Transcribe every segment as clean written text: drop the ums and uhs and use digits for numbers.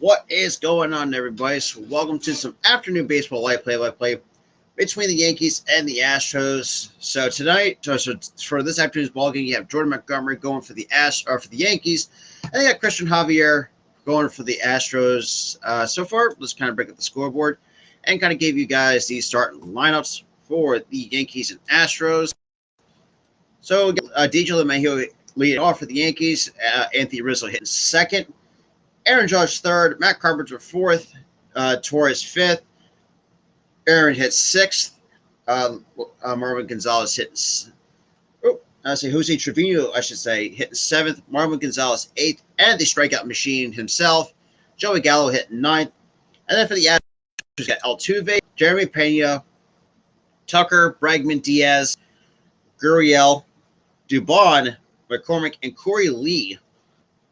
What is going on, everybody? So welcome to some afternoon baseball live play-by-play between the Yankees and the Astros. So tonight, for this afternoon's ball game, you have Jordan Montgomery going for the Yankees, and you got Christian Javier going for the Astros. So far, let's kind of break up the scoreboard and kind of give you guys the starting lineups for the Yankees and Astros. So DJ LeMahieu leading off for the Yankees. Anthony Rizzo hitting second. Aaron Judge third, Matt Carpenter fourth, Torres fifth, Aaron hits sixth, Marvin Gonzalez hitting, Jose Trevino, I should say, hitting seventh, Marvin Gonzalez eighth, and the strikeout machine himself, Joey Gallo hitting ninth. And then for the Astros, we got Altuve, Jeremy Pena, Tucker, Bregman, Diaz, Gurriel, Dubon, McCormick, and Corey Lee,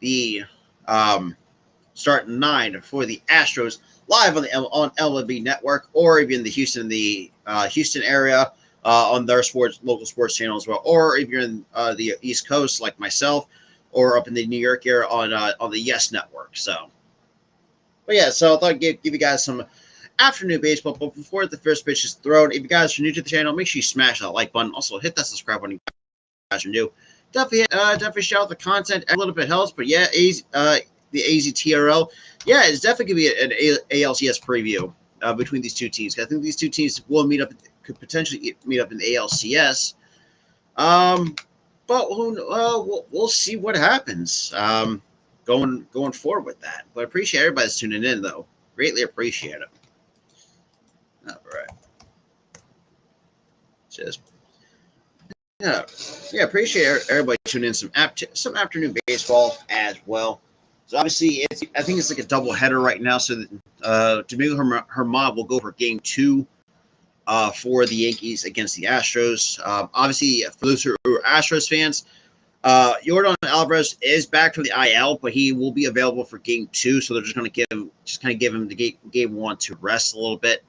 the starting nine for the Astros, live on MLB Network, or if you're in the Houston area on their local sports channel as well, or if you're in the East Coast like myself, or up in the New York area on the Yes Network. So I thought I'd give you guys some afternoon baseball. But before the first pitch is thrown, if you guys are new to the channel, make sure you smash that like button. Also, hit that subscribe button if you guys are new. Definitely shout out the content. A little bit helps, but yeah, the AZTRL. Yeah, it's definitely going to be an ALCS preview between these two teams. I think these two teams will could potentially meet up in ALCS. But we'll see what happens going forward with that. But I appreciate everybody that's tuning in, though. Greatly appreciate it. All right. Appreciate everybody tuning in some afternoon baseball as well. So obviously, I think it's like a double header right now. So Domingo Herman will go for Game 2 for the Yankees against the Astros. Obviously, for those who are Astros fans, Yordan Alvarez is back from the IL, but he will be available for Game 2. So they're just going to give him the Game 1 to rest a little bit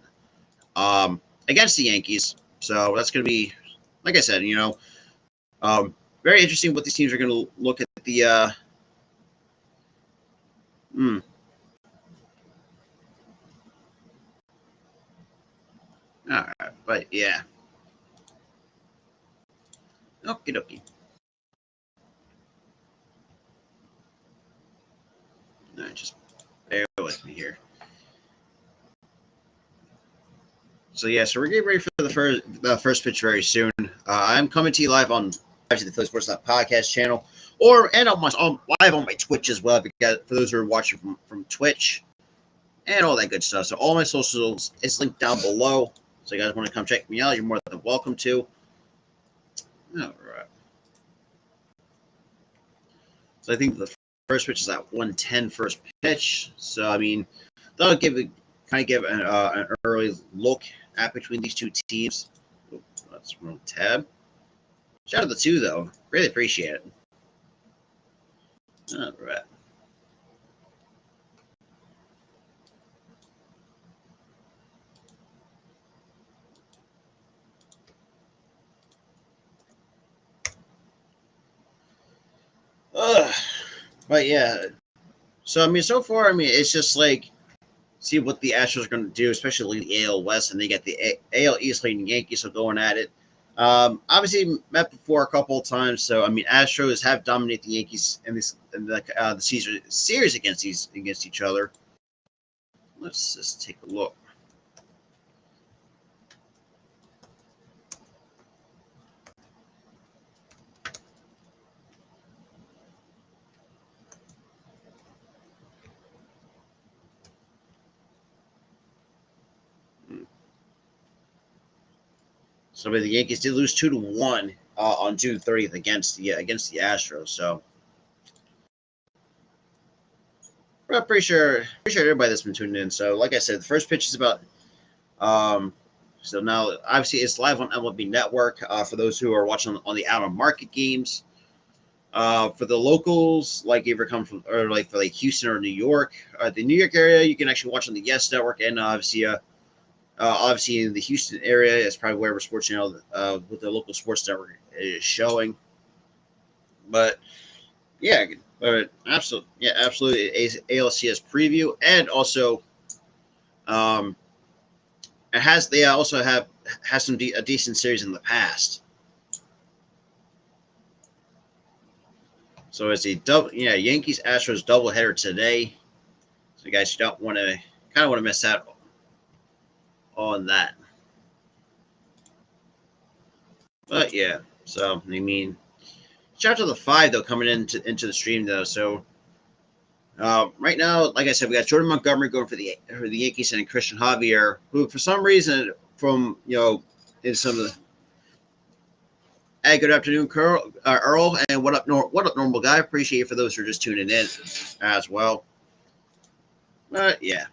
against the Yankees. So that's going to be, like I said, very interesting what these teams are going to look at the. All right, but yeah. Okie dokie. All right, just bear with me here. So we're getting ready for the first pitch very soon. I'm coming to you live on the Philly Sports Podcast channel, and live on my Twitch as well. Because for those who are watching from Twitch and all that good stuff. So all my socials is linked down below. So you guys want to come check me out, you're more than welcome to. All right. So I think the first pitch is at 110 first pitch. So I mean, that'll give an early look at between these two teams. That's wrong tab. Shout out to the two though. Really appreciate it. All right. But yeah. So I mean, so far, it's just like see what the Astros are going to do, especially the AL West, and they get the AL East leading Yankees so going at it. Obviously met before a couple of times, so I mean, Astros have dominated the Yankees in the series against each other. Let's just take a look. So the Yankees did lose 2-1 on June 30th against the Astros. So I'm pretty sure everybody that's been tuning in. So like I said, the first pitch is about. So now obviously it's live on MLB Network for those who are watching on the out of market games. For the locals, like if you're coming from or like for like Houston or New York, the New York area, you can actually watch on the Yes Network, and obviously in the Houston area, it's probably wherever sports channel with the local sports network is showing. But But absolutely, yeah, absolutely. ALCS preview, and also um, it has they also have has a decent series in the past. So it's a double, yeah, Yankees Astros doubleheader today. So you guys don't want to kind of want to miss out on that. But yeah, so I mean, shout out to the five though coming into the stream though. So right now, like I said, we got Jordan Montgomery going for the Yankees and Christian Javier, who for some reason from in some of the hey, good afternoon, Earl, and what up, normal guy? Appreciate you for those who are just tuning in as well. But yeah,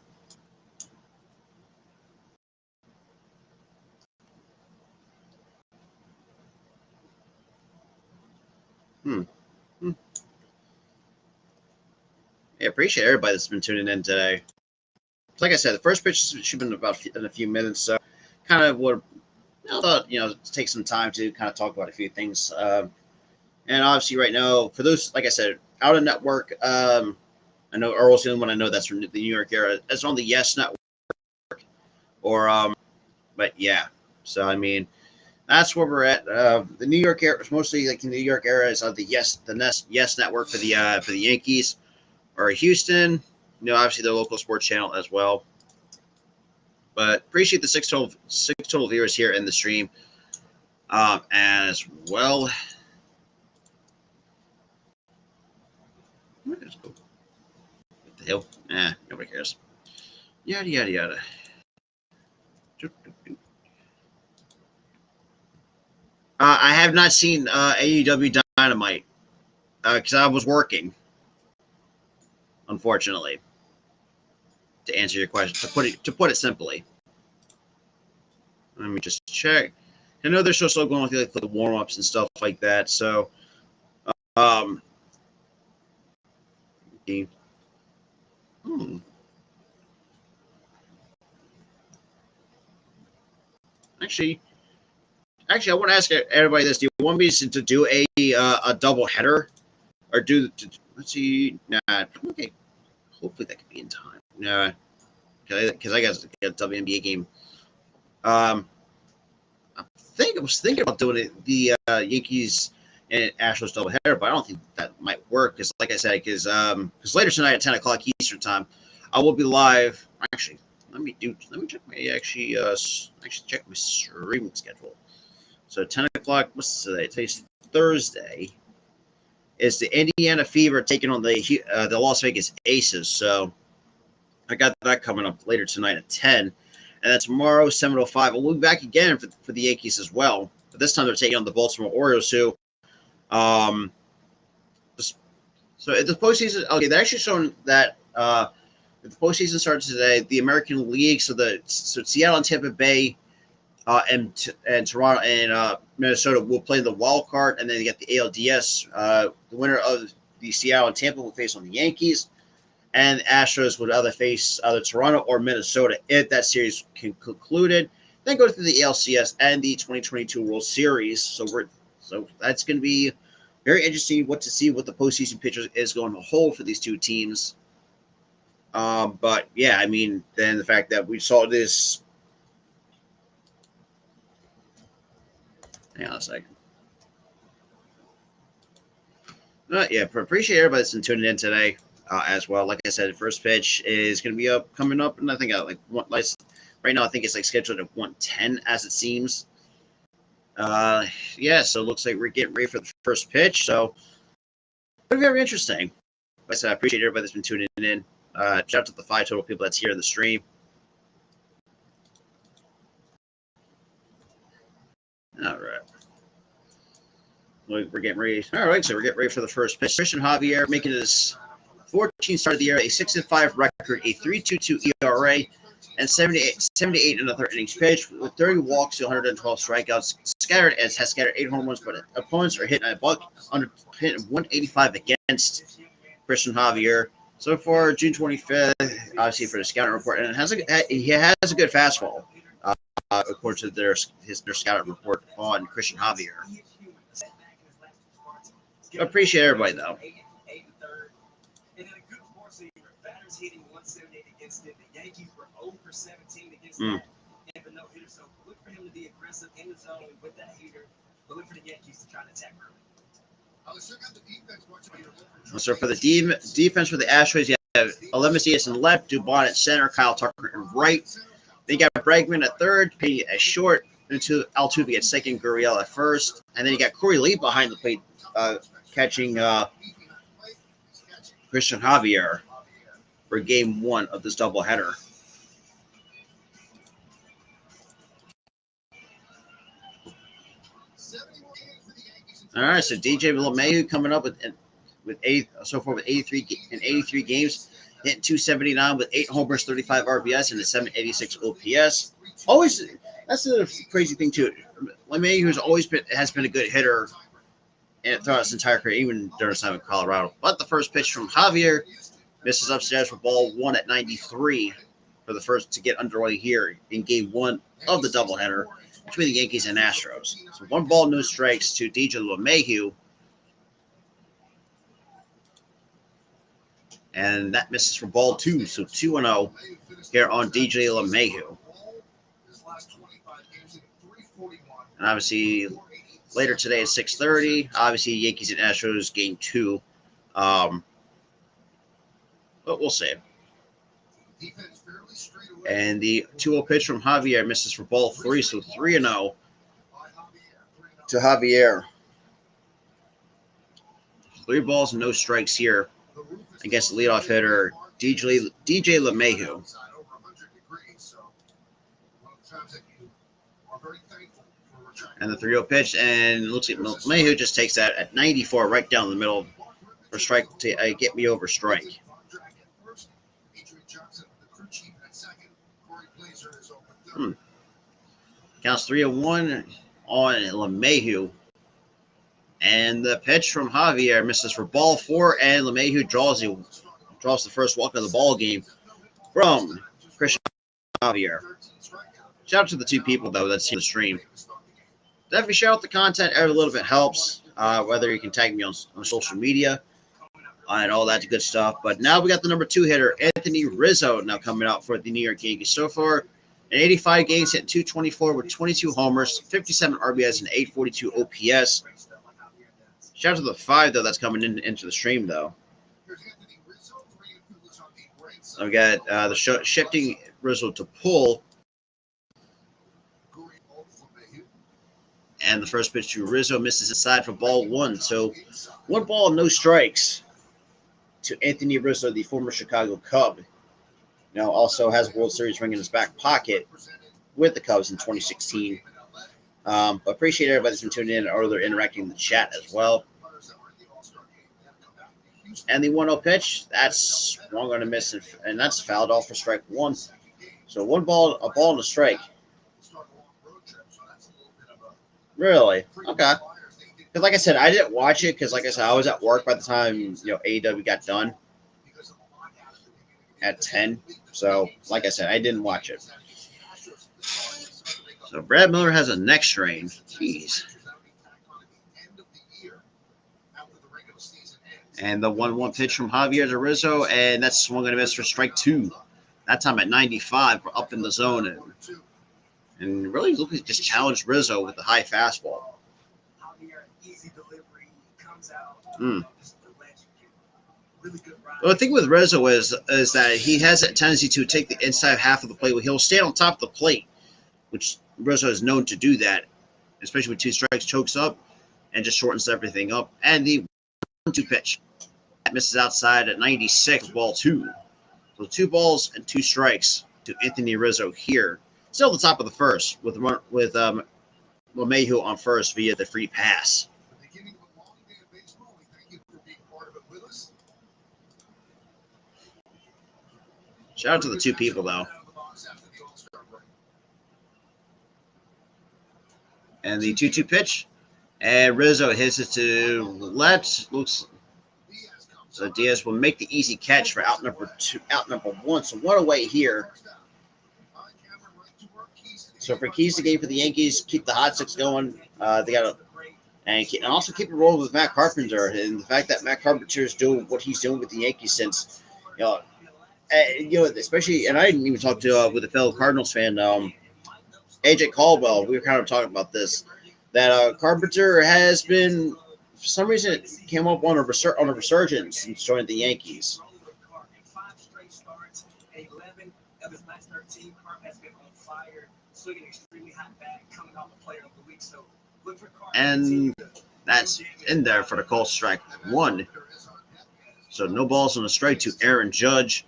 hmm. Hmm. Yeah, appreciate everybody that's been tuning in today. Like I said, the first pitch should have been about in a few minutes, so kind of would thought take some time to kind of talk about a few things. And obviously, right now, for those like I said, out of network, I know Earl's the only one I know that's from the New York area. That's on the Yes Network, or but yeah. So I mean, that's where we're at. The New York area, mostly like the New York area, is on the Yes Network for the Yankees, or Houston. Obviously the local sports channel as well. But appreciate the six total viewers here in the stream, as well. What the hell? Nobody cares. Yada yada yada. I have not seen AEW Dynamite because I was working, unfortunately. To answer your question, to put it simply, let me just check. I know they're still going with like the warm ups and stuff like that. So, um, hmm, actually, I want to ask everybody this: do you want me to do a double header, or let's see? Nah, okay. Hopefully that could be in time. Nah, because I got a WNBA game. Um, I was thinking about doing it the Yankees and Astros doubleheader, but I don't think that might work because, like I said, because later tonight at 10 o'clock Eastern time, I will be live. Actually, let me check my actually check my streaming schedule. So 10 o'clock. What's today? Today's Thursday. Is the Indiana Fever taking on the Las Vegas Aces? So I got that coming up later tonight at 10. And then tomorrow, 7:05. We'll be back again for the Yankees as well. But this time they're taking on the Baltimore Orioles, who, um, so at the postseason, okay, they're actually showing that if the postseason starts today, the American League, so Seattle and Tampa Bay, and Toronto and Minnesota will play the wild card, and then you get the ALDS. The winner of the Seattle and Tampa will face on the Yankees, and Astros would either face either Toronto or Minnesota if that series concluded. Then go through the ALCS and the 2022 World Series. So that's going to be very interesting to see what the postseason picture is going to hold for these two teams. But yeah, I mean, then the fact that we saw this. Hang on a second. Yeah, appreciate everybody that's been tuning in today as well. Like I said, the first pitch is going to be coming up, and I think right now I think it's like scheduled at 1:10 as it seems. Yeah, so it looks like we're getting ready for the first pitch. So very interesting. Like I said, I appreciate everybody that's been tuning in. Shout out to the 5 total people that's here in the stream. All right. We're getting ready. All right, so we're getting ready for the first pitch. Christian Javier making his 14th start of the year, a 6-5 record, a 3.22 ERA, and 78 in the third innings pitch with 30 walks to 112 strikeouts. Has scattered 8 home runs, but opponents are hitting hitting 185 against Christian Javier. So far, June 25th, obviously for the scouting report, and he has a good fastball, according to their scouting report on Christian Javier. I appreciate everybody though. Mm. So for the defense for the Astros, you have Alemus in left, Dubon at center, Kyle Tucker in right. Then you got Bregman at third, Petey at short, into Altuve at second, Gurriel at first, and then you got Corey Lee behind the plate, catching Christian Javier for Game 1 of this doubleheader. All right, so DJ LeMahieu coming up with 83 games, hitting 279 with 8 homers, 35 RBS, and a 786 OPS. Always, that's the crazy thing too. LeMahieu has been a good hitter throughout his entire career, even during his time in Colorado. But the first pitch from Javier misses upstairs for ball 1 at 93 for the first to get underway here in Game 1 of the doubleheader between the Yankees and Astros. So 1 ball, no strikes to DJ LeMahieu. And that misses for ball 2. So 2-0 here on DJ LeMahieu. And obviously, later today at 6:30, obviously Yankees and Astros Game 2. But we'll see. And the 2-0 pitch from Javier misses for ball 3. So 3-0 to Javier. 3 balls and no strikes here against the leadoff hitter, DJ LeMahieu. And the 3-0 pitch, and looks like LeMahieu just takes that at 94 right down the middle for strike to get me over strike. Counts 3-1 on LeMahieu. And the pitch from Javier misses for ball 4, and LeMahieu draws the first walk of the ball game from Christian Javier. Shout out to the 2 people, though, that's seen the stream. Definitely share out the content. Every little bit helps, whether you can tag me on social media and all that good stuff. But now we got the number 2 hitter, Anthony Rizzo, now coming out for the New York Yankees. So far, in 85 games, hitting 224 with 22 homers, 57 RBIs, and 842 OPS. Shout out to the 5, though, that's coming into the stream, though. So we got the shifting Rizzo to pull. And the first pitch to Rizzo misses inside for ball 1. So 1 ball, no strikes to Anthony Rizzo, the former Chicago Cub. Now also has a World Series ring in his back pocket with the Cubs in 2016. But appreciate everybody that's been tuning in or they're interacting in the chat as well. And the 1-0 pitch, that's swung on a miss, and that's fouled off for strike 1. So a ball and a strike. Really? Okay. Because like I said, I didn't watch it because, like I said, I was at work by the time AEW got done at 10. So, like I said, I didn't watch it. So Brad Miller has a neck strain. Jeez. And the 1-1 pitch from Javier to Rizzo, and that's swung and a miss for strike 2. That time at 95, we're up in the zone, and really looking to just challenge Rizzo with the high fastball. Well, the thing with Rizzo is that he has a tendency to take the inside half of the plate. He'll stand on top of the plate, which Rizzo is known to do that, especially with 2 strikes, chokes up, and just shortens everything up. And the 1-2 pitch that misses outside at 96, ball 2. So 2 balls and 2 strikes to Anthony Rizzo here. Still at the top of the first with LeMahieu on first via the free pass. Shout out to the 2 people, though. And the 2-2 pitch. And Rizzo hits it to left. Looks so Diaz will make the easy catch for out number 1. So 1 away here. So for keys to game for the Yankees, keep the hot sticks going. They got to and also keep it rolling with Matt Carpenter. And the fact that Matt Carpenter is doing what he's doing with the Yankees since Especially, and I didn't even talk to with a fellow Cardinals fan, AJ Caldwell. We were kind of talking about this, that Carpenter has been, for some reason, it came up on a resurgence since joining the Yankees. And that's in there for the call strike one. So no balls on a strike to Aaron Judge.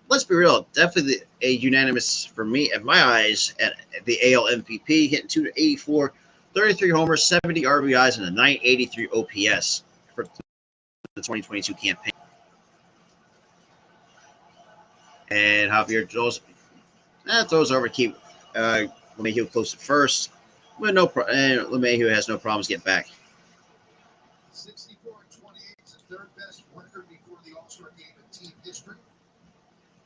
Let's be real, definitely a unanimous for me at my eyes at the AL MVP, hitting 284, 33 homers, 70 RBIs, and a 983 OPS for the 2022 campaign. And Javier throws over to keep LeMahieu close to first, but and LeMahieu has no problems getting back. 64-28 is the third best record before the All-Star game in team history,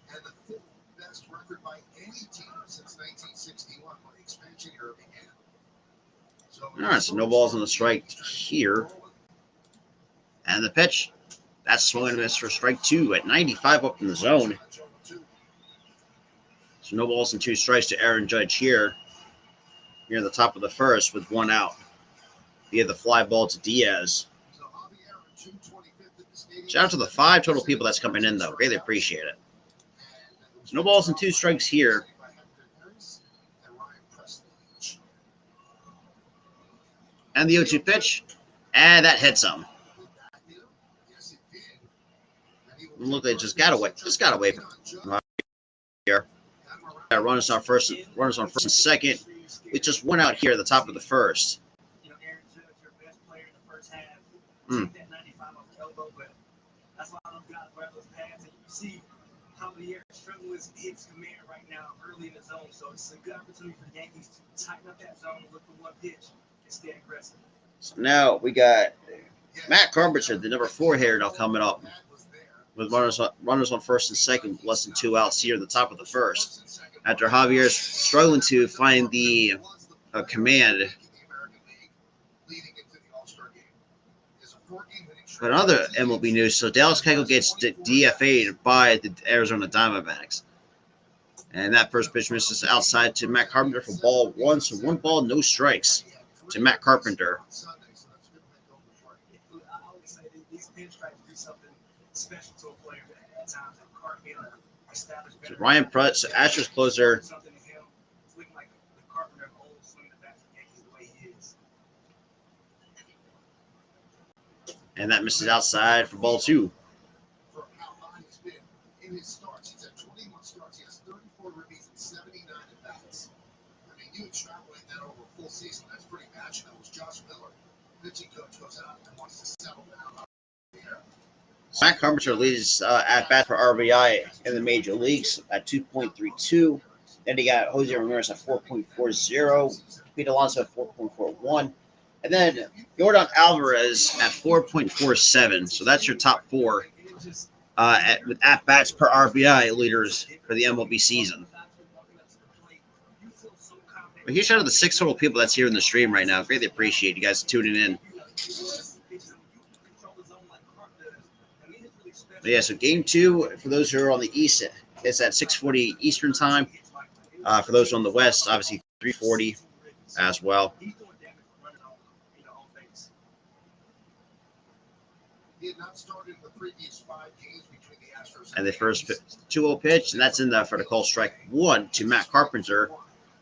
and the fifth best record by any team since 1961 when the expansion era began. All right, so no balls on the strike here. And the pitch, that's swung and missed for strike two at 95 up in the zone. So no balls and two strikes to Aaron Judge here. Near the top of the first with one out via the fly ball to Diaz. Shout out to the 5 total people that's coming in, though. Greatly appreciate it. So no balls and 2 strikes here. And the 0-2 pitch. And that hits him. Look, they just got away. From here. Runners on first and second. It just went out here at the top of the first. That's why those guys wear those pads, and you see how the air struggling with hits command right now early in the zone. So it's a good opportunity for the Yankees to tighten up that zone, look for one pitch, and stay aggressive. So now we got Matt Carpenter, the number 4 hitter, now coming up with runners on first and second, less than 2 outs here at the top of the first. After Javier's struggling to find the command. But other MLB news, so Dallas Keuchel gets DFA'd by the Arizona Diamondbacks. And that first pitch misses outside to Matt Carpenter for ball 1. So 1 ball, no strikes to Matt Carpenter. So Ryan Prutz, Astros closer. And that misses outside for ball 2. For how high he's been in his starts, he's at 21 starts. He has 34 ribbies and 79 at-bats. I mean, you extrapolate that over a full season, that's pretty matching. That was Josh Miller. Pitching coach goes out and wants to settle down out here. Matt Carpenter leads at-bat for RBI in the major leagues at 2.32. Then you got Jose Ramirez at 4.40. Pete Alonso at 4.41. And then Yordan Alvarez at 4.47. So that's your top 4 with at-bats per RBI leaders for the MLB season. A huge shout out to the 6 total people that's here in the stream right now. Greatly appreciate you guys tuning in. But yeah, so game 2, for those who are on the East, it's at 6:40 Eastern time. For those on the West, obviously 3:40 as well. He had not started the previous 5 games between the Astros and the first 2-0 pitch, and that's in there for the call strike 1 to Matt Carpenter.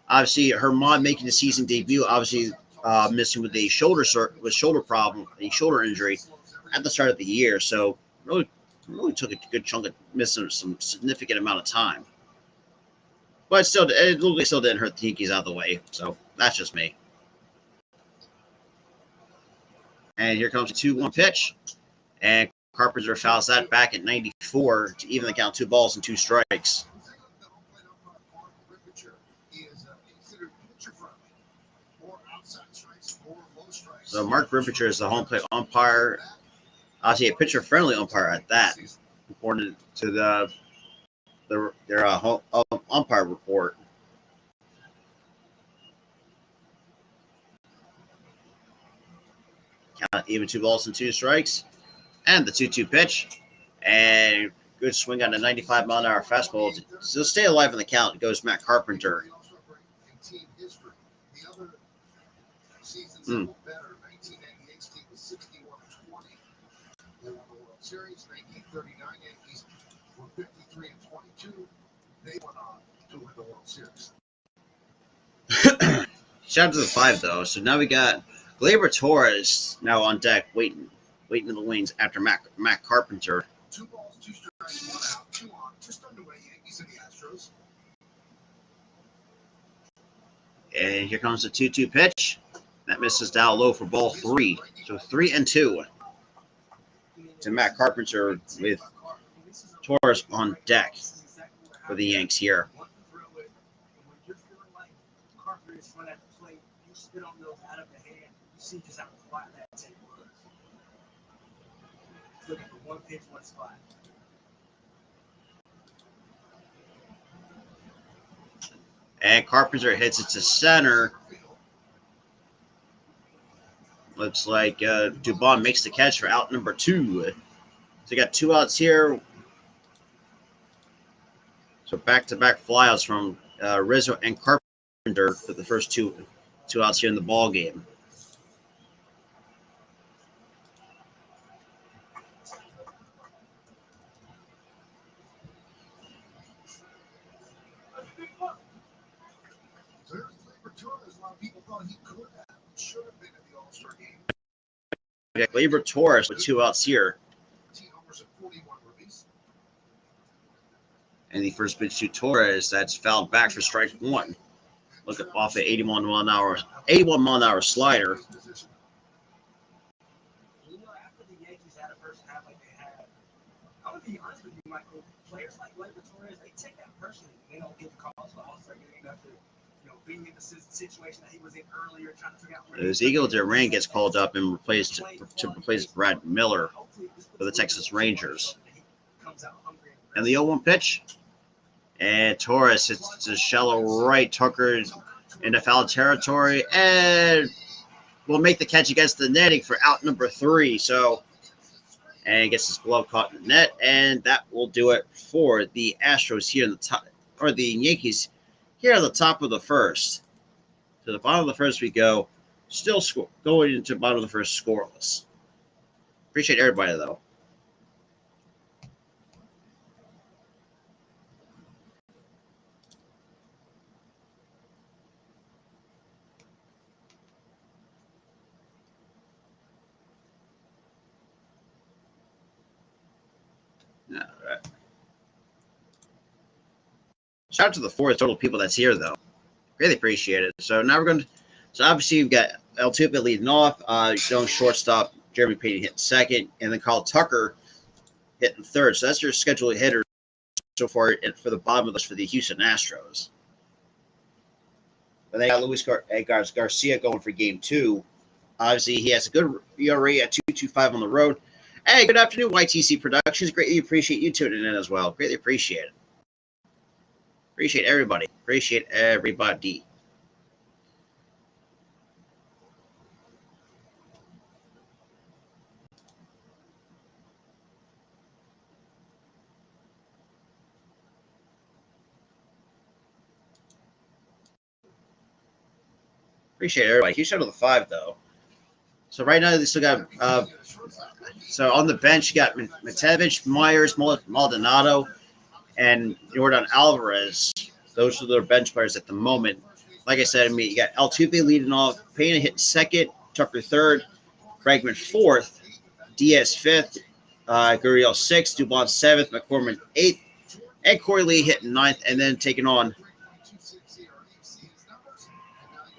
Obviously, Herman making the season debut, obviously missing with a shoulder problem, a shoulder injury at the start of the year. So really took a good chunk of missing some significant amount of time. But still, it literally still didn't hurt the Yankees out of the way. So that's just me. And here comes a 2-1 pitch. And Carpenter fouls that back at 94 to even the count, 2 balls and 2 strikes. So Mark Rippicher is the home plate umpire. Obviously, a pitcher-friendly umpire at that, according to their umpire report. Count even 2 balls and 2 strikes. And the 2-2 pitch. And good swing on a 95-mile-an-hour fastball. To stay alive in the count goes Matt Carpenter. Seasons Hmm. that were better. 1998's team was 61-20. They won the World Series. 1939 Yankees were 53-22. They went on to win the World Series. Shout out to the 5, though. So now we got Gleyber Torres now on deck, waiting in the wings after Matt Carpenter. 2 balls, 2 strikes, 1 out, 2 on, just underway. Yankees and the Astros. And here comes the 2-2 pitch. That misses down low for ball 3. So 3-2 to Matt Carpenter with Torres on deck for the Yanks here. And Carpenter hits it to center. Looks like Dubon makes the catch for out number 2. So you got 2 outs here. So back-to-back flyouts from Rizzo and Carpenter for the first two outs here in the ball game. There's Gleyber Torres. A lot of people thought he could have, should have been in the All-Star game. We got Gleyber Torres with 2 outs here. 13 homers and 41 ribbies. And the first pitch to Torres, that's fouled back for strike 1. Looking off an 81 mile an hour slider. You know, after the Yankees had a first half like they had, I'm gonna be honest with you, Michael. Players like Gleyber Torres, they take that personally. They don't get the calls for All-Star game after, being in the situation that he was in earlier, trying to figure out. As Eagle Duran gets called up and replaced to replace Brad Miller for the Texas Rangers. And the 0-1 pitch. And Torres hits to shallow right. Tucker into foul territory and will make the catch against the netting for out number 3. So, and gets his glove caught in the net, and that will do it for the Astros here in the top, or the Yankees here at the top of the first. To the bottom of the first we go. Still going into the bottom of the first scoreless. Appreciate everybody though. All right. Shout out to the 4 total people that's here though. Really appreciate it. So now we're going to. So obviously you've got Altuve leading off, going shortstop, Jeremy Payton hitting second, and then Kyle Tucker hitting third. So that's your scheduled hitters so far for the bottom of this for the Houston Astros. But they got Luis Garcia going for game 2. Obviously, he has a good ERA at 2.25 on the road. Hey, good afternoon, YTC Productions. Greatly appreciate you tuning in as well. Greatly appreciate it. Appreciate everybody. Appreciate everybody. Appreciate everybody. Huge shout out to the 5 though. So right now they still got so on the bench you got Matevich, Myers, Maldonado, and Jordan Alvarez. Those are their bench players at the moment. Like I said, you got Altuve leading off, Payne hitting second, Tucker third, Bregman fourth, Diaz fifth, Gurriel sixth, Dubon seventh, McCormick eighth, and Corey Lee hitting ninth, and then taking on.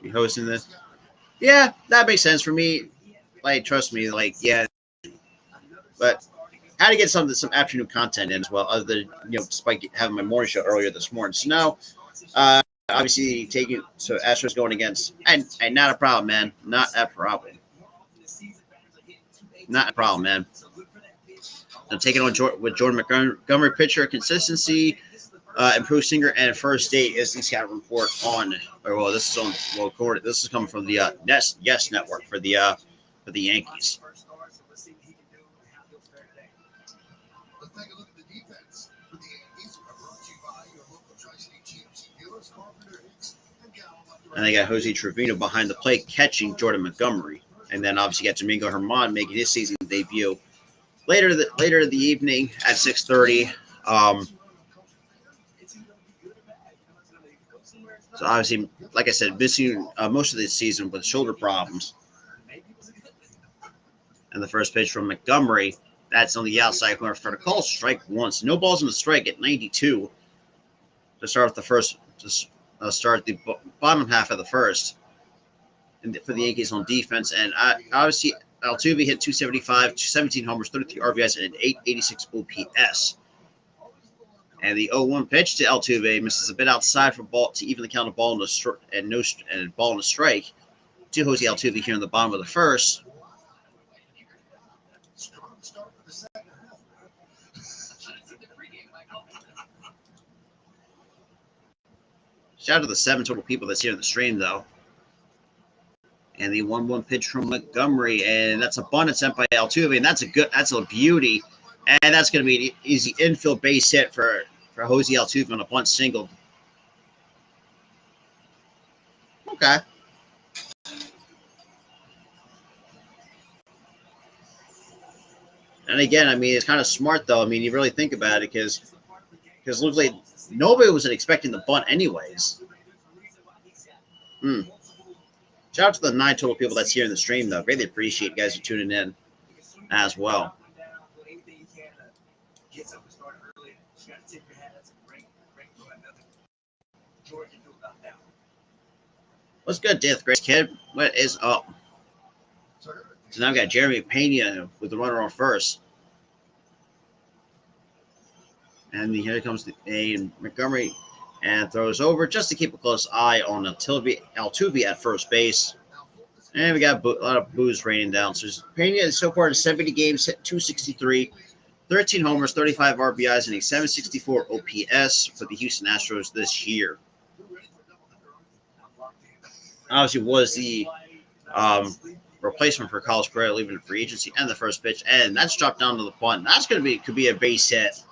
You hosting this? Yeah, that makes sense for me. Like, trust me, yeah. But I had to get some afternoon content in as well, other than despite having my morning show earlier this morning. So now, obviously Astros going against, and not a problem, man. Not a problem. Not a problem, man. I'm taking on with Jordan Montgomery, pitcher consistency, improved singer, and first date is the scout report on. This is coming from the Yes Network for the Yankees. Let's take a look at the defense. And they got Jose Trevino behind the plate catching Jordan Montgomery. And then obviously you got Domingo Herman making his season debut later in the evening at 6:30. So obviously, like I said, missing most of the season with shoulder problems. And the first pitch from Montgomery, that's on the outside corner for the call. Strike once. No balls in the strike at 92 to start with the first. To start the bottom half of the first, and for the Yankees on defense. And obviously, Altuve hit 275, 17 homers, 33 RBIs, and an 886 OPS. And the 0-1 pitch to Altuve misses a bit outside for ball to even the count of ball and ball and a strike to Jose Altuve here in the bottom of the first. Shout out to the 7 total people that's here in the stream, though. And the 1-1 pitch from Montgomery, and that's a bunt attempt by Altuve, and that's a beauty. And that's going to be an easy infield base hit for Jose Altuve on a bunt single. Okay. And again, I mean, it's kind of smart, though. I mean, you really think about it, because literally nobody was expecting the bunt anyways. Shout out to the 9 total people that's here in the stream, though. Greatly appreciate you guys for tuning in as well. What's good, Death Grace Kid? What is up? So now I've got Jeremy Pena with the runner on first. And here comes Montgomery and throws over just to keep a close eye on Altuve at first base. And we got a lot of boos raining down. So Pena so far in 70 games hit 263, 13 homers, 35 RBIs, and a 764 OPS for the Houston Astros this year. Obviously was the replacement for Carlos Correa leaving free agency and the first pitch. And that's dropped down to the bunt. That's could be a base hit.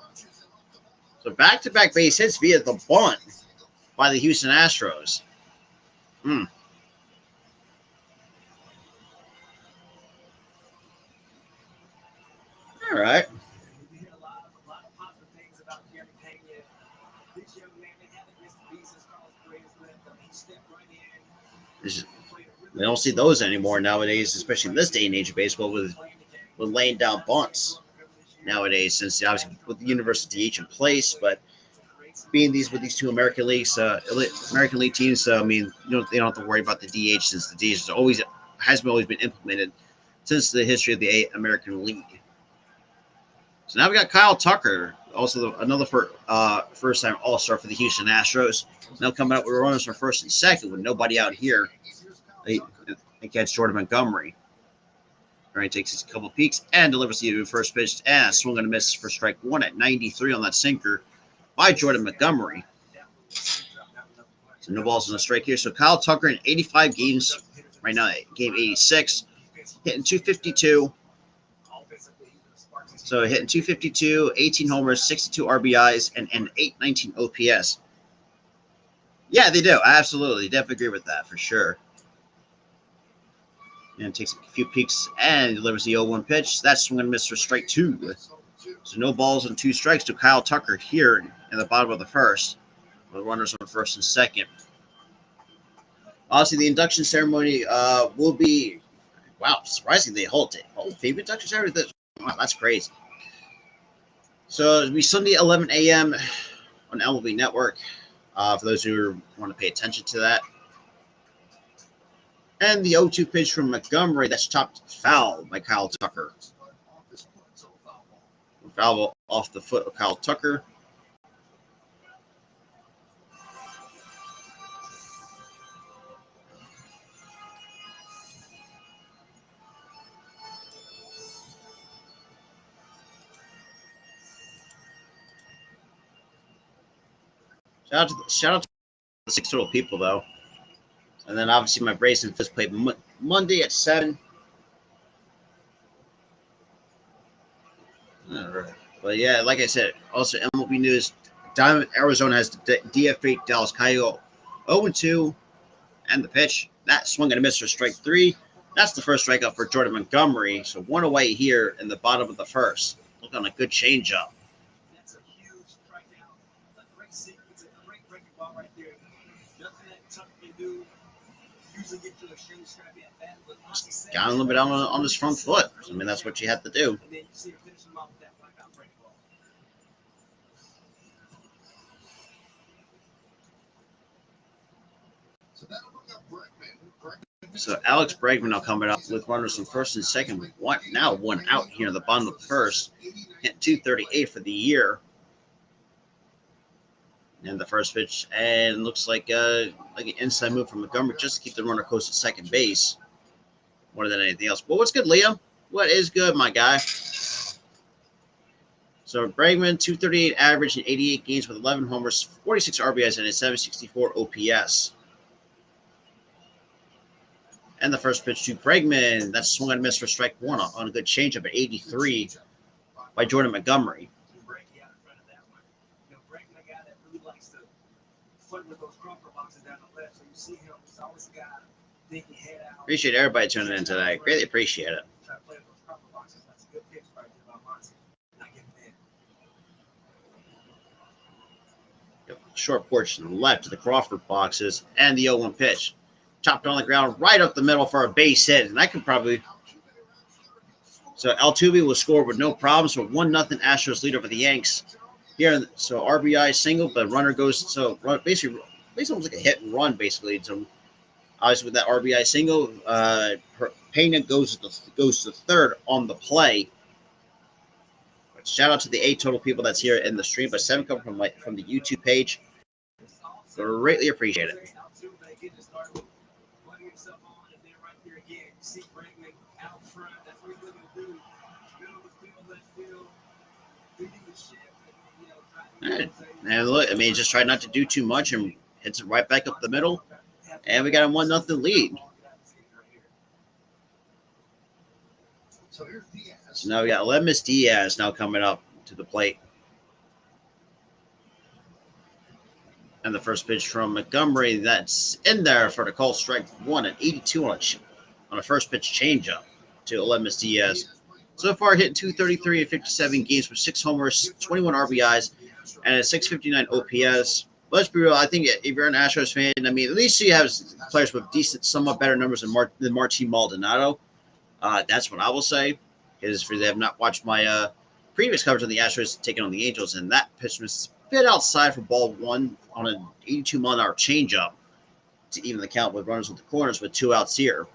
So back-to-back base hits via the bunt by the Houston Astros. All right. We don't see those anymore nowadays, especially in this day and age of baseball with laying down bunts nowadays, since obviously with the universal DH in place, but being with these 2 American League teams, I mean, they don't have to worry about the DH, since the DH has always been implemented since the history of the American League. So now we got Kyle Tucker, also another first-time All-Star for the Houston Astros. Now coming up with runners for first and second with nobody out here against Jordan Montgomery. All right, takes a couple peeks and delivers the first pitch and swung and a miss for strike 1 at 93 on that sinker by Jordan Montgomery. So no balls in the strike here. So Kyle Tucker in 85 games right now, game 86, hitting 252. So hitting 252, 18 homers, 62 RBIs, and an 819 OPS. Yeah, they do. I absolutely definitely agree with that for sure. And takes a few peeks and delivers the 0-1 pitch. That's swing and miss for strike 2. So no balls and 2 strikes to Kyle Tucker here in the bottom of the first, with runners on first and second. Obviously, the induction ceremony will be, wow, surprisingly, they hold it. FIBA induction ceremony? Wow, that's crazy. So it'll be Sunday, 11 a.m. on MLB Network, for those who want to pay attention to that. And the 0-2 pitch from Montgomery, that's chopped foul by Kyle Tucker. Foul off the foot of Kyle Tucker. Shout out to the 6 total people, though. And then obviously my Braves and Fist played Monday at 7. But yeah, like I said, also MLB news: Arizona has DFA Dallas Coyote 0-2, And the pitch, that swung and a miss for strike 3. That's the first strikeout for Jordan Montgomery. So 1 away here in the bottom of the first. Look on a good changeup. That's a huge strikeout. A great sequence, a great breaking ball right there. Nothing that Tucker can do. Usually get to a straight scrappy at bat, but Got a little bit on his front foot. I mean, that's what you have to do. And then you see him finish him off with that blackout breaking ball. So that'll bring up Bregman. So Alex Bregman now coming up with runners from first and second. Now 1 out here in the bottom of the first. Hit 238 for the year. And the first pitch, and looks like an inside move from Montgomery just to keep the runner close to second base, more than anything else. But what's good, Liam? What is good, my guy? So Bregman, 238 average in 88 games with 11 homers, 46 RBIs, and a 764 OPS. And the first pitch to Bregman, that's swung and a miss for strike 1 on a good changeup at 83 by Jordan Montgomery. Appreciate everybody tuning in today. Greatly appreciate it. Short porch to the left of the Crawford boxes, and the 0-1 pitch. Chopped on the ground right up the middle for a base hit, and I could probably. So Altuve will score with no problems for 1-0 Astros lead over the Yanks. Here, so RBI single, but runner goes basically almost like a hit and run basically. So obviously with that RBI single, Pena goes to third on the play. But shout out to the 8 total people that's here in the stream, but 7 come from the YouTube page. Greatly appreciate it. And look, I mean, just try not to do too much and hits it right back up the middle. And we got a 1-0 lead. So now we got Lemus Diaz now coming up to the plate. And the first pitch from Montgomery, that's in there for the call strike 1 at 82 on a first pitch changeup to Lemus Diaz. So far, hitting 233 in 57 games with 6 homers, 21 RBIs, and a 659 OPS. Let's be real. I think if you're an Astros fan, I mean, at least you have players with decent, somewhat better numbers than Martin Maldonado. That's what I will say. Because they have not watched my previous coverage of the Astros taking on the Angels, and that pitch was a bit outside for ball 1 on an 82-mile-an-hour changeup to even the count with runners with the corners with 2 outs here.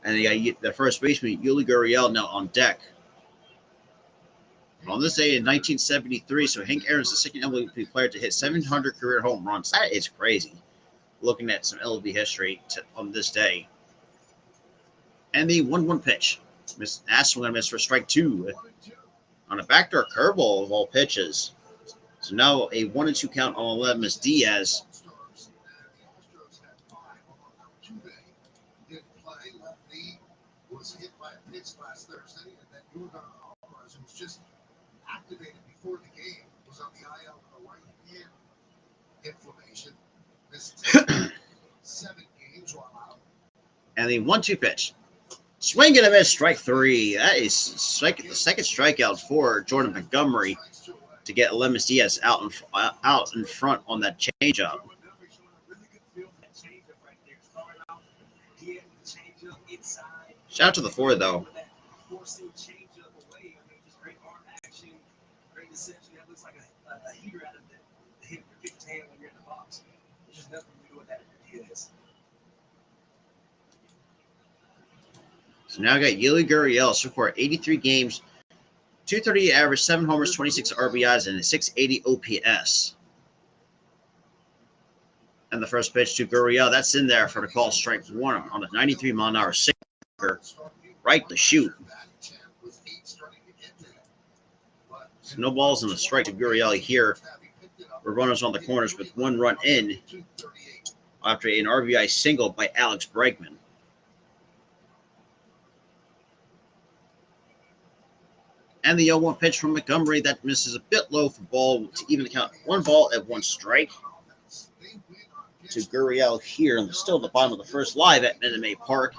And they got the first baseman, Yuli Gurriel, now on deck. On this day in 1973, so Hank Aaron's the second MLB player to hit 700 career home runs. That is crazy, looking at some MLB history on this day. And the 1-1 pitch. Swung and miss for strike 2 on a backdoor curveball of all pitches. So now a 1-2 count on Lemus Diaz. Was hit by a pitch last Thursday, and then Jordan Alvarez, who was just activated before the game, was on the IL with a right hand inflammation. Missed 7 games while out. And the 1-2 pitch. Swing and a miss, strike 3. That is the second strikeout for Jordan Montgomery to get Lemus Diaz out in front on that changeup. Shout out to the 4, though. So now I got Yuli Gurriel, so far 83 games, 238 average, 7 homers, 26 RBIs, and a 680 OPS. And the first pitch to Gurriel, that's in there for the call strike 1 on a 93-mile-an-hour sinker, right to shoot. So no balls and a strike to Gurriel here. We're runners on the corners with 1 run in after an RBI single by Alex Bregman. And the 0-1 pitch from Montgomery that misses a bit low for ball to even count 1 ball at 1 strike. to Gurriel here, and still at the bottom of the first, live at Minute Maid Park.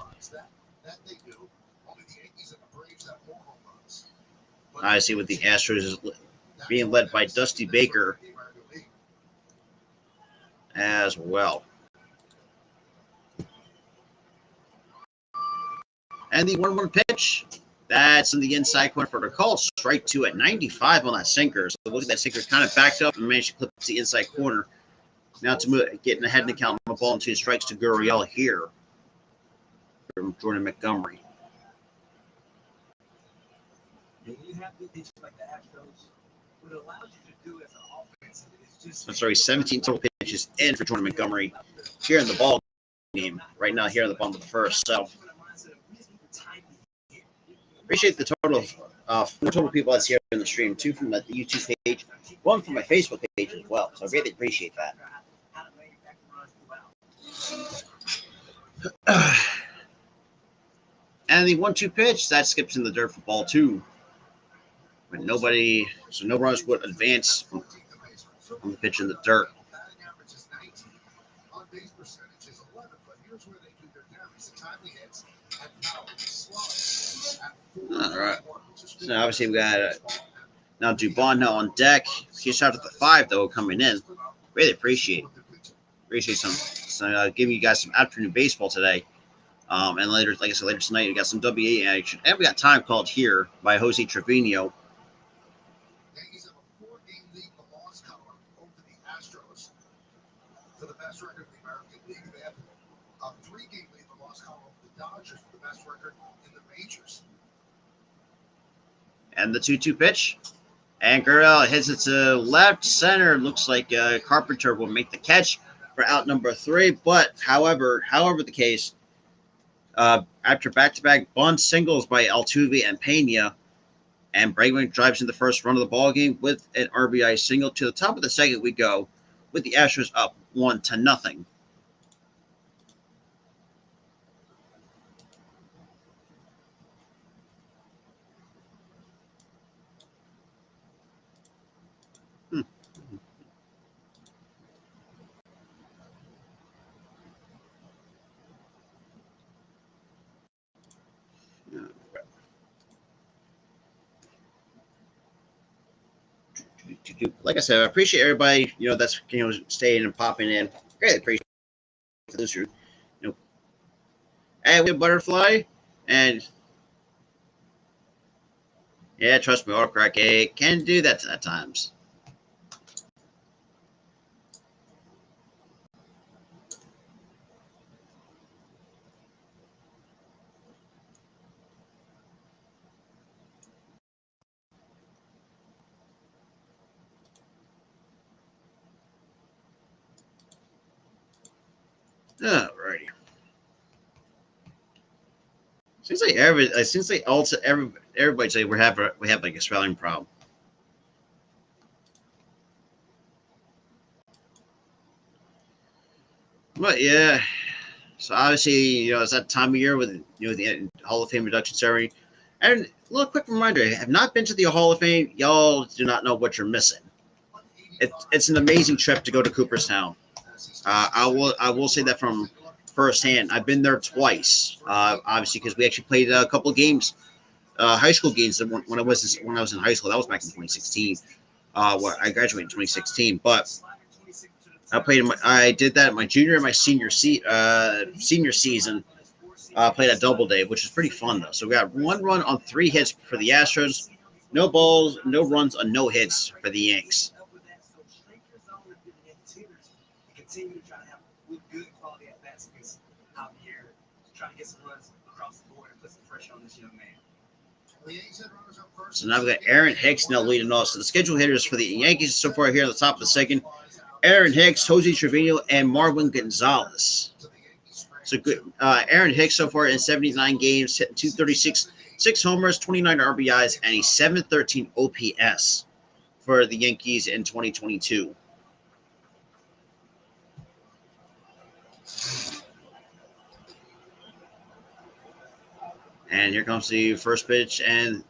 I see with the Astros is being led by Dusty Baker as well. And the 1-1 pitch. That's in the inside corner for the call. Strike two at 95 on that sinker. So look at that sinker kind of backed up and managed to clip the inside corner. Now to move, getting ahead in the count on the ball and 2 strikes to Gurriel here from Jordan Montgomery. And you have good pitches like the Astros. What it allows you to do as an offense is just. I'm sorry, 17 total pitches in for Jordan Montgomery here in the ball game right now here in the bottom of the first. So appreciate the total of 4 total people that's here in the stream, 2 from the YouTube page, 1 from my Facebook page as well. So I really appreciate that. And the 1-2 pitch that skips in the dirt for ball 2. But nobody, so no runners would advance on the pitch in the dirt. All right. So obviously we got now Dubon now on deck. He shot at the 5 though coming in. Really appreciate some giving you guys some afternoon baseball today. And later, like I said, later tonight we got some WA action, and we got time called here by Jose Trevino. Yankees have a 4-game lead in the loss column over the Astros for the best record in the American League. They have a 3-game lead in the loss column over the Dodgers for the best record in the majors. And the 2-2 pitch. And Gurriel hits it to left center. Looks like Carpenter will make the catch for out number 3. But however the case, after back-to-back bunt singles by Altuve and Pena, and Bregman drives in the first run of the ball game with an RBI single. To the top of the second we go with the Astros up 1-0. Like I said, I appreciate everybody, that's staying and popping in. Greatly appreciate those who, and we have Butterfly, and yeah, trust me, autocorrect it can do that at times. Alrighty. Seems like everybody say we have like a spelling problem. But yeah, so obviously it's that time of year with the Hall of Fame induction ceremony. And a little quick reminder: if you have not been to the Hall of Fame, y'all do not know what you're missing. It's an amazing trip to go to Cooperstown. I will say that from firsthand. I've been there twice, obviously, because we actually played a couple of games, high school games when I was in high school. That was back in 2016. I graduated in 2016, but I did that in my junior and my senior season. Played a double day, which is pretty fun though. So we got 1 run on 3 hits for the Astros, no balls, no runs, on no hits for the Yanks. Continue to try to have good quality at bats against Javier, trying to get some runs across the board and put some pressure on this young man. So now we got Aaron Hicks now leading off. So the scheduled hitters for the Yankees so far here at the top of the second: Aaron Hicks, Jose Trevino, and Marwin Gonzalez. So good. Aaron Hicks so far in 79 games, hitting .236, 6 homers, 29 RBIs, and a .713 OPS for the Yankees in 2022. And here comes the first pitch, and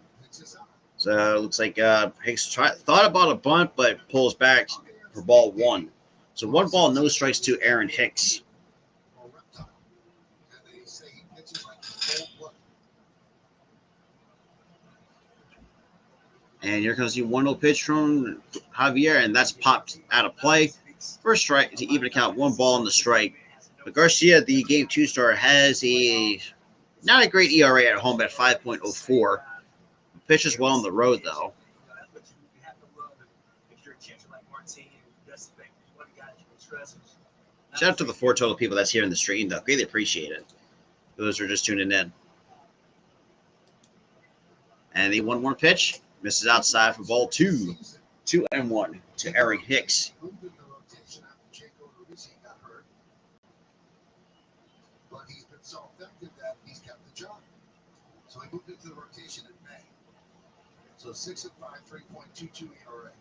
so it looks like Hicks thought about a bunt, but pulls back for ball 1. So 1 ball, no strikes to Aaron Hicks. Or reptile. And they say he pitches like cold blood. And here comes the 1-0 pitch from Javier, and that's popped out of play. First strike to even account 1 ball on the strike. But Garcia, the game 2 star, has a not a great ERA at home at 5.04. Pitches well on the road, though. Shout out to the 4 total people that's here in the stream, though. Greatly appreciate it. Those are just tuning in. And the 1-1 pitch misses outside for ball 2. 2-1 to Aaron Hicks. Moved in the rotation after Jacob Ruiz got hurt. But he's been so effective that he's kept the job. So he moved into the rotation in May. So 6 and 5, 3.22 ERA.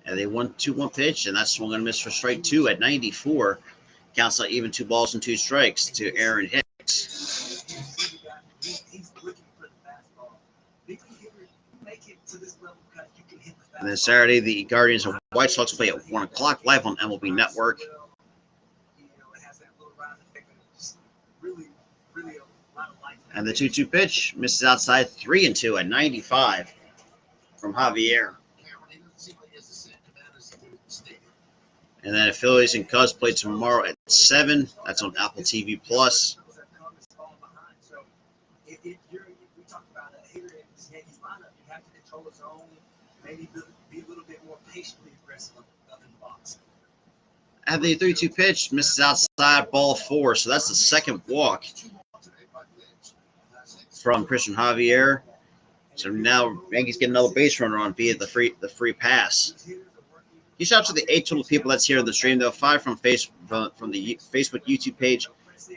And they 1-2-1 pitch, and that's swung and miss for strike 2 at 94. Counts out even 2 balls and 2 strikes to Aaron Hicks. And then Saturday, the Guardians and White Sox play at 1 o'clock live on MLB Network. And the 2-2 pitch misses outside 3-2 at 95 from Javier. And then Phillies and Cubs play tomorrow at 7. That's on Apple TV Plus. And the 3-2 pitch misses outside ball 4. So that's the second walk from Christian Javier. So now Yankees get another base runner on via the free pass. He shouts to the 8 total people that's here in the stream, though. 5 from the Facebook YouTube page,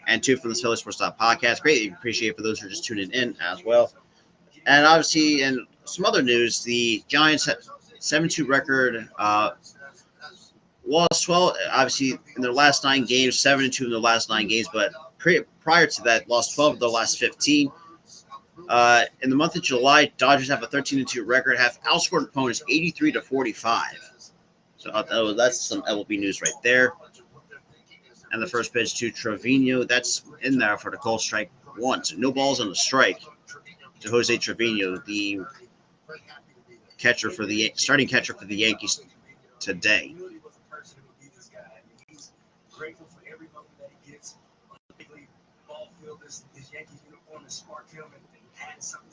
and 2 from the Philly Sports Podcast. Greatly appreciate for those who are just tuning in as well. And obviously, in some other news, the Giants had 7-2 record, lost 12, obviously, in their last 9 games, 7-2 in their last 9 games, but prior to that, lost 12 of their last 15. In the month of July, Dodgers have a 13-2 record, have outscored opponents 83-45. So that's some MLB news right there. And the first pitch to Trevino, that's in there for the call strike 1. So no balls on the strike to Jose Trevino, the starting catcher for the Yankees today.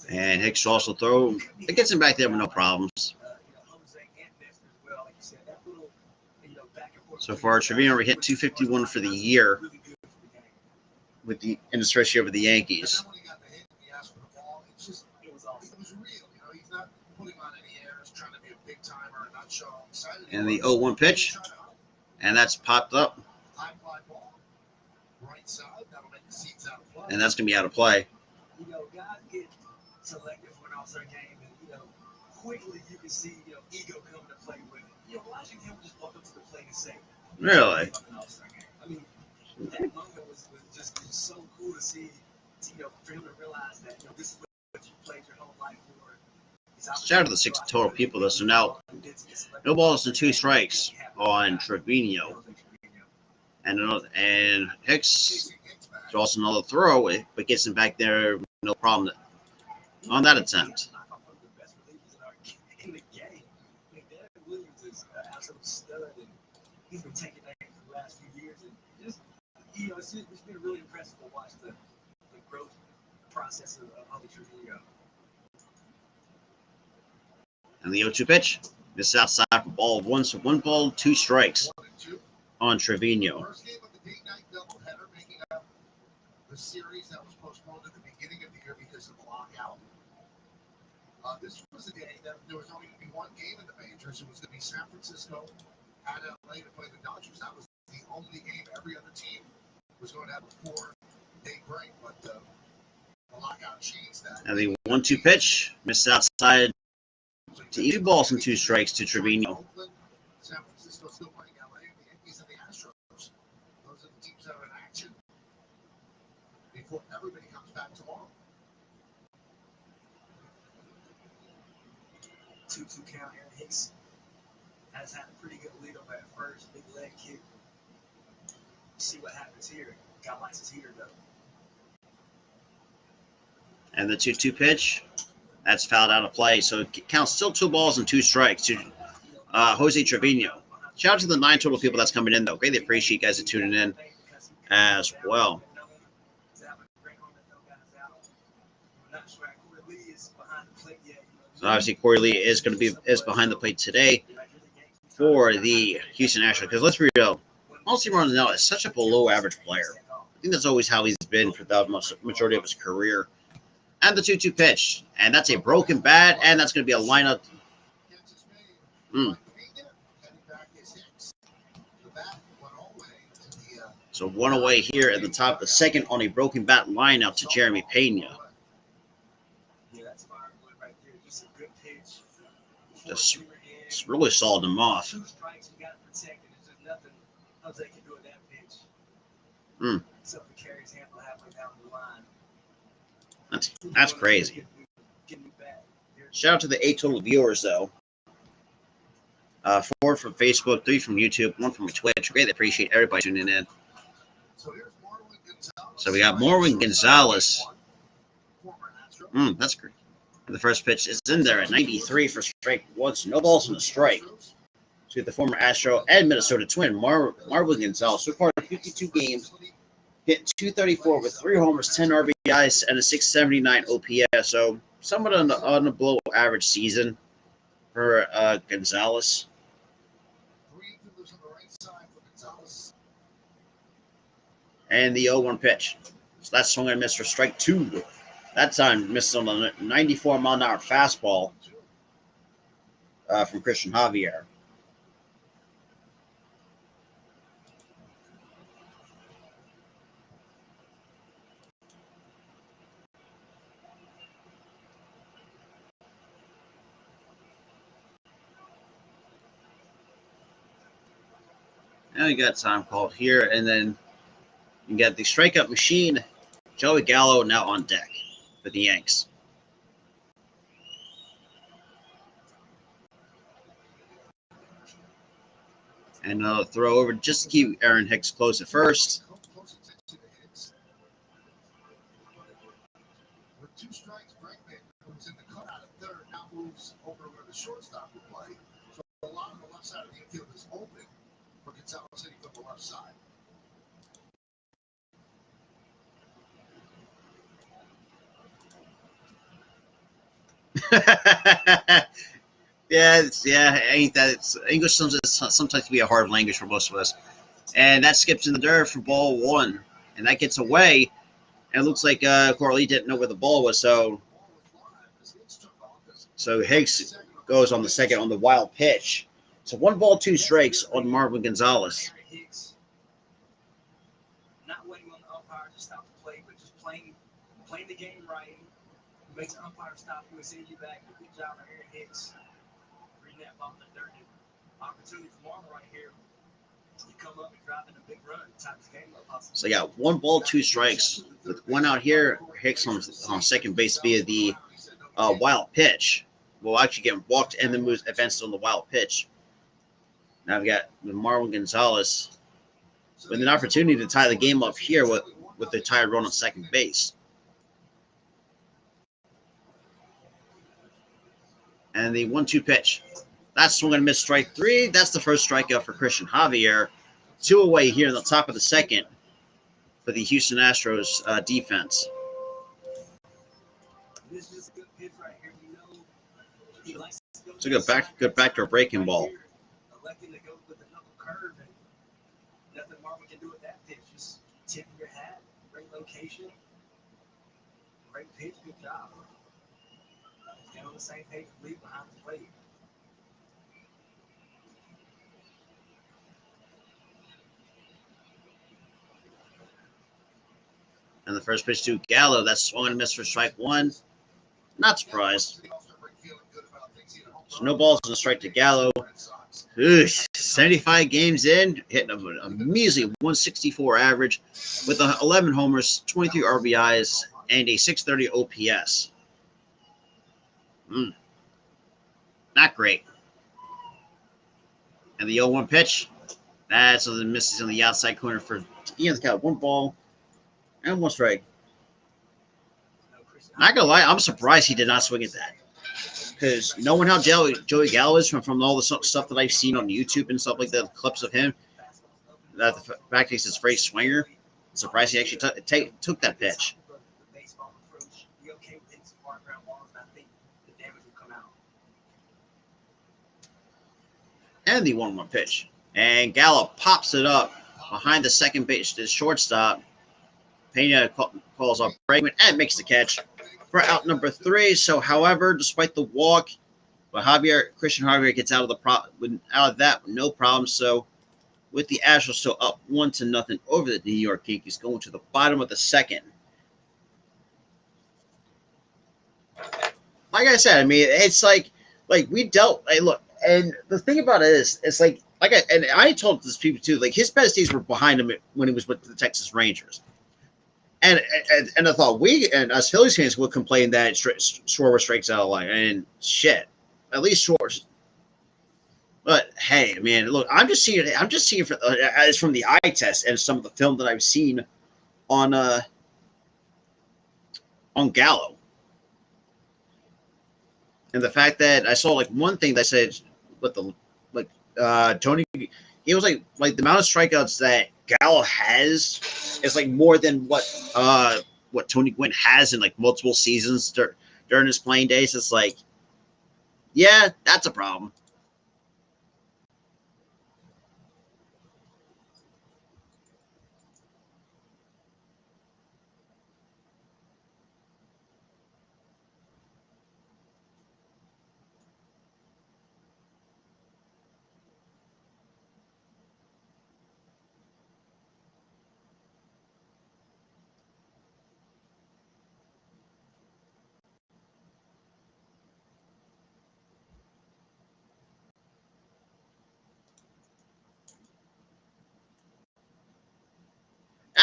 And Hicks will also throw. It gets him back there with no problems. So far, Trevino hit 251 for the year in his first year with the Yankees. And the 0-1 pitch, and that's popped up. And that's going to be out of play. Guys get selective when All-Star game, and quickly you can see ego come to play with it. Watching him just walk up to the plate and say, Really? I mean, that moment was just so cool to see, for him to realize that this is what you played your whole life for. Shout out to the 6 total people, though. So now, no balls and 2 strikes on Trevino. And Hicks draws another throw, but gets him back there, no problem on that attempt. He's been taking that for the last few years, and just it's been really impressive to watch the growth process of Trevino. And the 0-2 pitch, this outside for ball 1, so 1 ball, 2 strikes on Trevino. First game of the date night doubleheader, making up the series that was postponed at the beginning of the year because of the lockout. This was a day that there was only going to be 1 game in the majors. It was going to be San Francisco at LA to play the Dodgers. That was the only game. Every other team was going to have a 4-day break, but the lockout changed that. And the 1-2 pitch, missed outside to 2 balls and 2 strikes to Trevino. San Francisco still playing LA, the Yankees and the Astros. Those are the teams that are in action before everybody comes back tomorrow. 2-2 count, Aaron Hicks has had a pretty good lead up at first. Big leg kick. See what happens here. Guy likes his heater though. And the 2-2 pitch, that's fouled out of play. So it counts still 2 balls and 2 strikes to Jose Trevino. Shout out to the 9 total people that's coming in, though. Greatly appreciate you guys tuning in as well. So obviously, Corey Lee is going to be behind the plate today for the Houston Astros. Because let's be real, Austin Ronzell is such a below-average player. I think that's always how he's been for the majority of his career. And the 2-2 pitch. And that's a broken bat, and that's going to be a lineup. So 1 away here at the top of the second on a broken bat lineup to Jeremy Pena. Just really sawed him off. That's crazy. Shout out to the 8 total viewers, though. 4 from Facebook, 3 from YouTube, 1 from Twitch. Greatly appreciate everybody tuning in. So we got Marwin Gonzalez. That's great. The first pitch is in there at 93 for strike 1. So no balls in the strike. To the former Astro and Minnesota Twin, Marwin Gonzalez. So far, 52 games. Hit 234 with 3 homers, 10 RBIs, and a 679 OPS. So somewhat on a below average season for Gonzalez. And the 0-1 pitch. So that's swung and missed for strike 2. That time missed on a 94-mile-an-hour fastball from Christian Javier. Now you got time called here, and then you got the strikeout machine, Joey Gallo, now on deck for the Yanks. And another throw over just to keep Aaron Hicks close at first. With 2 strikes, Bregman comes in the cutout of third, now moves over where the shortstop would play. So a lot of the left side of the infield is open for Gonzalez hitting from the left side. Ain't that English sometimes can be a hard language for most of us. And that skips in the dirt for ball 1, and that gets away. And it looks like Corley didn't know where the ball was, so Hicks goes on the second on the wild pitch. So 1 ball, 2 strikes on Marwin Gonzalez. Not waiting on the umpire to stop the play, but just playing the game right. Makes the umpire stop you and send you back. Good job on Aaron Hicks. Reading that ball in the dirt. Opportunity for Marwin right here. You come up and drop in a big run. Tie this game up. So you got 1 ball, 2 strikes. With 1 out here, Hicks on second base via the wild pitch. Will actually get walked and then moves advanced on the wild pitch. Now we've got Marwin Gonzalez with an opportunity to tie the game up here with the tied run on second base. And the 1-2 pitch. That's swung and missed strike 3. That's the first strikeout for Christian Javier. 2 away here in the top of the second for the Houston Astros defense. It's a good backdoor breaking ball. Electing to go with the knuckle curve, and nothing Marvin can do with that pitch. Just tip your hat, great location, great pitch, good job. Get on the same page, lead behind the plate. And the first pitch to Gallo, that's swung and missed for strike 1. Not surprised. So no balls in the strike to Gallo. 75 games in, hitting a measly 164 average with 11 homers, 23 RBIs, and a 630 OPS. Not great. And the 0-1 pitch. That's the misses on the outside corner for Ian. The count 1 ball and 1 strike. Not gonna lie, I'm surprised he did not swing at that. Because knowing how Joey Gallo is from all the stuff that I've seen on YouTube and stuff like that, clips of him, that the fact he's his phrase swinger, I'm surprised he actually took that pitch. And the 1-1 pitch. And Gallo pops it up behind the second base, the shortstop. Pena calls up Bregman and makes the catch for out number 3. So, however, despite the walk, but Christian Javier gets out of that with no problem. So, with the Astros still up 1-0 over the New York Yankees, going to the bottom of the second. Like I said, I mean, it's like we dealt. Hey, look, and the thing about it is, it's like I told this people too. Like his best days were behind him when he was with the Texas Rangers. And I thought we and us Phillies fans would complain that Schwarber strikes out a lot and shit. At least Schwarber. But hey, man, look, I'm just seeing as from the eye test and some of the film that I've seen on Gallo, and the fact that I saw like one thing that said, what the Tony, he was like the amount of strikeouts that Gallo has is like more than what Tony Gwynn has in like multiple seasons during his playing days. It's like, yeah, that's a problem.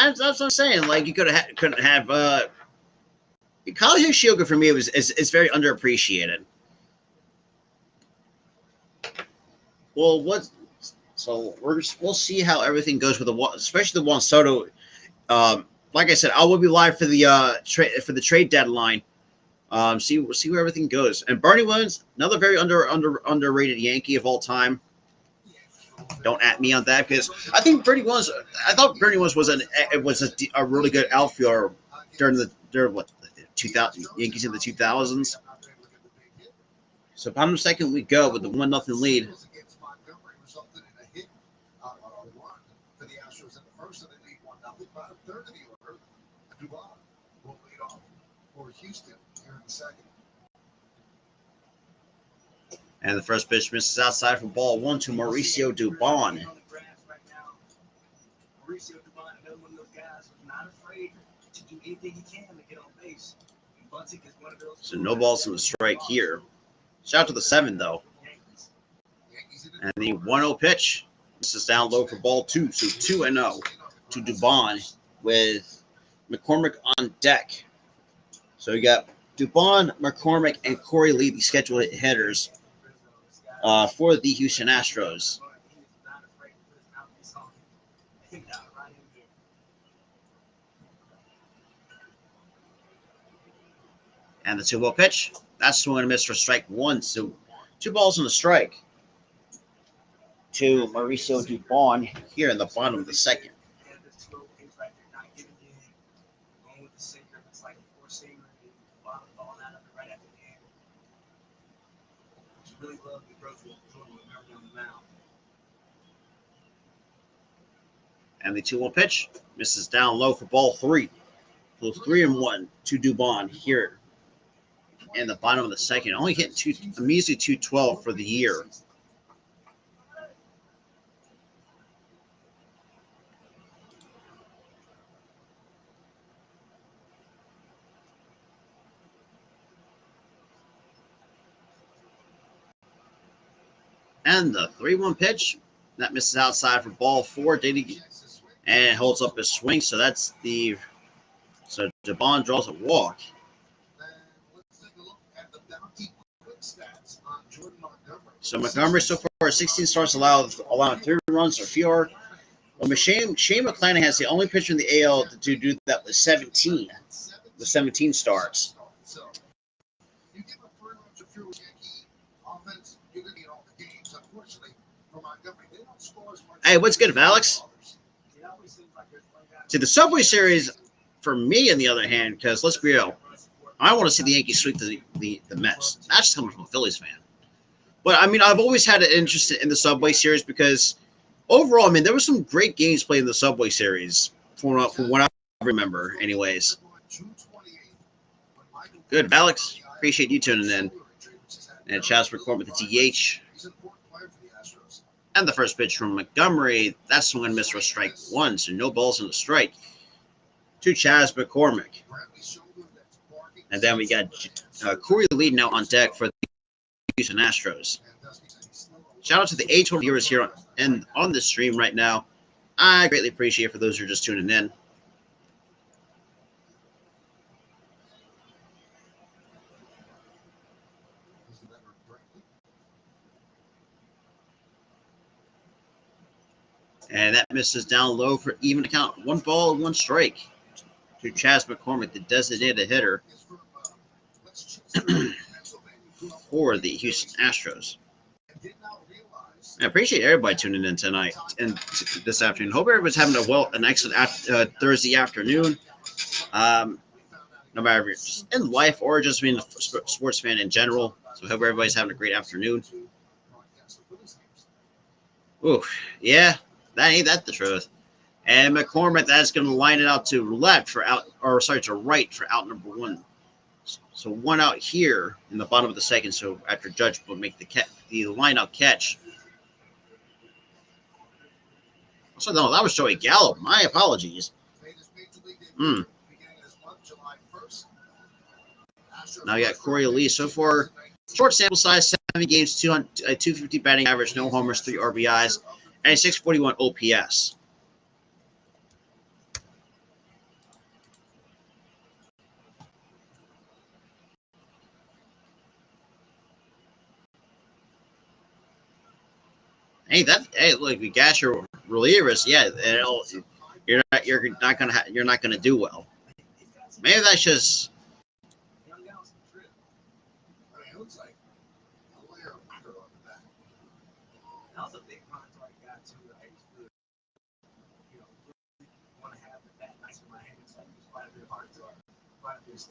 That's what I'm saying. Like you couldn't have Kyle Higshioka for me is very underappreciated. Well, we'll see how everything goes with especially the Juan Soto. Like I said, I will be live for the trade deadline. We'll see where everything goes. And Bernie Williams, another very underrated Yankee of all time. Don't at me on that because I thought Bernie Williams was a really good outfielder during what the 2000 Yankees in the 2000s. So bottom of the second we go with the 1-0 lead. And the first pitch misses outside for ball 1 to Mauricio Dubon. Mauricio Dubon, another one of those guys who's not afraid to do anything he can to get on base. So no balls in the strike here. Shout out to the 7 though. And the 1-0 pitch. This is down low for ball 2. So 2-0 to Dubon with McCormick on deck. So we got Dubon, McCormick, and Corey Lee, the scheduled hitters for the Houston Astros. And the 2-0 pitch. That's swing and a miss for strike 1. So 2 balls and a strike to Mauricio Dubon here in the bottom of the second. And the 2-1 pitch misses down low for ball 3. So 3-1 to Dubon here in the bottom of the second. Only hit a measly 212 for the year. And the 3-1 pitch that misses outside for ball 4, and holds up his swing. So Dubon draws a walk. So Montgomery so far 16 starts allowing 3 runs or fewer. Well, Shane McClanahan is the only pitcher in the AL to do that with 17. With 17 starts. You give a third run to Yankee offense, you're going to get all the games. Unfortunately, for Montgomery, they don't score as much. Hey, what's good, Alex? See, the Subway Series, for me, on the other hand, because let's be real, I want to see the Yankees sweep the Mets. That's just coming from a Phillies fan. But, I mean, I've always had an interest in the Subway Series because overall, I mean, there were some great games played in the Subway Series from what I remember, anyways. Good, Alex. Appreciate you tuning in. And Chas McCormick with the DH. And the first pitch from Montgomery. That's swing and miss for strike 1, so no balls in the strike. To Chas McCormick. And then we got Corey Lee now on deck for the Houston Astros. Shout out to the 8 total viewers here on the stream right now. I greatly appreciate it for those who are just tuning in. And that misses down low for even to count. 1 ball, 1 strike to Chas McCormick, the designated hitter for the Houston Astros. I appreciate everybody tuning in tonight and this afternoon. Hope everybody's having an excellent Thursday afternoon. No matter if you're just in life or just being a sports fan in general. So I hope everybody's having a great afternoon. Ooh, yeah, that the truth. And McCormick, that's going to line it out to right for out number 1. So 1 out here in the bottom of the second. So after Judge will make the line out catch. So no, that was Joey Gallo. My apologies. Now you got Corey Lee. So far, short sample size, 7 games, 250 batting average, no homers, 3 RBIs, and a 641 OPS. Hey, look, you got your relievers. Yeah, you're not gonna do well. Maybe that's just.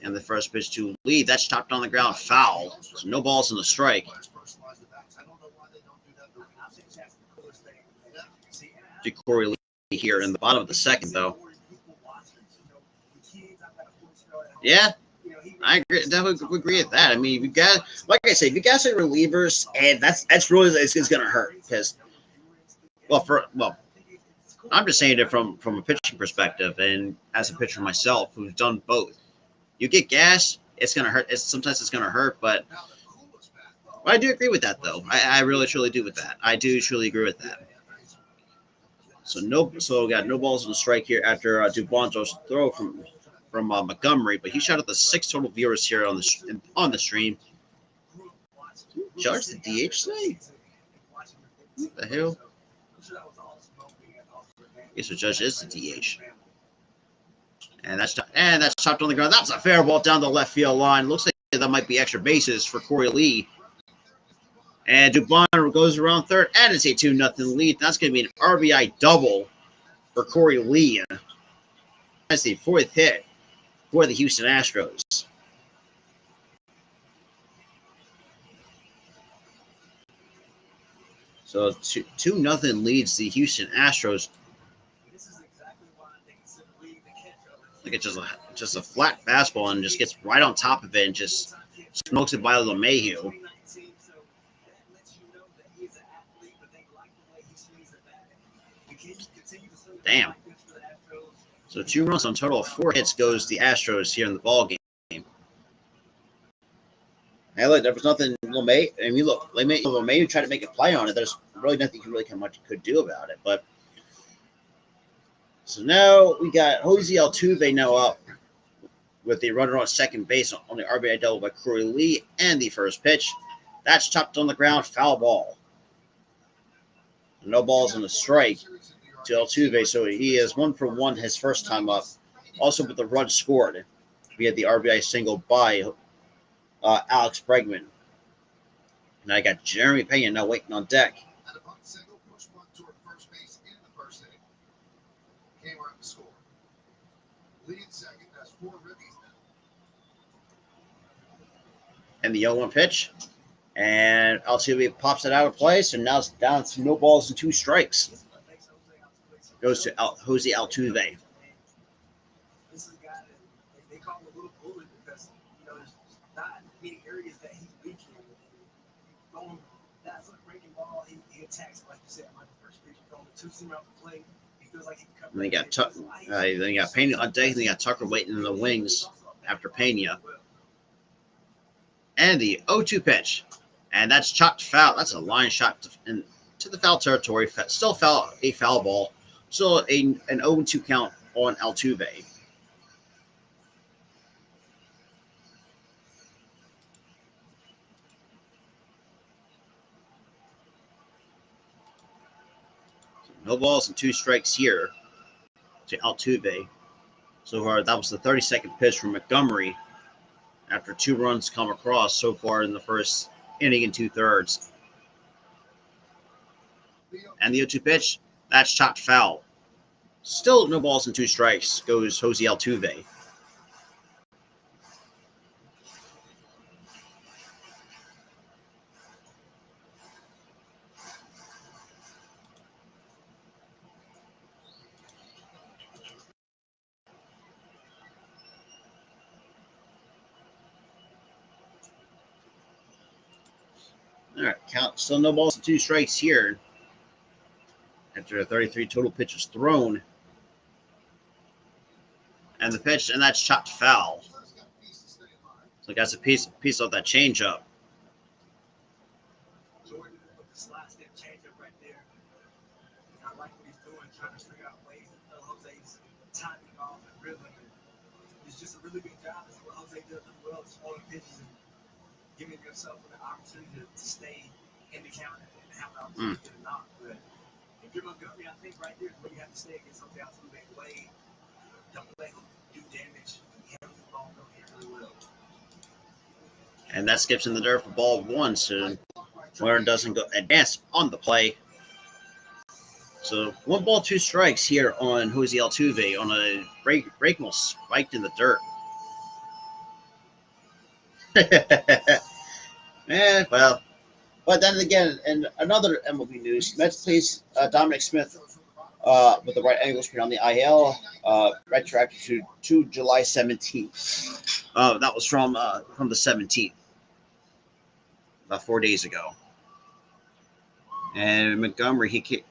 And the first pitch to Lee, that's chopped on the ground, foul. So no balls in the strike. To Corey Lee here in the bottom of the second, though. Yeah, I definitely agree with that. I mean, you got, like I say, if you got some relievers, and that's really it's going to hurt because, I'm just saying it from a pitching perspective, and as a pitcher myself, who's done both. You get gas, it's going to hurt. Sometimes it's going to hurt, but I do agree with that, though. I really, truly do with that. I do truly agree with that. So we got no balls in the strike here after Dubon's throw from Montgomery, but he shot at the 6 total viewers here on the stream. Judge the DH say? What the hell? Okay, so Judge is the DH. And that's chopped on the ground. That was a fair ball down the left field line. Looks like that might be extra bases for Corey Lee. And Dubon goes around third, and it's a 2-0 lead. That's going to be an RBI double for Corey Lee. That's the 4th hit for the Houston Astros. So 2-0 leads the Houston Astros. Like it's just a flat fastball and just gets right on top of it and just smokes it by LeMahieu. Damn. So 2 runs on total of 4 hits goes the Astros here in the ball game. Hey, look, there was nothing LeMahieu. I mean, look, LeMahieu tried to make a play on it. There's really nothing he really could do about it. But so now we got Jose Altuve now up with the runner on second base on the RBI double by Corey Lee, and the first pitch. That's chopped on the ground, foul ball. No balls and a strike to Altuve, so he is 1 for 1 his first time up. Also with the run scored, we had the RBI single by Alex Bregman. And I got Jeremy Pena now waiting on deck. And a bunt single, push bunt toward first base in the first inning. Came around to score. Leading second, that's 4 ribbies now. And the 0-1 pitch. And Altuve pops it out of play, so now it's down to no balls and 2 strikes. Goes to Jose Altuve. This is a guy that they call him a little bully because there's not many areas that he's weak in. Going that foot breaking ball, he attacks like you said on the first pitch. Going the 2-seam out the plate, he feels like he can cover. And then you got Pena on deck, and you got Tucker waiting in the wings after Pena. And the 0-2 pitch. And that's chopped foul. That's a line shot to the foul territory. Still a foul ball. Still an 0-2 count on Altuve. No balls and 2 strikes here to Altuve. So far, that was the 32nd pitch from Montgomery after 2 runs come across so far in the first inning and 2/3. And the 0-2 pitch, that's chopped foul. Still no balls and 2 strikes goes Jose Altuve. All right, count. Still no balls and 2 strikes here after 33 total pitches thrown. And the pitch, and that's chopped foul. So that's a piece of that changeup. Jordan with the slide step changeup right there. I like what he's doing, trying to figure out ways to throw Jose's timing off and rhythm. It's just a really good job. That's what Jose does really well, throwing pitches and giving yourself an opportunity to stay in the count and have an opportunity to knock. But if you're Montgomery, I think right there is where you have to stay against Jose Altuve way. Don't let him do damage. He handles the ball really well. And that skips in the dirt for ball 1, so Warren doesn't go advance on the play. So 1 ball, 2 strikes here on Jose Altuve on a break ball spiked in the dirt. Well, but then again, in another MLB news, Mets placed Dominic Smith with the right ankle sprain on the IL, retroactive to July 17th. That was from the 17th, about 4 days ago. And Montgomery, he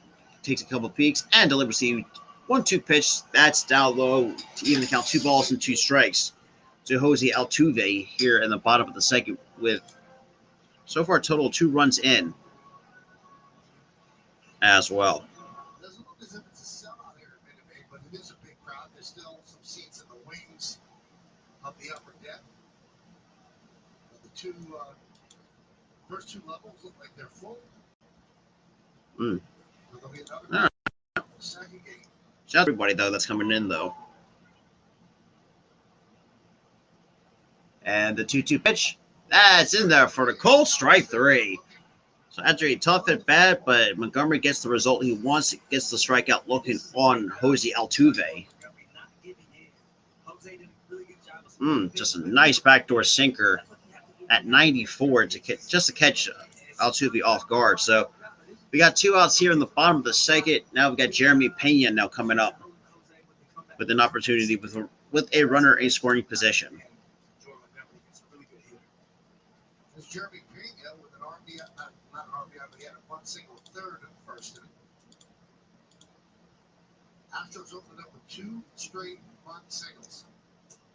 takes a couple peeks and delivers the 1-2 pitch. That's down low to even the count, 2 balls and 2 strikes to Jose Altuve here in the bottom of the second with so far total 2 runs in as well. It doesn't look as if it's a sellout here at Minute Maid, but it is a big crowd. There's still some seats in the wings of the upper deck. The first 2 levels look like they're full. There'll be another second game. Shout out to everybody, though, that's coming in, though. And the 2-2 pitch, that's in there for the Colts, strike 3. So after a tough at bat, but Montgomery gets the result he wants, gets the strikeout looking on Jose Altuve. Just a nice backdoor sinker at 94 to catch Altuve off guard. So we got 2 outs here in the bottom of the second. Now we got Jeremy Pena now coming up with an opportunity with a runner in scoring position. There's Jeremy Pena with an RBI, not an RBI, but he had a bunt single third in the first inning. Astros opened up with 2 straight bunt singles.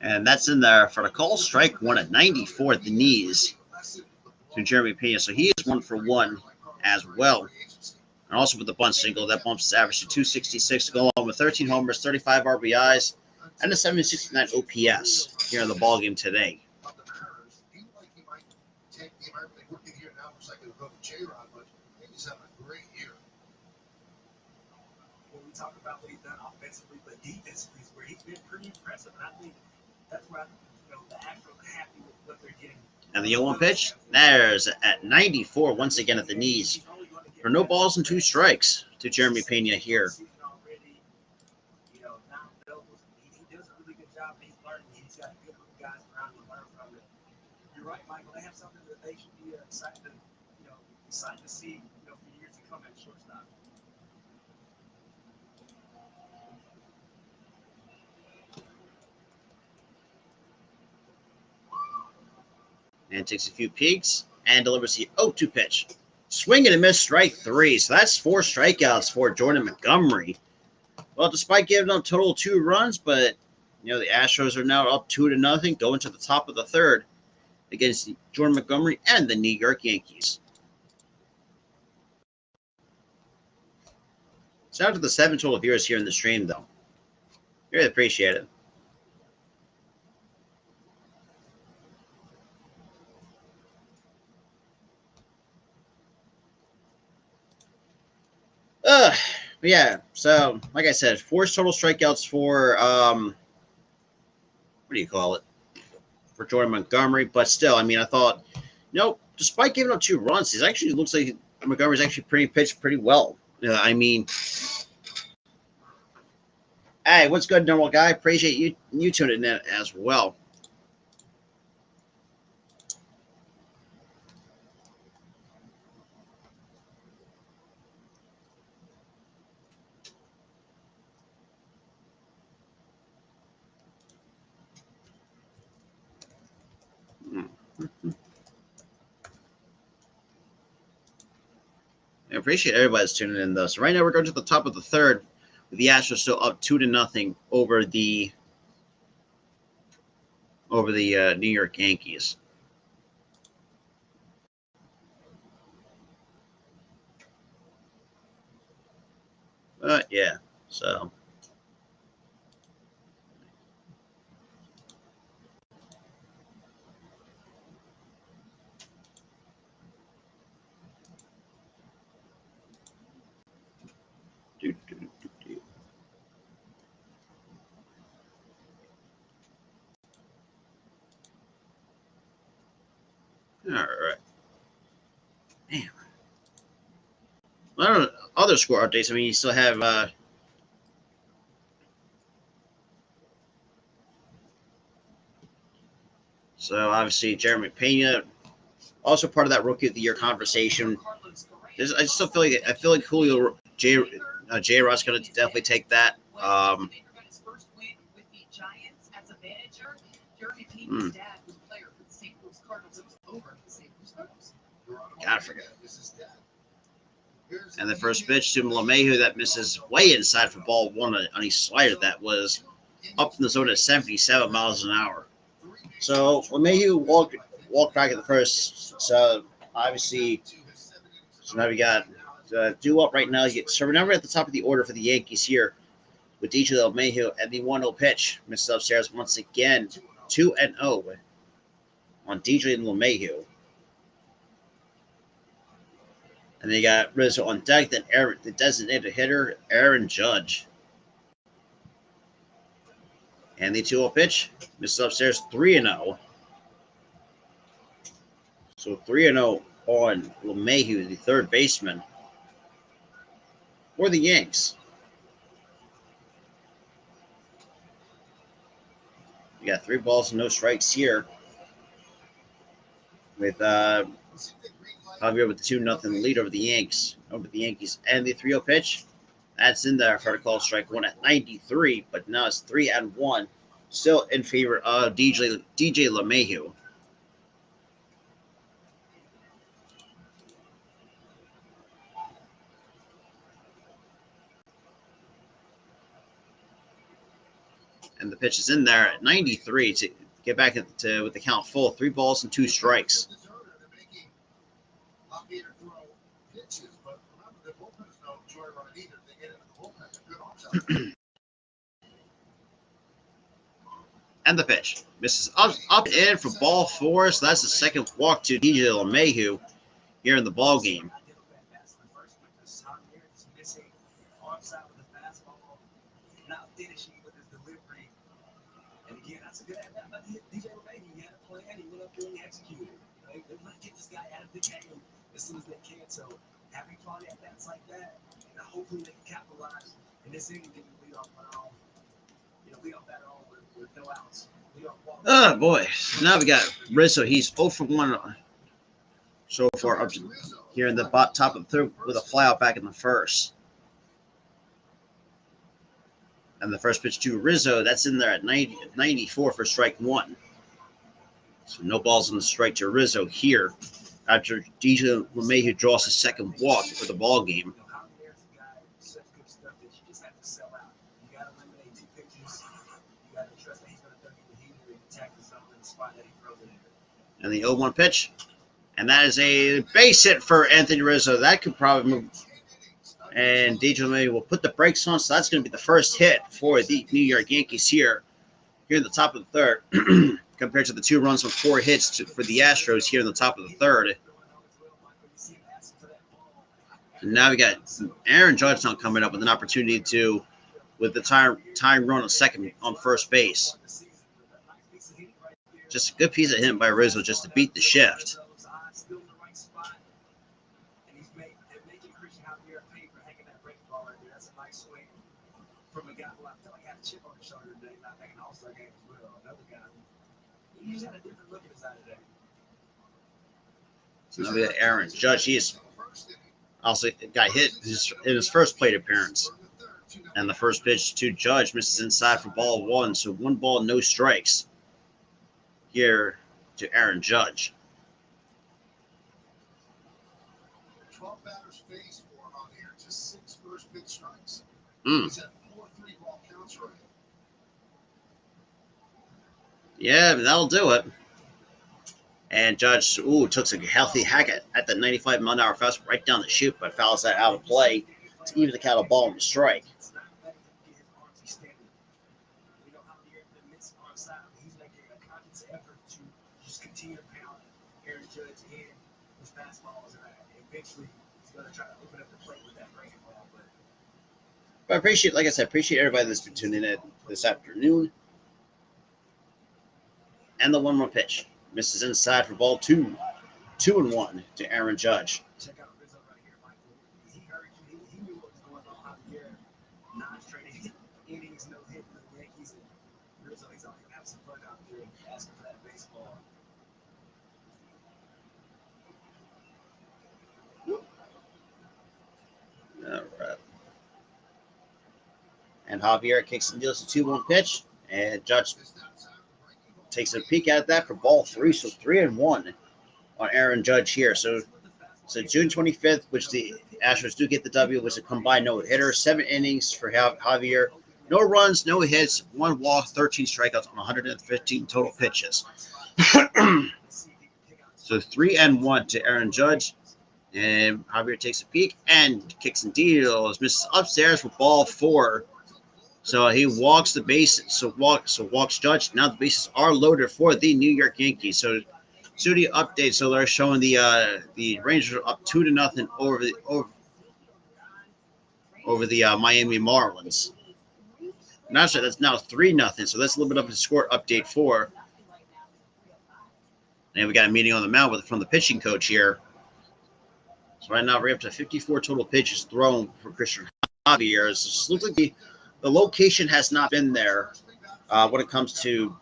And that's in there for the call. Strike 1 at 94 at the knees to Jeremy Pena. So he is 1 for 1 as well. And also with the bunt single, that bumps his average to 266 to go along with 13 homers, 35 RBIs, and a 769 OPS here in the ballgame today. But the Mariners feel like he might be looking here now above J-Rod, but I think he's having a great year. When we talk about what he's done offensively, but defensively is where he's been pretty impressive. And I think that's where the Astros are happy with what they're getting. And the 0-1 pitch, there's at 94 once again at the knees. For no balls and 2 strikes to Jeremy Pena here. He does a really good job. He's learning. He's got good guys around to learn from it. You're right, Michael. They have something that they should be excited to see, for years to come at shortstop. And takes a few peeks and delivers the 0-2 pitch. Swing and a miss, strike 3. So that's 4 strikeouts for Jordan Montgomery. Well, despite giving up total 2 runs, but the Astros are now up 2-0, going to the top of the third against Jordan Montgomery and the New York Yankees. Shout out to the 7 total viewers here in the stream, though. Really appreciate it. Yeah, so like I said, 4 total strikeouts for what do you call it? For Jordan Montgomery, but still, I thought, despite giving up 2 runs, it actually looks like Montgomery's actually pitched pretty well. Hey, what's good, normal guy? Appreciate you tuning in as well. I appreciate everybody's tuning in, though. So right now we're going to the top of the third, with the Astros still up 2-0 over the New York Yankees. Yeah, so. All right. Damn. I don't know. Other score updates. You still have. So obviously Jeremy Pena, also part of that Rookie of the Year conversation. I still feel like Julio J. Rod's going to definitely take that. I forget. And the first pitch to LeMahieu that misses way inside for ball 1 on his slider that was up in the zone at 77 miles an hour. So LeMahieu walked back at the first. So obviously, now we got due up right now. So we're now at the top of the order for the Yankees here with DJ LeMahieu and the 1-0 pitch. Misses upstairs once again. 2-0 on DJ and LeMahieu. And they got Rizzo on deck. Then the designated hitter, Aaron Judge. And the 2-0 pitch. Misses upstairs 3-0. So 3-0 on LeMahieu, the third baseman for the Yanks. We got 3 balls and no strikes here with Javier with the 2-0 lead over the Yankees. And the 3-0 pitch, that's in there for a call strike 1 at 93, but now it's 3-1, still in favor of DJ LeMahieu. And the pitch is in there at 93 to get back with the count full. 3 balls and 2 strikes. And the pitch misses up and in for ball 4. So that's the second walk to DJ LeMahieu. here in the ball game. Not finishing with his delivery. And again, that's a good at bat. But DJ LeMay, he had a plan. He went up there and he executed. They want to get this guy out of the game as soon as they can. So having quality at bats like that, and hopefully they can capitalize. And this inning, getting lead off batter on with no outs. Oh boy! Now we got Rizzo. He's 0 for 1 so far up to here in the top of the third with a flyout back in the first. And the first pitch to Rizzo, that's in there at 94 for strike one. So no balls on the strike to Rizzo here after DJ LeMahieu draws his second walk for the ball game. And the 0-1 pitch. And that is a base hit for Anthony Rizzo. That could probably move. And DJ LeMahieu will put the brakes on, so that's going to be the first hit for the New York Yankees here in the top of the third, compared to the 2 runs with 4 hits for the Astros here in the top of the third. And now we got Aaron Judge now coming up with an opportunity to, with the tying run on second on first base. Just a good piece of hit by Rizzo just to beat the shift. From a guy who I felt like had a chip on his shoulder today, not making an All-Star game as well. Another guy who just had a different look at his eye today. So now we got Aaron Judge. He is also got hit in his first plate appearance. And the first pitch to Judge misses inside for ball 1. So 1 ball, no strikes here to Aaron Judge. 12 batters faced for Javier, just 6 first pitch strikes. Mm. He's at 4 3-ball counts right. Yeah, that'll do it. And Judge, took a healthy hack at the 95-mile-an-hour fastball right down the chute, but fouls that out of play to even the count of ball and the strike. He's making a conscious effort to just continue to pound Aaron Judge in his fastballs, and eventually he's going to try to open up the plate with that breaking ball. But I appreciate, like I said, everybody that's been tuning in this afternoon. And the 1-1 pitch misses inside for ball 2. 2-1 to Aaron Judge. Check out Rizzo right here, Michael. He heard you. He knew what was going on out here. 9 straight innings, no hit for the Yankees. And Rizzo, he's only going to have some fun out there asking for that baseball. All right. And Javier kicks and deals a 2-1 pitch. And Judge takes a peek at that for ball 3. So 3-1 on Aaron Judge here. So June 25th, which the Astros do get the W, was a combined no-hitter. 7 innings for Javier. No runs, no hits, 1 walk, 13 strikeouts on 115 total pitches. So 3-1 to Aaron Judge. And Javier takes a peek and kicks and deals. Misses upstairs for ball 4. So he walks the base. So walks Judge. Now the bases are loaded for the New York Yankees. So studio update. So they're showing the Rangers are up 2-0 over the Miami Marlins. Now that's now 3-0. So that's a little bit of a score update for. And we got a meeting on the mound from the pitching coach here. So right now we're up to 54 total pitches thrown for Christian Javier. It looks like the location has not been there when it comes to,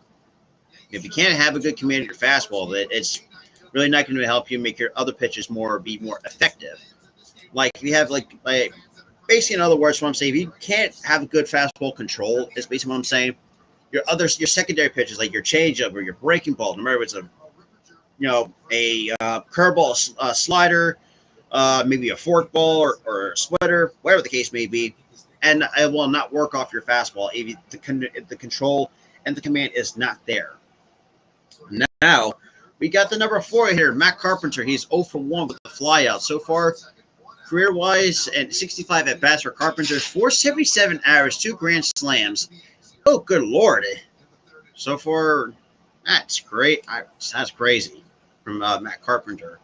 if you can't have a good command of your fastball, it's really not going to help you make your other pitches be more effective. Like if you have basically in other words, what I'm saying, if you can't have a good fastball control, is basically what I'm saying. Your secondary pitches like your changeup or your breaking ball, no matter if it's a curveball, a slider, maybe a fork ball or a sweater, whatever the case may be, and it will not work off your fastball if the control and the command is not there. Now, we got the number 4 here, Matt Carpenter. He's 0 for 1 with the flyout. So far, career-wise, and 65 at-bats for Carpenter, 477 average, 2 grand slams. Oh, good Lord. So far, that's great. That's crazy from Matt Carpenter.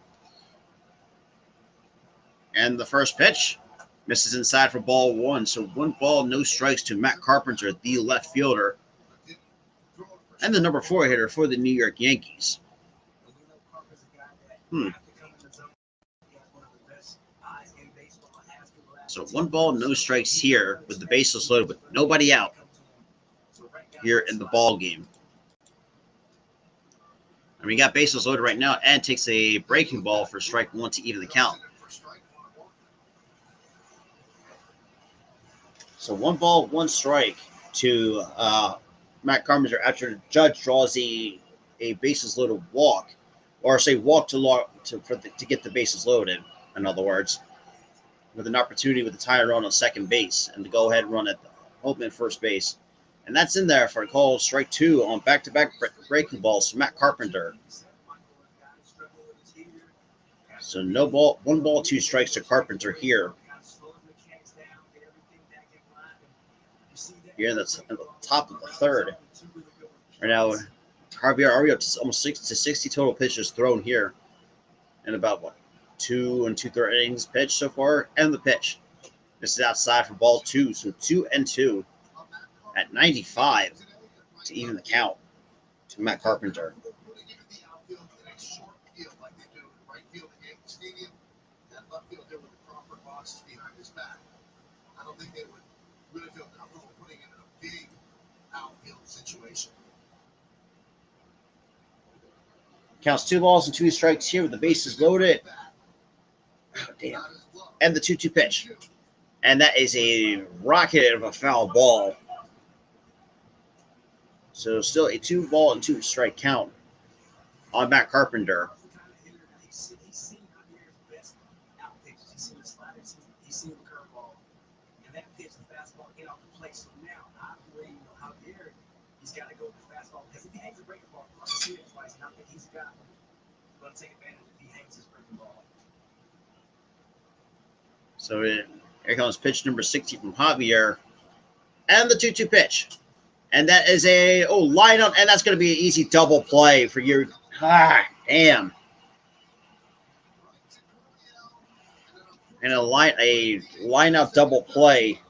And the first pitch misses inside for ball one. So 1 ball, no strikes to Matt Carpenter, the left fielder, and the number 4 hitter for the New York Yankees. So 1 ball, no strikes here with the bases loaded, with nobody out here in the ball game. And we got bases loaded right now, and takes a breaking ball for strike 1 to even the count. So 1 ball, 1 strike to Matt Carpenter after the judge draws a bases loaded walk, or say walk to get the bases loaded. In other words, with an opportunity with the tie run on second base and the go ahead run at the home and first base, and that's in there for a call strike 2 on back-to-back breaking balls to Matt Carpenter. So 1 ball, 2 strikes to Carpenter here. Here in the top of the third. Right now, Javier already up to almost 60 total pitches thrown here, in about 2 2/3 innings pitched so far. And the pitch, this is outside for ball 2. So 2-2 at 95 to even the count to Matt Carpenter. I don't think they would really feel comfortable putting him in a big outfield situation. Counts 2 balls and 2 strikes here with the bases loaded. Oh, damn. And the 2-2 pitch. And that is a rocket of a foul ball. So still a 2 ball and 2 strike count on Matt Carpenter. He's got to go with the fastball because if he hangs a breaking ball, I've seen it twice, and I think he's got going to take advantage if he hangs his breaking ball. So here comes pitch number 60 from Javier, and the 2-2 pitch, and that is a line up, and that's going to be an easy double play for you. Damn. And a line out double play.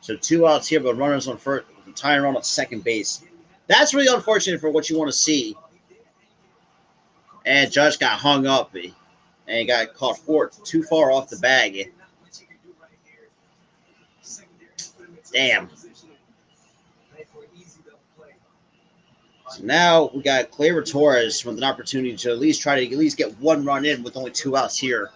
So 2 outs here, but runners on first, tying run on second base. That's really unfortunate for what you want to see. And Judge got hung up, and he got caught too far off the bag. Damn. So now we got Gleyber Torres with an opportunity to at least get 1 run in with only 2 outs here.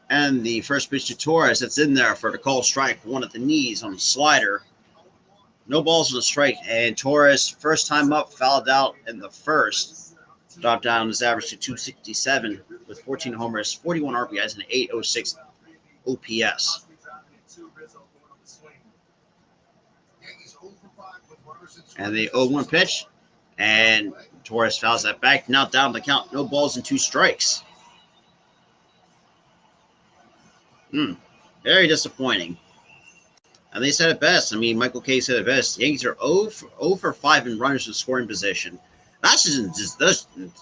And the first pitch to Torres, that's in there for the call strike 1 at the knees on the slider. No balls on the strike. And Torres, first time up, fouled out in the first. Dropped down his average to 267 with 14 homers, 41 RBIs, and 806 OPS. And the 0-1 pitch. And Torres fouls that back. Now down the count. No balls and 2 strikes. Very disappointing. And they said it best. I mean, Michael Kay said it best. The Yankees are 0 for 5 in runners in scoring position. That's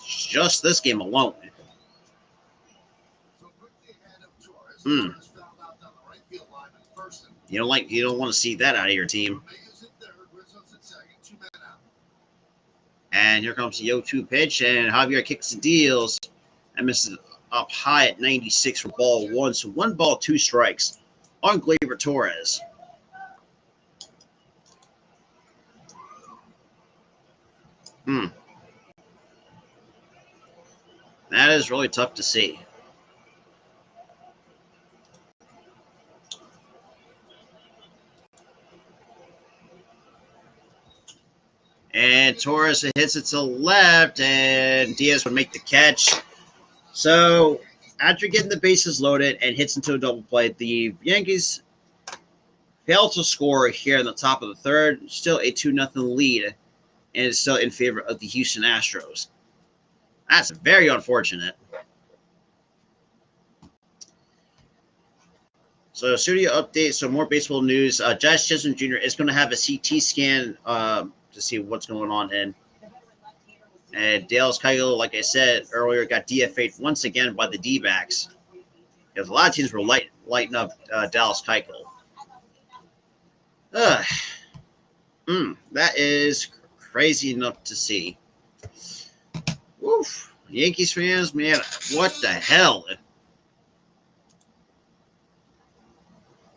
just this game alone. You don't want to see that out of your team. And here comes the 0-2 pitch, and Javier kicks and deals and misses up high at 96 for ball 1. So 1 ball, 2 strikes on Gleyber Torres. That is really tough to see. And Torres hits it to left, and Diaz would make the catch. So after getting the bases loaded and hits into a double play, the Yankees fail to score here in the top of the third. Still a 2-0 lead, and it's still in favor of the Houston Astros. That's very unfortunate. So studio update, so more baseball news. Josh Chisholm Jr. is going to have a CT scan to see what's going on. And Dallas Keuchel, like I said earlier, got DFA'd once again by the D-backs because a lot of teams were lighting up Dallas Keuchel. That is crazy enough to see. Woof. Yankees fans, man, what the hell?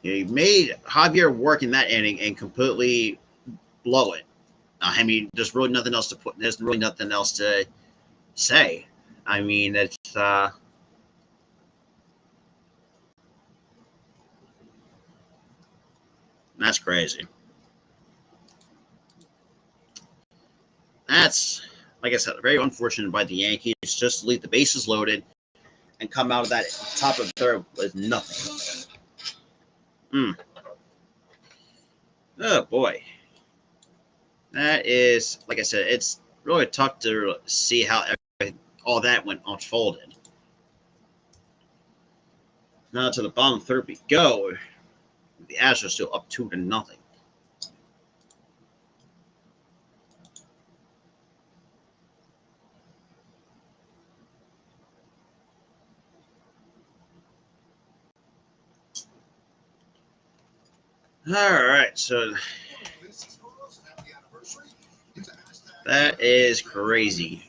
He made Javier work in that inning and completely blow it. I mean, there's really nothing else to put. There's really nothing else to say. I mean, it's that's crazy. That's, like I said, very unfortunate by the Yankees just to leave the bases loaded and come out of that top of the third with nothing. Oh boy, that is, like I said, it's really tough to see how all that went unfolded. Now to the bottom third we go. The Astros still up 2-0. All right, so that is crazy.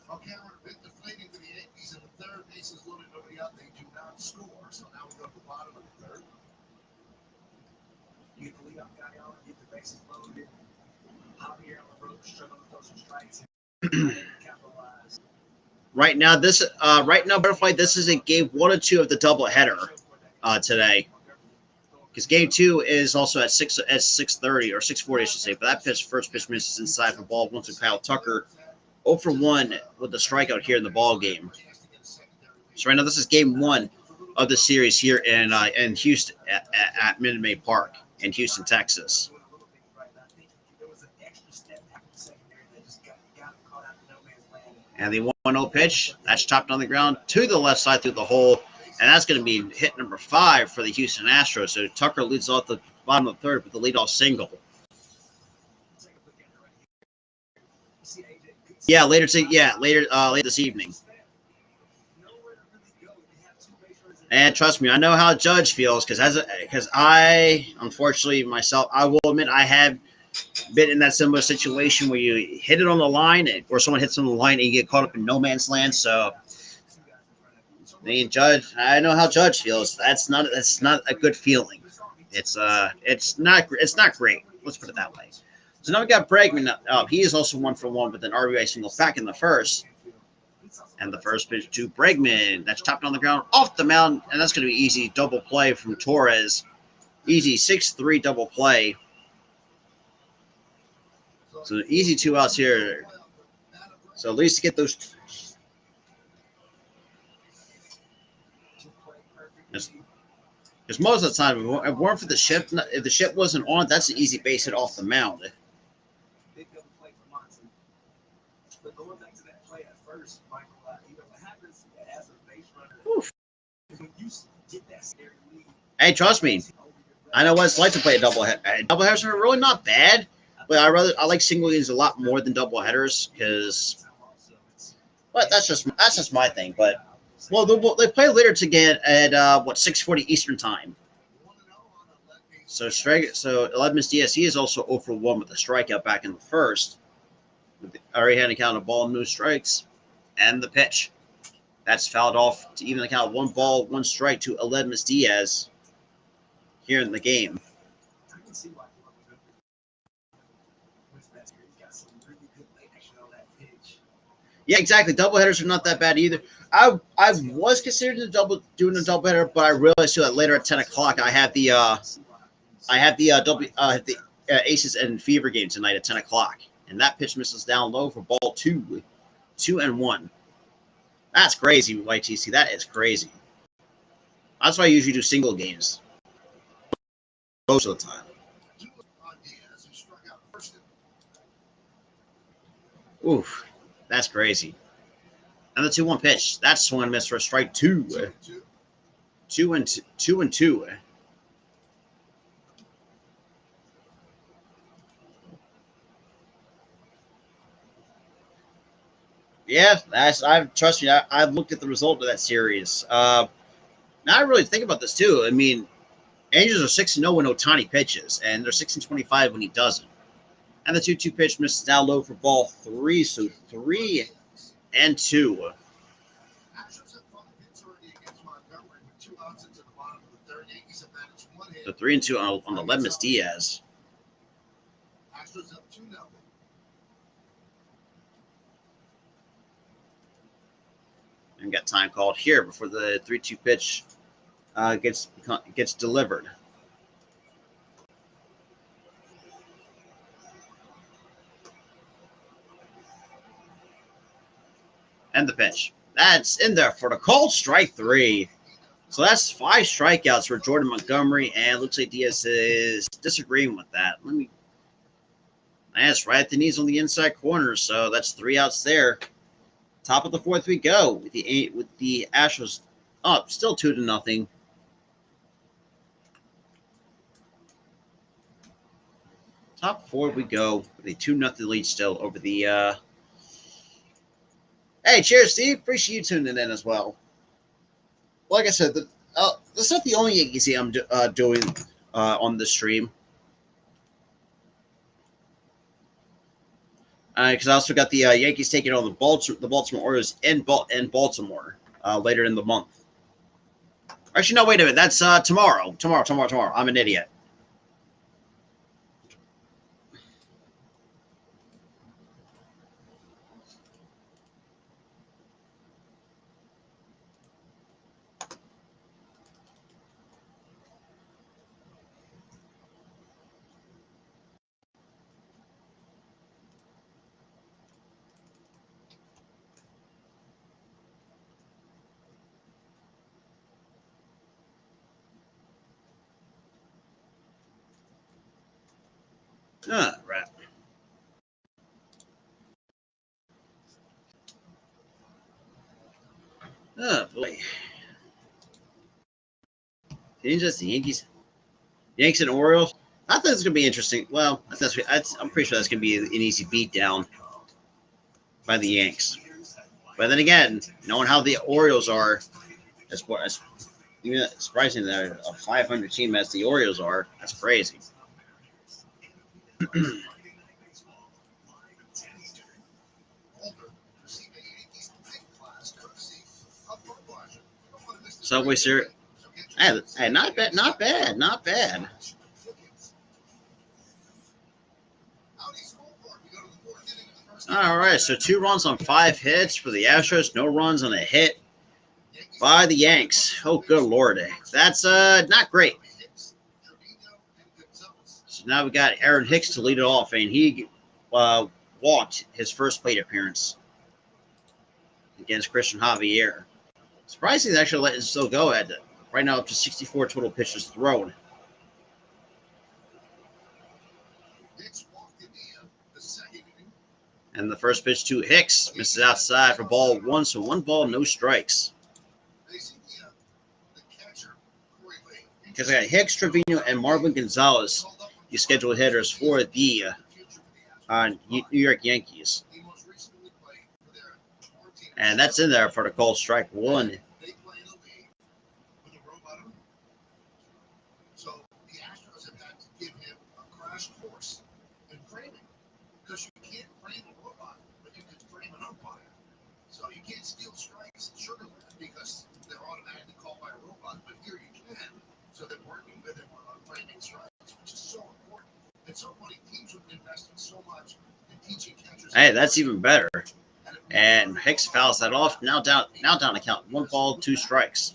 On camera, a bit deflating for the Yankees in the third. Bases loaded, nobody out. They do not score. So now we go to the bottom of the third. You get the leadoff guy on, get the bases loaded. Javier on the road, struggling with those strikes and capitalize. Right now, Butterfly, this is in game 1 and 2 of the doubleheader today. Because game 2 is also at 6:30 or 6:40, I should say. But that first pitch misses inside for ball one to Kyle Tucker. 0 for 1 with the strikeout here in the ball game. So right now, this is game 1 of the series here in Houston at Minute Maid Park in Houston, Texas. And the 1-0 pitch, that's chopped on the ground to the left side through the hole. And that's going to be hit number 5 for the Houston Astros. So Tucker leads off the bottom of the third with the leadoff single. Yeah, later this evening. And trust me, I know how Judge feels because I, unfortunately, myself, I will admit I have been in that similar situation where you hit it on the line or someone hits on the line and you get caught up in no man's land. So, Judge, I know how Judge feels. That's not a good feeling. It's not great. Let's put it that way. So now we got Bregman up. He is also 1 for 1 with an RBI single back in the first. And the first pitch to Bregman. That's chopped on the ground off the mound. And that's going to be easy double play from Torres. Easy 6-3 double play. So easy 2 outs here. So at least to get those. Because most of the time, if it weren't for the shift, if the shift wasn't on, that's an easy base hit off the mound. But going back to that play at first, Michael, what happens as a base runner when you get that scary lead. Hey, trust me, I know what it's like to play a doubleheader. Doubleheaders are really not bad, but I like single games a lot more than doubleheaders because. But that's just my thing. But well, they play later today at 6:40 Eastern time. So Aledmys Diaz, he is also 0 for 1 with a strikeout back in the first. Already had a count of ball, no strikes, and the pitch. That's fouled off to even the count of 1 ball, 1 strike to Aledmys Diaz here in the game. I can see why he's got some really good action on that pitch. Yeah, exactly. Doubleheaders are not that bad either. I was considering doing a doubleheader, but I realized too that later at 10 o'clock I have the Aces and Fever game tonight at 10 o'clock. And that pitch misses down low for ball 2 and 1. That's crazy, YTC. That is crazy. That's why I usually do single games most of the time. Oof, that's crazy. And the 2-1 pitch. That's swing and miss for strike 2. 2-2. Yeah, trust me. I've looked at the result of that series. Now I really think about this too. I mean, Angels are 6-0 when Ohtani pitches, and they're 6-25 when he doesn't. And the 2-2 pitch misses down low for ball 3, so 3-2. Astros have 5 hits already against Montgomery with 2 outs into the bottom of the third. Yankees have managed 1 hit. So 3-2 on the Lemus Diaz. Astros up 2-0. And got time called here before the 3-2 pitch gets delivered. And the pitch. That's in there for the call, strike 3. So that's 5 strikeouts for Jordan Montgomery, and looks like Diaz is disagreeing with that. That's right at the knees on the inside corner, so that's 3 outs there. Top of the 4th we go with the Astros up, still 2-0. Top 4 we go with a 2-0 lead still over the. Hey, cheers, Steve. Appreciate you tuning in as well. Like I said, that's not the only Yankees game I'm doing on the stream. Because I also got the Yankees taking on the Baltimore Orioles in Baltimore later in the month. Actually, no, wait a minute. That's tomorrow. Tomorrow. I'm an idiot. Right. Oh, boy. The Yankees and Orioles. I thought it was going to be interesting. Well, I'm pretty sure that's going to be an easy beatdown by the Yanks. But then again, knowing how the Orioles are, even surprising that a 500 team as the Orioles are, that's crazy. Subway syrup. Hey, not bad. All right, so 2 runs on 5 hits for the Astros, no runs on a hit by the Yanks. Oh, good Lord. That's not great. So now we got Aaron Hicks to lead it off, and he walked his first plate appearance against Christian Javier. Surprisingly, they actually letting it still go at right now up to 64 total pitches thrown. And the first pitch to Hicks misses outside for ball 1, so 1 ball, no strikes. Because I got Hicks, Trevino, and Marvin Gonzalez, the scheduled hitters for the New York Yankees. And that's in there for the call, strike 1. So the Astros have had to give him a crash course in framing. Because you can't frame a robot, but you can frame an umpire. So you can't steal strikes in Sugarland because they're automatically called by a robot, but here you can. So they're working with him on framing strikes, which is so important. And so many teams have been investing so much in teaching catchers. Hey, that's even better. And Hicks fouls that off. Now down to count 1 ball, 2 strikes.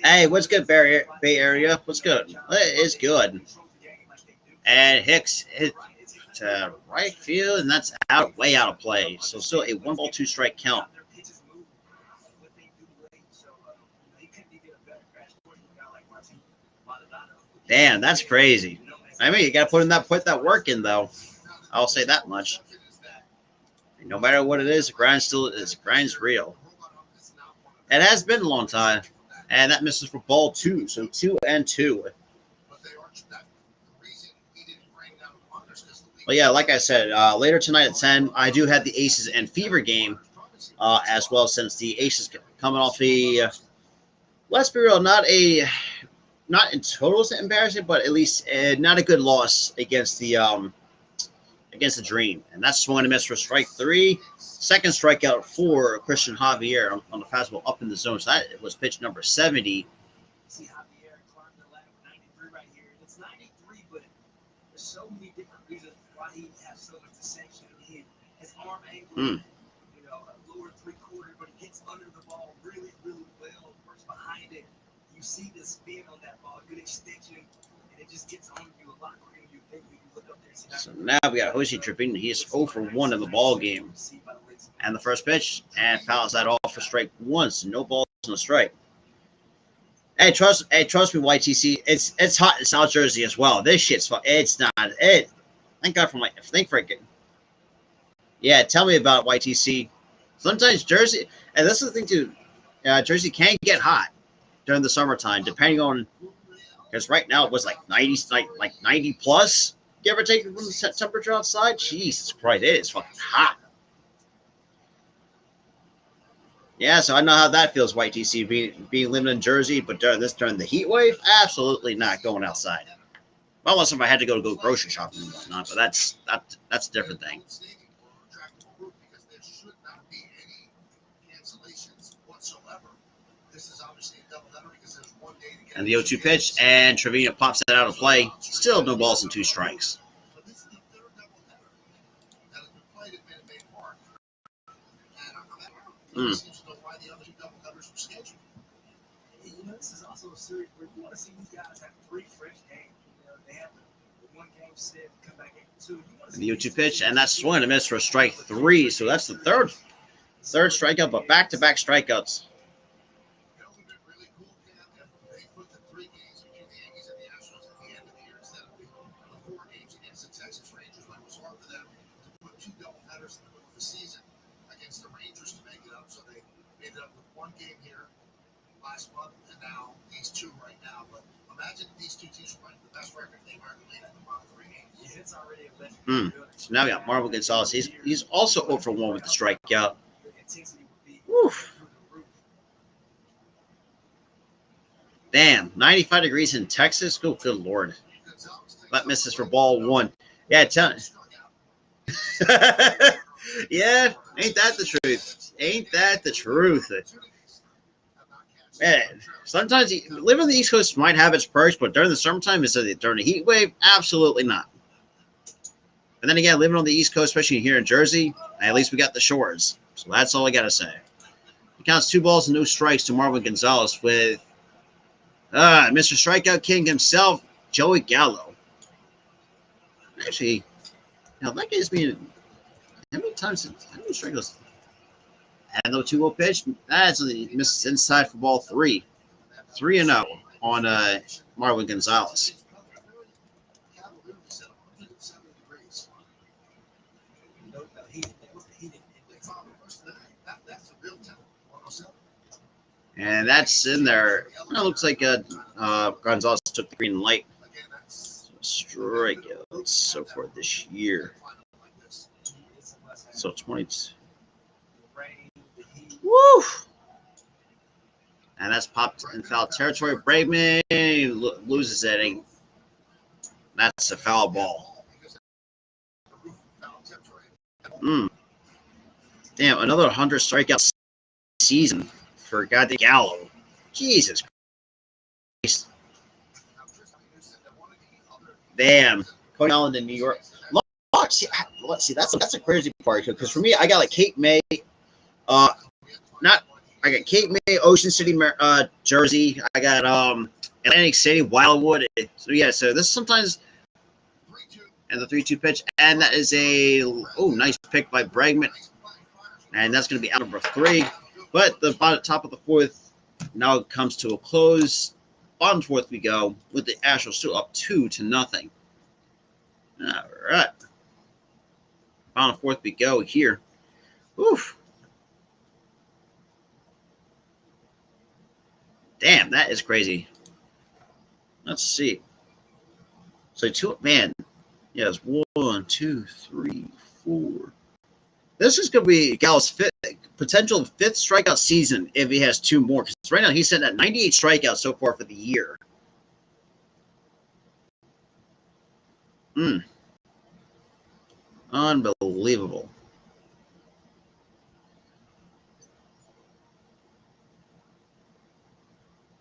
Hey, what's good, Bay Area? What's good? It's good. And Hicks hit to right field, and that's way out of play. So still a 1 ball, 2 strike count Damn, that's crazy. I mean, you got to put that work in, though. I'll say that much. And no matter what it is, the grind still is. The grind's real. It has been a long time, and that misses for ball 2. So 2-2. But yeah, like I said, later tonight at 10, I do have the Aces and Fever game as well, since the Aces coming off let's be real, not in total embarrassing, but at least not a good loss against the Dream. And that's swung and a miss for strike 3. Second strikeout for Christian Javier on the fastball up in the zone. So that was pitch number 70. See Javier climbing the ladder with 93 right here. It's 93, but there's so many different reasons why he has so much dissension. His arm angle, lower 3/4, but he gets under the ball really, really well. Works behind it. You see the spin on that ball, good extension, and it just gets on you a lot quicker than you think when you look up there. So now we got Jose Trevino. He's 0 for 1 in the ball game. And the first pitch, and fouls that off for strike 1. So no balls and a strike. Hey, trust me, YTC. It's hot in South Jersey as well. This shit's fun. It's not it. Thank God for it. Yeah, tell me about YTC. Sometimes Jersey, and this is the thing too. Jersey can get hot during the summertime, depending on, because right now it was like 90, like 90 plus, give or take, from the temperature outside. Jesus Christ, it is fucking hot. Yeah, so I know how that feels, YTC, being living in Jersey, but during the heat wave, absolutely not going outside. Well, unless if I had to go grocery shopping and whatnot, but that's a different thing. And the 0-2 pitch, and Trevino pops that out of play. Still no balls and 2 strikes. This is also a series where you want to see these guys have 3 fresh games. They have the 1 game set, come back in 2. And the 0-2 pitch, and that's swung and a miss for strike 3. So that's the third strikeout, but back-to-back strikeouts. Last month, and now these 2 right now. But imagine these 2 teams were playing the best record they are in the bottom 3 games. Yeah, it's already a So now we got Marvel Gonzalez. He's also 0 for 1 with the strikeout. Oof. Damn, 95 degrees in Texas. Good Lord. That misses for ball 1. Yeah, yeah, ain't that the truth? Ain't that the truth? Man, sometimes living on the East Coast might have its perks, but during the summertime, during the heat wave, absolutely not. And then again, living on the East Coast, especially here in Jersey, at least we got the shores. So that's all I got to say. He counts 2 balls and no strikes to Marvin Gonzalez with Mr. Strikeout King himself, Joey Gallo. Actually, now that guy's been, how many strikeouts? And the 2-0 pitch, that's misses inside for ball 3. 3-0 on Marvin Gonzalez. And that's in there. It looks like Gonzalez took the green light. Strikeouts so far this year. So 22. Woo! And that's popped in foul territory. Braveman loses it. That's a foul ball. Damn, another 100 strikeout season for goddamn Gallo. Jesus Christ. Damn. Coney Island in New York. Let's see, that's a crazy part, because for me, I got like Cape May, I got Cape May, Ocean City, Jersey. I got Atlantic City, Wildwood. So yeah, so this sometimes, and the 3-2 pitch, and that is a nice pick by Bregman, and that's going to be out number 3. But the top of the 4th now comes to a close. bottom fourth we go with the Astros still up 2-0. All right. Bottom fourth we go here. Oof. Damn, that is crazy. Let's see. So man. Yes, 1, 2, 3, 4. This is going to be Gallo's potential fifth strikeout season if he has 2 more. Because right now he's sitting at 98 strikeouts so far for the year. Unbelievable.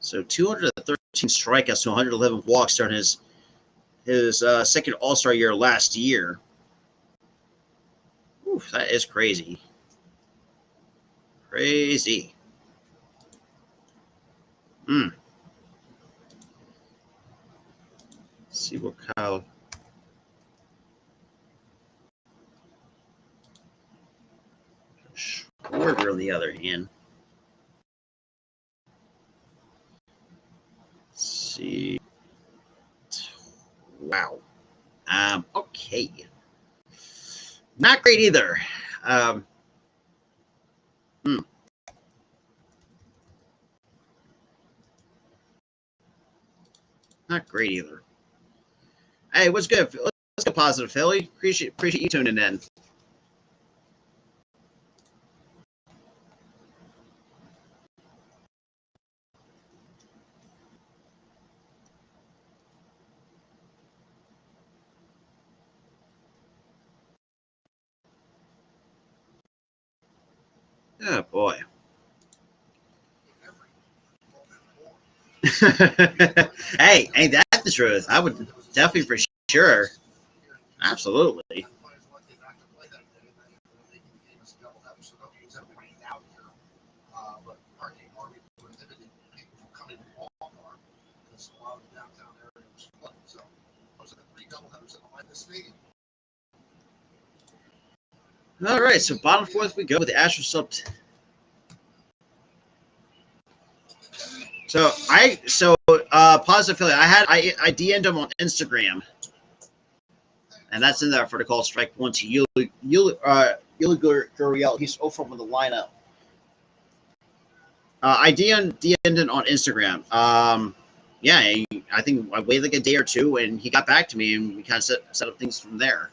So 213 strikeouts to 111 walks during his second All-Star year last year. Oof, that is crazy. Crazy. Let's see what Kyle. Schwarber on the other hand. Let's see. Wow. Okay. Not great either. Not great either. Hey, what's good? Let's go positive, Philly. Appreciate you tuning in. Oh boy. Hey, ain't that the truth? I would definitely for sure. Absolutely. All right, so bottom fourth we go with the Astros up. So positive Philly. I DM'd him on Instagram, and that's in there for the call strike 1 to Yuli Gurriel. He's 0 from the lineup. I DM'd him on Instagram. Yeah, I think I waited like a day or two, and he got back to me, and we kind of set up things from there.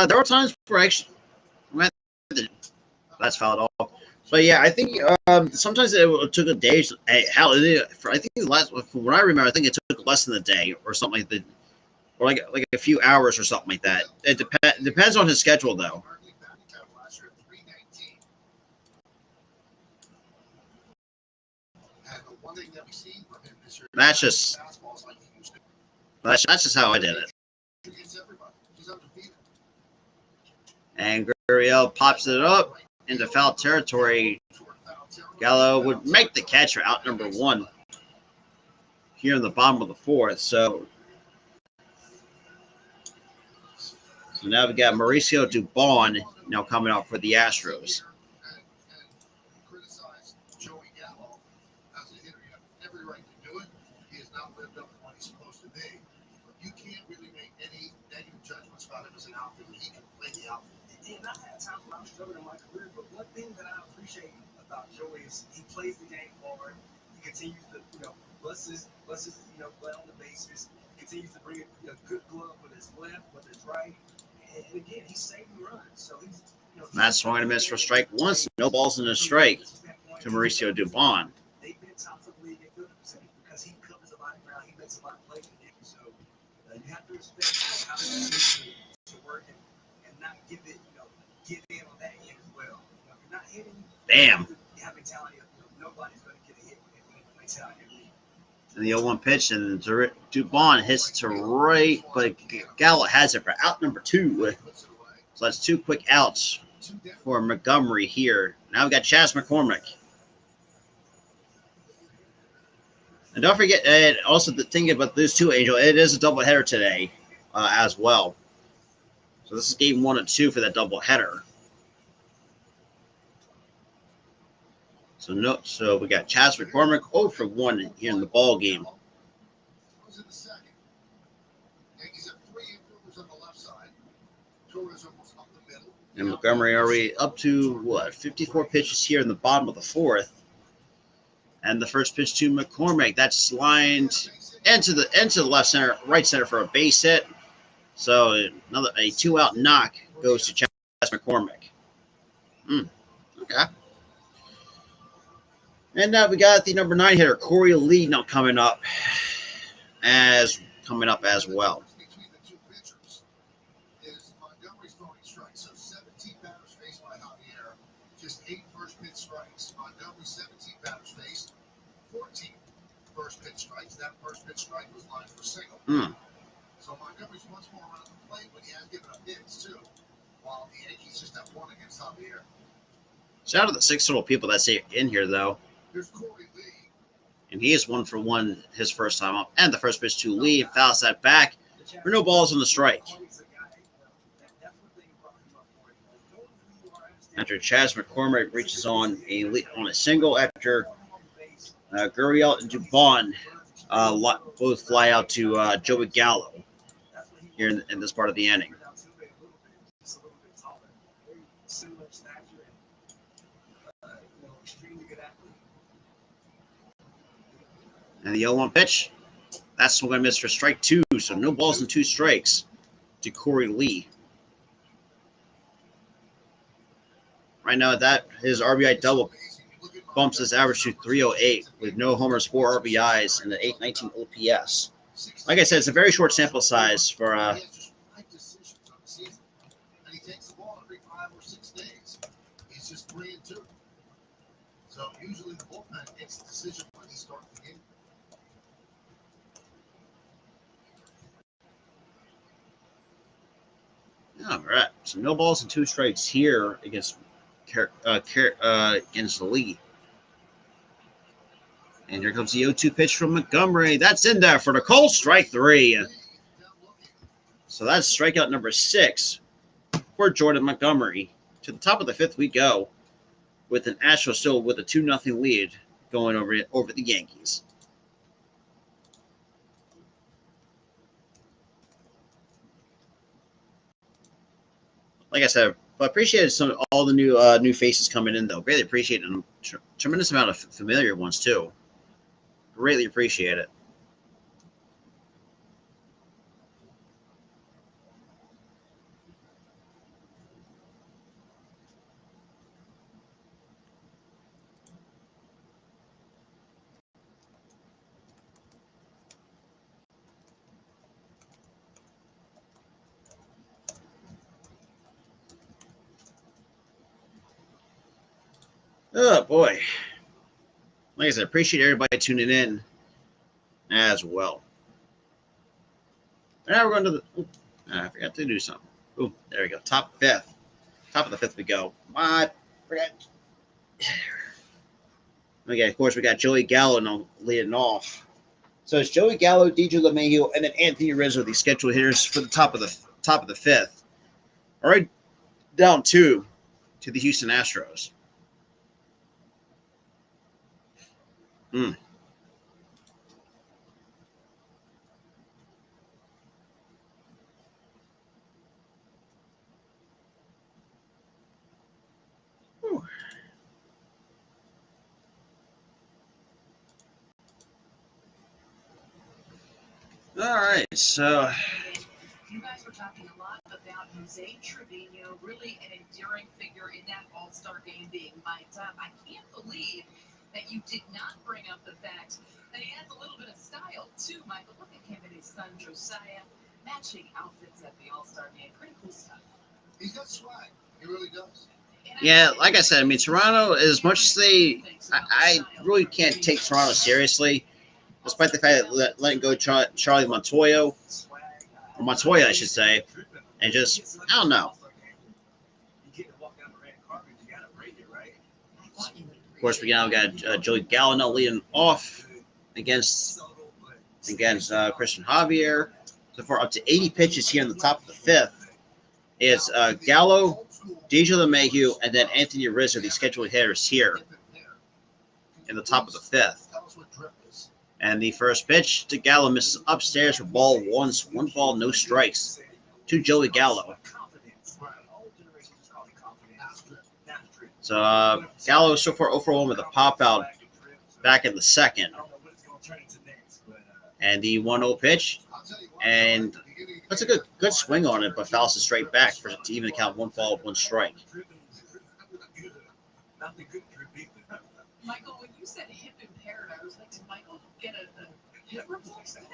There were times where actually that's fouled off. But yeah, I think sometimes it took a day. Hell, I think from what I remember, I think it took less than a day or something like that, or like a few hours or something like that. It depends on his schedule though. That's just how I did it. And Gurriel pops it up into foul territory. Gallo would make the catcher out number 1 here in the bottom of the fourth. So now we got Mauricio Dubon now coming out for the Astros. And I've had times when I'm struggling in my career, but one thing that I appreciate about Joey is he plays the game hard. He continues to, bust his play on the bases. He continues to bring a good glove with his left, with his right. And again, he's saving runs. So he's, That's swung and a miss for strike 1. So no balls in a strike to Mauricio Dubon. They've been top of the league in field percentage because he covers a lot of ground. He makes a lot of plays. So you have to respect how he's to work and not give it, give in on that end as well. If you're not hitting, Damn. You have mentality of nobody's going to get a hit mentality. And the 0-1 pitch, and Dubon hits to right, but Gallo has it for out number 2. So that's 2 quick outs for Montgomery here. Now we got Chas McCormick. And don't forget, also the thing about those two, Angel, it is a doubleheader today as well. So this is game 1 and 2 for that doubleheader. So we got Chas McCormick 0 for 1 here in the ball game. Who's in the second? Yankees have 3 infielders on the left side. Torres almost up the middle. And Montgomery already up to 54 pitches here in the bottom of the 4th. And the first pitch to McCormick, that's lined into the left center, right center for a base hit. So a 2-out knock goes to Chas McCormick. Okay. And now we got the number 9 hitter, Corey Lee, now coming up as well. Between the two pitchers is Montgomery's throwing strikes. So 17 batters faced by Javier, just 8 first pitch strikes. Montgomery 17 batters faced, 14 first pitch strikes. That first pitch strike was lined for single. So Montgomery's much more around the plate, but he has given up hits too. While the Yankees just have 1 against Javier. Shout out to the 6 total people that say in here though. Here's Corey Lee. And he is 1 for 1 his first time up. And the first pitch to Lee, and fouls that back for no balls on the strike. After Chas McCormick reaches on a single after Gurriel and Dubon both fly out to Joey Gallo here in this part of the inning. And the 0-1 pitch, that's going to miss for strike 2. So no balls and 2 strikes to Corey Lee. Right now, his RBI double bumps his average to 308 with no homers, 4 RBIs, and an 819 OPS. Like I said, it's a very short sample size for. He has just right decisions on the season, and he takes the ball every 5 or 6 days. He's just 3-2. So usually the bullpen makes the decision when he starts the game. All right, so no balls and 2 strikes here against Lee. And here comes the 0-2 pitch from Montgomery. That's in there for the call, strike 3. So that's strikeout number 6 for Jordan Montgomery. To the top of the 5th we go with an Astros still with a 2-0 lead going over the Yankees. Like I said, I appreciate all the new faces coming in, though. Really appreciate it. And tremendous amount of familiar ones, too. Greatly appreciate it. Oh, boy. Like I said, appreciate everybody tuning in as well. And now we're going to I forgot to do something. Oh, there we go. Top of the 5th we go. I forgot. Okay, of course, we got Joey Gallo now leading off. So it's Joey Gallo, DJ LeMahieu, and then Anthony Rizzo, the scheduled hitters for the top of the 5th. All right, down 2 to the Houston Astros. All right, so you guys were talking a lot about Jose Trevino, really an enduring figure in that All-Star game being mic'd up. I can't believe that you did not bring up the fact that he has a little bit of style too, Michael. Look at him and his son Josiah matching outfits at the All-Star game. Pretty cool stuff. He's got swag. He really does. yeah, like I said, I mean, Toronto, as much as I really can't take Toronto seriously, despite the fact that letting go Charlie Montoya, I should say, and just, I don't know. Of course, we now got Joey Gallo now leading off against Christian Javier. So far, up to 80 pitches here in the top of the 5th. It's Gallo, DJ LeMahieu, and then Anthony Rizzo, the scheduled hitters here in the top of the fifth. And the first pitch to Gallo misses upstairs for ball one, so 1 ball, no strikes to Joey Gallo. So Gallo so far 0 for 1 with a pop out back in the second. And the 1-0 pitch, and that's a good swing on it, but fouls it straight back to even count 1 ball, 1 strike. Michael, when you said hip impaired, I was like, did Michael get a hip replacement?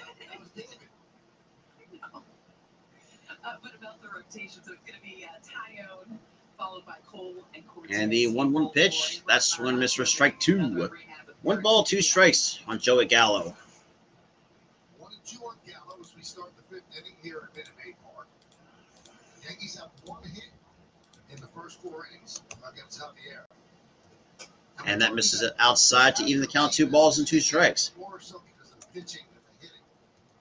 No. But about the rotation, so it's going to be Tyone, followed by Cole and Cortez. And the 1-1 pitch, that's swing and miss for strike 2. 1 ball, 2 strikes on Joey Gallo. 1-2 on Gallo as we start the fifth inning here at Minute Maid Park. Yankees have 1 hit in the first 4 innings against Javier. And that misses it outside to even the count, 2 balls and 2 strikes. More so because of the pitching than the hitting.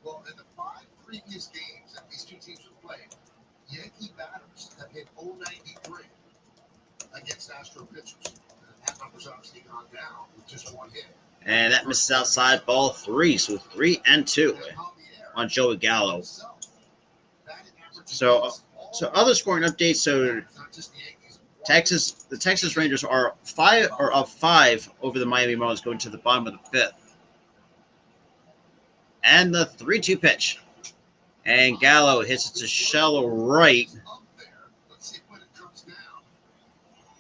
Well, in the 5 previous games that these two teams have played, Yankee batters have hit 093 against Astro pitchers. That number's obviously gone down with just 1 hit. And that misses outside, ball 3, so 3-2 on Joey Gallo. So other scoring updates. So the Texas Rangers are 5 of 5 over the Miami Marlins, going to the bottom of the 5th. And the 3-2 pitch, and Gallo hits it to shallow right.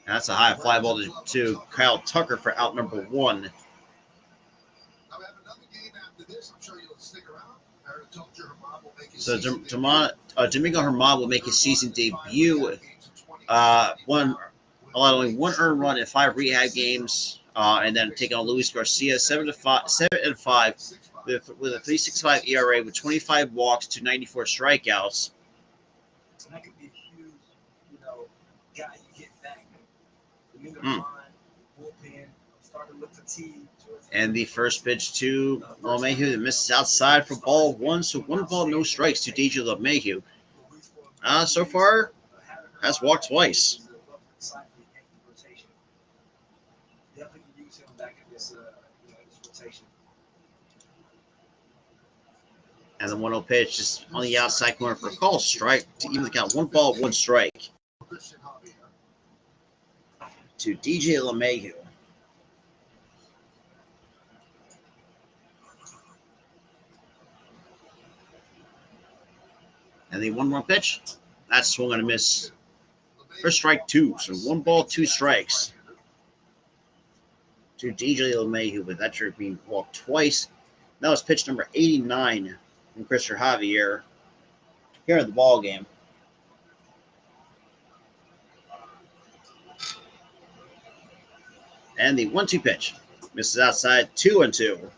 And that's a high fly ball to Kyle Tucker for out number 1. So Domingo Germán will make his season debut. Allowing 1 earned run in 5 rehab games, and then taking on Luis Garcia 7-5 with a 3.65 ERA with 25 walks to 94 strikeouts. And that could be a huge, guy you get back. Domingo Germán, bullpen, starting to look fatigued. And the first pitch to LeMahieu that misses outside for ball 1, so 1 ball, no strikes to DJ LeMahieu. So far, has walked twice. Definitely can use him back in this rotation. And the 1-0 pitch is on the outside corner for a call strike to even the count, 1 ball, 1 strike to DJ LeMahieu. And the 1-1 pitch, that's swung and a miss for strike 2. So 1 ball, 2 strikes to DJ LeMahieu, with that trip being walked twice. That was pitch number 89 from Christopher Javier here in the ball game. And the 1-2 pitch misses outside, 2-2.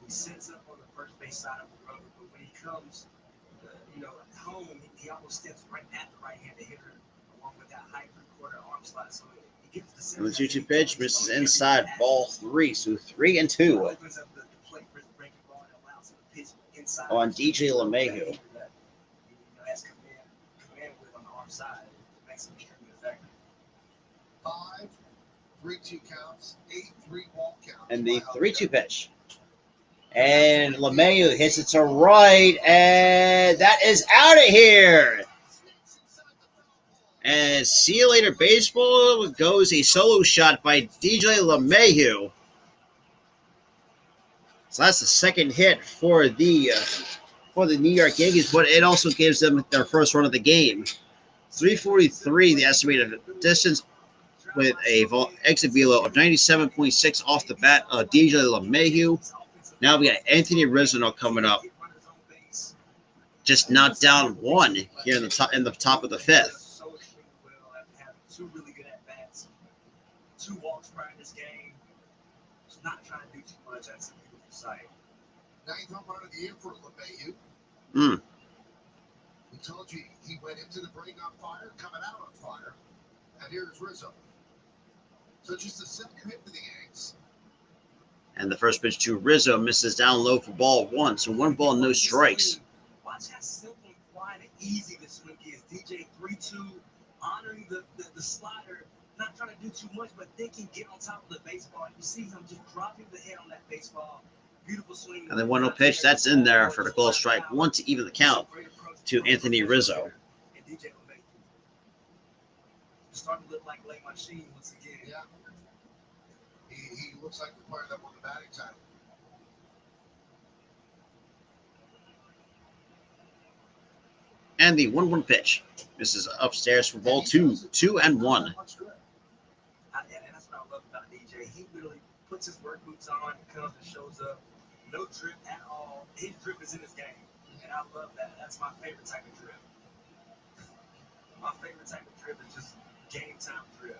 He sits up on the first base side of the road, but when he comes, home, he almost steps right at the right-handed hitter, along with that high three-quarter arm slot. So he gets the. And the 2-2 pitch misses inside, ball 3, so 3-2 on DJ LeMahieu. Has command with on the arm side, makes him extremely effective. 5 3-2 counts, 8-3 walk counts. And the 3-2 pitch. And LeMahieu hits it to right, and that is out of here. And see you later, baseball. Goes a solo shot by DJ LeMahieu. So that's the second hit for the New York Yankees, but it also gives them their first run of the game. 343, the estimated distance, with a exit velo of 97.6 off the bat. DJ LeMahieu. Now we got Anthony Rizzo coming up. Just knocked down 1 here in the top of the 5th. 2 really good at bats, 2 walks prior to this game. Just not trying to do too much. That's a beautiful sight. 9th home run of the year for LeMahieu. We told you he went into the break on fire, coming out on fire. And here's Rizzo. So just a simple hit for the Yanks. And the first pitch to Rizzo misses down low for ball one. So 1 ball, no strikes. Watch how simple and quiet and easy this swing is. DJ 3-2, honoring the slider, not trying to do too much, but they can get on top of the baseball. You see him just dropping the head on that baseball. Beautiful swing. And then 1-0 pitch, that's in there for the call strike. One to even the count to Anthony Rizzo. And DJ LeMahieu starting to look like Late Machine once again. Yeah. He looks like the player that won the batting title. And the 1-1 pitch. This is upstairs for ball two. 2-1. And that's what I love about DJ. He literally puts his work boots on, comes and shows up. No drip at all. His drip is in his game. And I love that. That's my favorite type of drip. My favorite type of drip is just game time drip.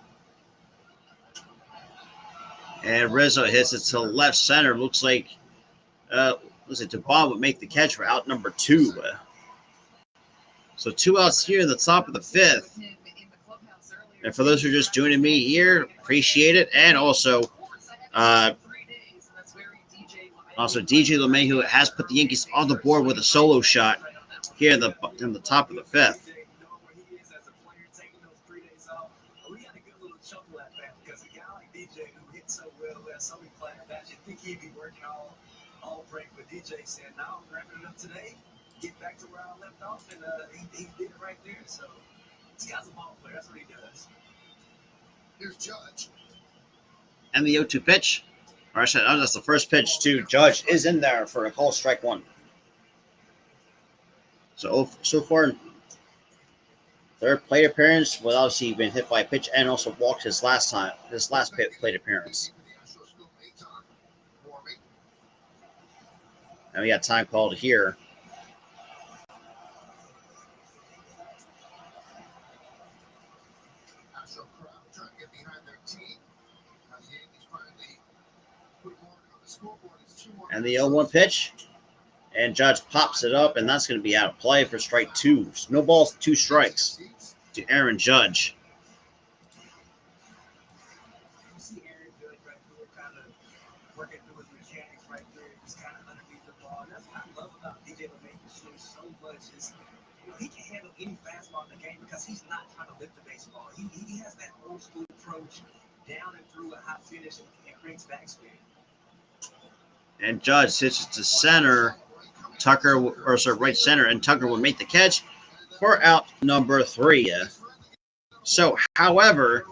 And Rizzo hits it to left center. Looks like Bob would make the catch for out number 2. So 2 outs here in the top of the 5th. And for those who are just joining me here, appreciate it. And also DJ LeMahieu has put the Yankees on the board with a solo shot here in the top of the 5th. We had a good little chuckle at that because a guy like DJ who hit so well, who has so many flat bats, you think he'd be working all break, but DJ said, "No, I'm wrapping it up today. Get back to where I left off," and he did it right there. So this guy's a ball player. That's what he does. Here's Judge. And the 0-2 pitch. Or actually, that's the first pitch to Judge is in there for a call strike 1. So far, third plate appearance, well, obviously he's been hit by a pitch and also walked his last plate appearance. And we got time called here. Astro crowd trying to get behind their team. The Yankees finally put more on the scoreboard. It's 2-1. And the 0-1 pitch. And Judge pops it up, and that's going to be out of play for strike 2. No balls, 2 strikes to Aaron Judge. You see Aaron Judge right there, kind of working through his mechanics right there, just kind of underneath the ball. That's what I love about DJ LeMahieu so much. Is he can handle any fastball in the game because he's not trying to lift the baseball. He has that old school approach, down and through a hot finish, and brings backspin. And Judge hits it to center. Right center, and Tucker will make the catch for out number 3. So, however,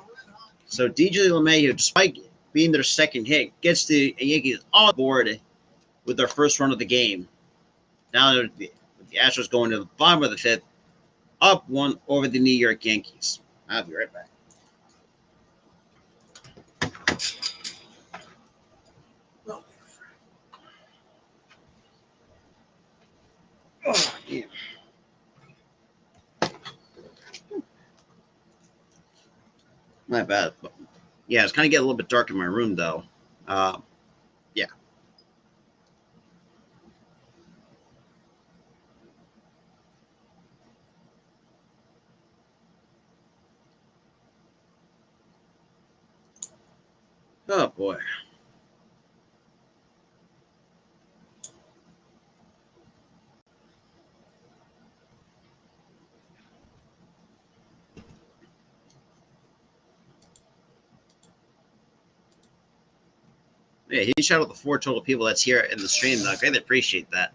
DJ LeMahieu, despite being their second hit, gets the Yankees on board with their first run of the game. Now the Astros going to the bottom of the 5th, up 1 over the New York Yankees. I'll be right back. Oh, yeah. My bad. Yeah, it's kind of getting a little bit dark in my room, though. Yeah. Oh, boy. Yeah, huge shout out to the 4 total people that's here in the stream, though. I greatly appreciate that.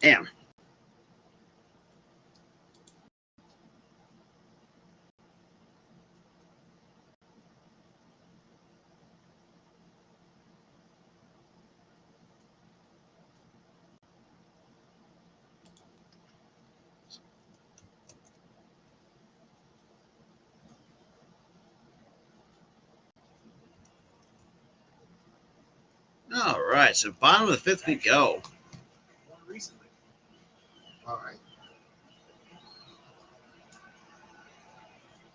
Damn. right, so bottom of the fifth we go. One recently. All right.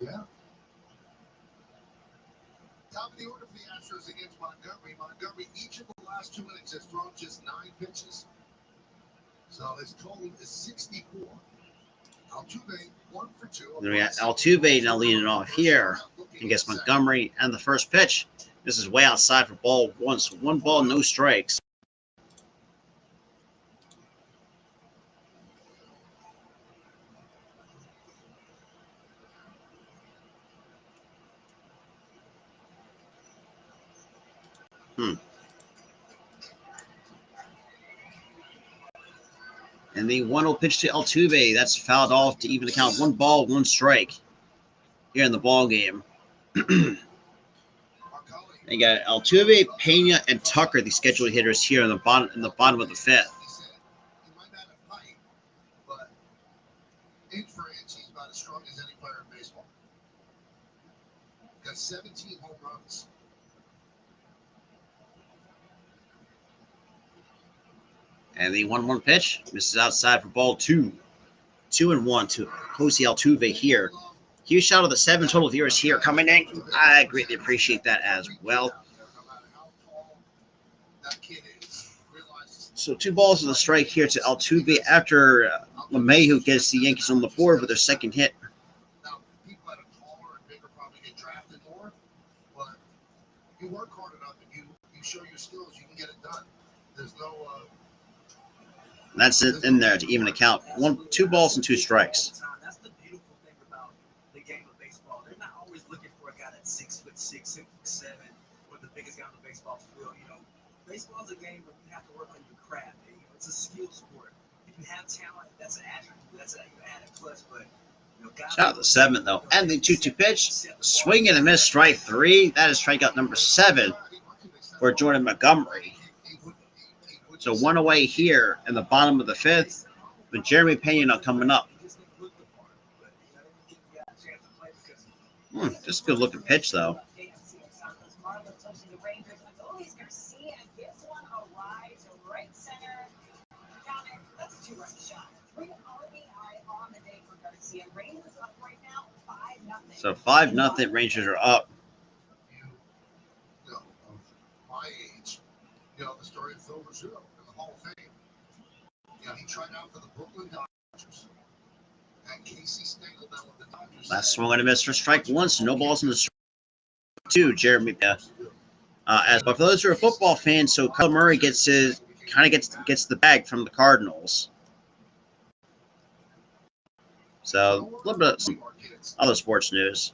Yeah. Top of the order for the Astros against Montgomery. Montgomery, each of the last 2 innings, has thrown just 9 pitches. So his total is 64. Altuve, 1 for 2. Then we got Altuve now leading off here against Montgomery. And the first pitch, this is way outside for ball one. So 1 ball, no strikes. And the 1-0 pitch to Altuve. That's fouled off to even the count. 1 ball, 1 strike here in the ball game. You got Altuve, Pena, and Tucker, the scheduled hitters here in the bottom of the fifth. He might not have height, but inch for inch, he's about as strong as any player in baseball. Got 17 home runs. And the 1-1 pitch misses outside for ball 2. 2-1 to Jose Altuve here. Huge shout out to the 7 total viewers here coming in. I greatly appreciate that as well. So 2 balls and a strike here to Altuve after LeMahieu gets the Yankees on the board with their second hit. Now, people that are taller and bigger probably get drafted more, but you work hard enough and you show your skills, you can get it done. There's no. That's it in there to even account. 2 balls and 2 strikes. That's the beautiful thing about the game of baseball. They're not always looking for a guy that's 6'6", 6'7", or the biggest guy on the baseball field. Baseball is a game where you have to work on your craft. It's a skill sport. If you have talent, that's an attribute. That's an added plus. But shout out the 7 though, and the 2-2 pitch, swing and a miss, strike 3. That is strikeout number 7 for Jordan Montgomery. So 1 away here in the bottom of the fifth, with Jeremy Pena coming up. Just a good looking pitch though. So 5-0 Rangers are up. My age, the story of Phil Rizzuto in the Hall of Fame. He tried out for the Brooklyn Dodgers. And Casey Stengel down with the Dodgers. Last swing and a miss for strike 1, so no balls in the strike 2. Jeremy Pena. But for those who are football fans, so Kyler Murray gets the bag from the Cardinals. So a little bit of some other sports news.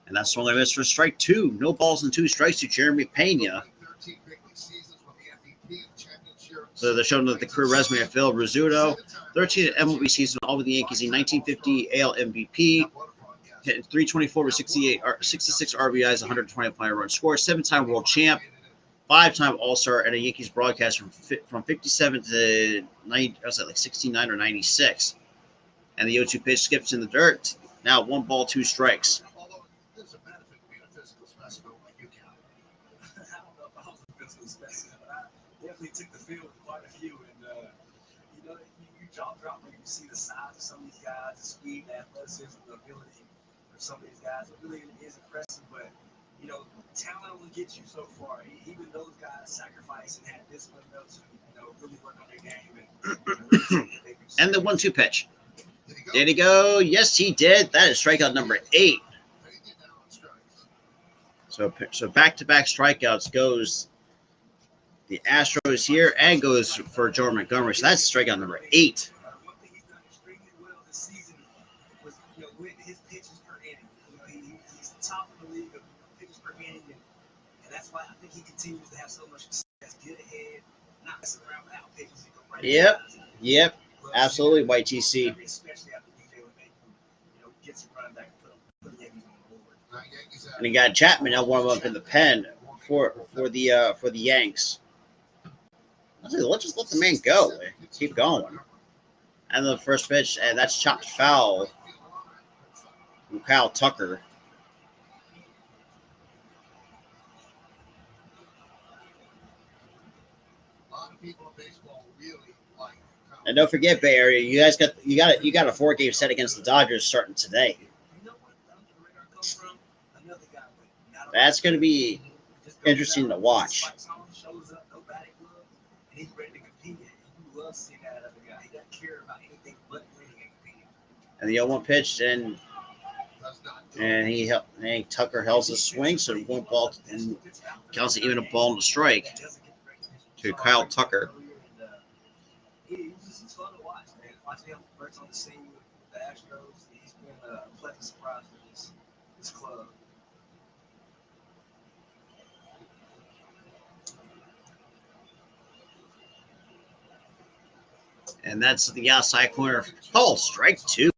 And that's swung and a miss for strike 2. No balls and 2 strikes to Jeremy Pena. So they're showing that the career resume of Phil Rizzuto. 13 MLB season, all with the Yankees in 1950, AL MVP, hitting 324 with 66 RBIs, 120 player run score, 7-time world champ, 5-time All-Star, and a Yankees broadcast from 57 to 90, I was like 69 or 96. And the 0-2 pitch skips in the dirt. Now 1 ball, 2 strikes. Although there's a benefit to being a physical specimen like you can. I don't know if I was a physical specimen, but I definitely took the field with quite a few. And, you jaw drop when you see the size of some of these guys, the speed, the athleticism, the ability of some of these guys. It really is impressive, but, talent only gets you so far. Even those guys sacrifice and had discipline enough to, really work on their game. And the 1-2 pitch. Did he go? Yes, he did. That is strikeout number 8. So back-to-back strikeouts goes the Astros here and goes for Jordan Montgomery. So that's strikeout number 8. One thing he's done extremely well this season was, with his pitches per inning. He's the top of the league of pitches per inning, and that's why I think he continues to have so much success. Get ahead, not messing around without pitches. Yep. Absolutely, YTC. Especially after DJ LeMahieu, gets him running back and put the Yankees on the board. And he got Chapman now warm up in the pen for the Yanks. Let's just let the man go. Keep going. And the first pitch, and that's chopped foul. from Kyle Tucker. A lot of people in baseball really like Kyle. And don't forget, Bay Area, you got a 4-game set against the Dodgers starting today. You know what? Under the radar come from another guy with not a That's going to be just goes interesting to out, watch. spikes on, shows up, no batting gloves, and he's ready to compete. And you love seeing that other guy. He doesn't care about anything but winning and competing. And the 0-1 pitch, and Does not do Tucker held his swing, so 1 ball and counts it even a ball and a strike to Kyle Tucker. He was just fun to watch, man. Watching him first on the scene with the Astros, he's been a pleasant surprise for this club. And that's the outside corner. Ball strike 2.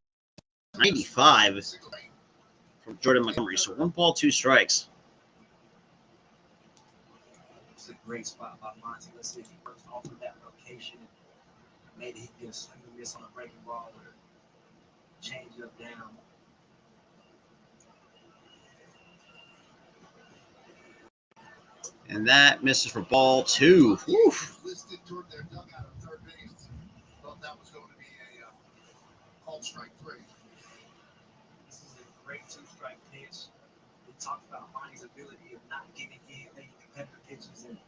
95 from Jordan Montgomery. So 1 ball, 2 strikes. It's a great spot by Monty. Let's see if he works off of that location. Maybe he can swing and miss on a breaking ball or change it up down. And that misses for ball 2. Oof. listed toward their dugout at third base. Thought that was going to be a called strike 3. This is a great 2-strike pitch. We talked about Monty's ability of not giving in, making competitive pitches, and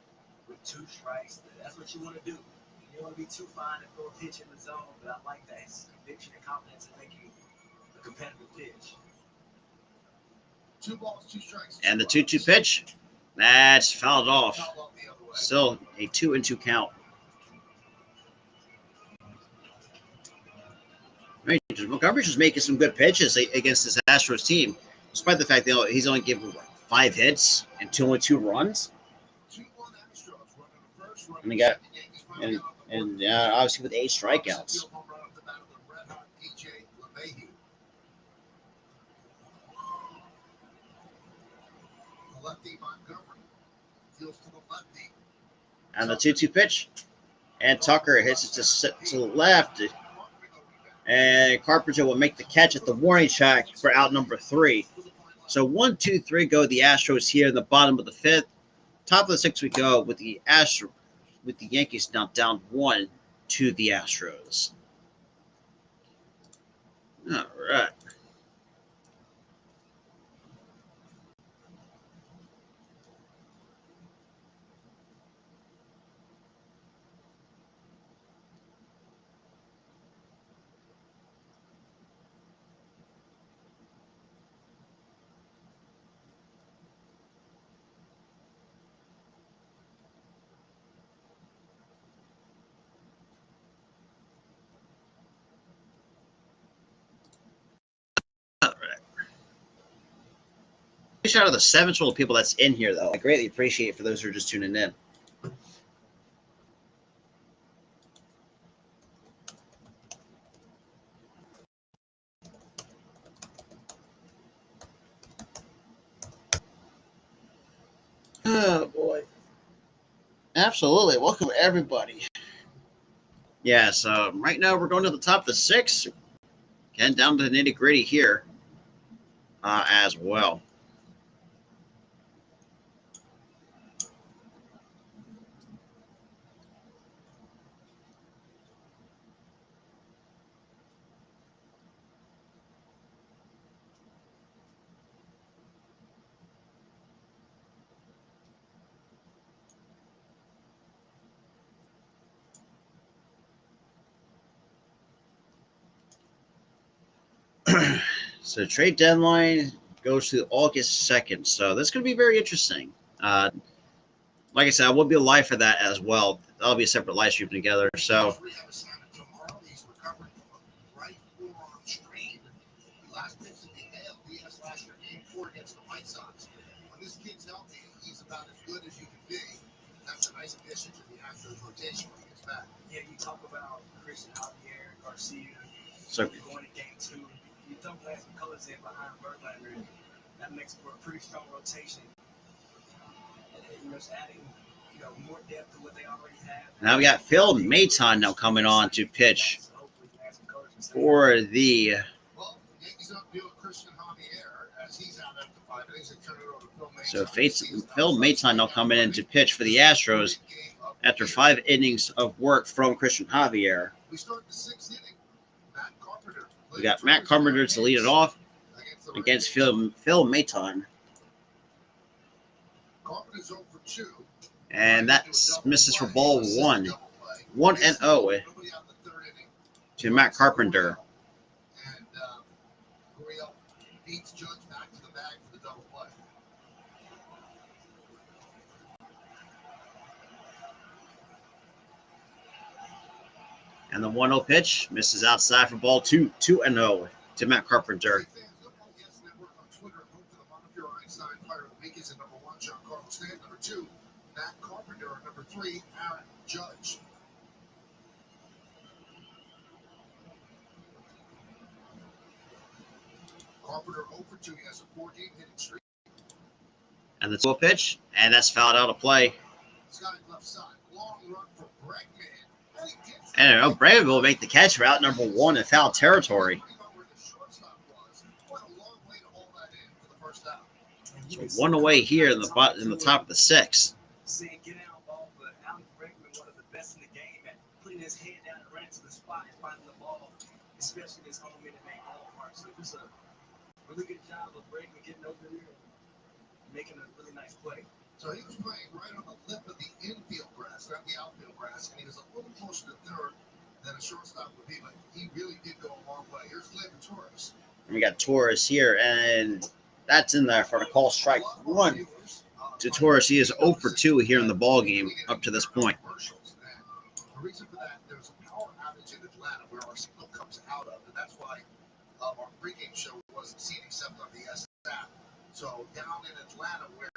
with 2 strikes, that's what you want to do. You don't want to be too fine and throw a pitch in the zone, but I like that. His conviction and confidence in making a competitive pitch. 2 balls, 2 strikes. And the 2-2 pitch. That's fouled off. Foul off the other way. Still a 2-2 count. Montgomery's just making some good pitches against this Astros team, despite the fact that he's only given 5 hits and only 2 runs. 2-1 Astros, running the first, running And he the got second. Yankees finally got on the board. and obviously with 8 strikeouts. Field home run off the bat of the red-hot DJ LeMahieu. The lefty Montgomery deals to the lefty. And the 2-2 pitch. And Tucker hits it to the left. And Carpenter will make the catch at the warning track for out number 3. So 1, 2, 3 go the Astros here in the bottom of the 5th. Top of the 6th we go with the Yankees now down 1 to the Astros. All right. Shout out to the 7 total people that's in here, though. I greatly appreciate it for those who are just tuning in. Oh, boy. Absolutely. Welcome, everybody. Yeah, so right now we're going to the top of the 6th. Getting down to the nitty-gritty here as well. So trade deadline goes to August 2nd. So that's going to be very interesting. Like I said, I will be live for that as well. That'll be a separate live stream together. So Rehab assignment tomorrow. He's recovering from a right forearm strain. He last pitched in the ALDS last year, Game 4 against the White Sox. When this kid's healthy, he's about as good as you can be. That's a nice addition to the Astros rotation when he gets back. Yeah, you talk about Christian Javier, Garcia, So going to Game 2. You don't add some colors in behind Verlander, and that makes for a pretty strong rotation. And just adding, more depth to what they already have. now we got Phil Maton now coming on to pitch So hopefully you can add some colors and for the Well, the Yankees don't deal with Christian Javier. So Phil Maton now coming in to pitch for the Astros after 5 innings of work from Christian Javier. We got Matt Carpenter to lead it off against Phil Maton. And that misses for ball 1. 1-0 to Matt Carpenter. And the 1-0 pitch misses outside for ball 2. 2-0 to Matt Carpenter. Number 2, Matt Carpenter. Number 3, Aaron Judge. Carpenter 0 for 2. He has a 4-game hitting streak. And the 2-0 pitch, and that's fouled out of play. Left side. Long run for Bregman. And Bregman will make the catch route number 1 in foul territory. So 1 away here in the top of the 6th. Saying get out ball, but Alex Bregman, one of the best in the game at putting his head down and running to the spot and finding the ball, especially this home Minute Maid ballpark. So just a really good job of Bregman getting over there and making a really nice play. So he was playing right on the lip of the infield grass, not the outfield grass, and he was a little closer to third than a shortstop would be, but he really did go a long way. Here's Gleyber Torres. We got Torres here, and that's in there for the call strike 1 to Torres. He is 0 for 2 here in the ball game up to this point. The reason for that, there's a power outage in Atlanta where our signal comes out of, and that's why our pregame show wasn't seen except on the S app. So down in Atlanta where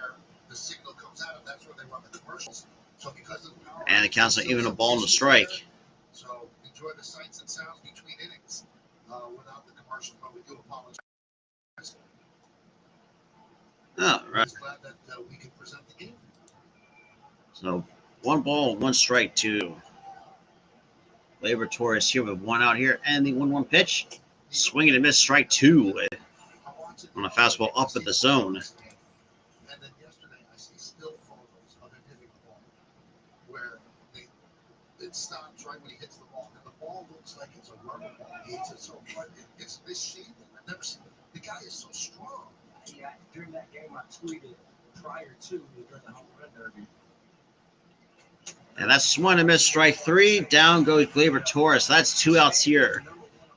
the signal comes out of, that's where they run the commercials. So because of the power And it counts even a ball and a strike. So enjoy the sights and sounds between innings without the commercials, but we do apologize. Oh, right. Just glad that we can present the game. So 1 ball, 1 strike to Gleyber Torres here with 1 out here, and the 1-1 pitch, swinging and miss, strike 2 on a fastball up at the zone. And then yesterday, I see still photos of him hitting the ball, where it stops right when he hits the ball, and the ball looks like it's a rubber ball. He hits it so hard, it's misshapen. I've never seen it. The guy is so strong. Yeah, during that game, I tweeted prior to during the home run derby. And that's swung and miss, strike 3. Down goes Gleyber Torres. So that's 2 outs here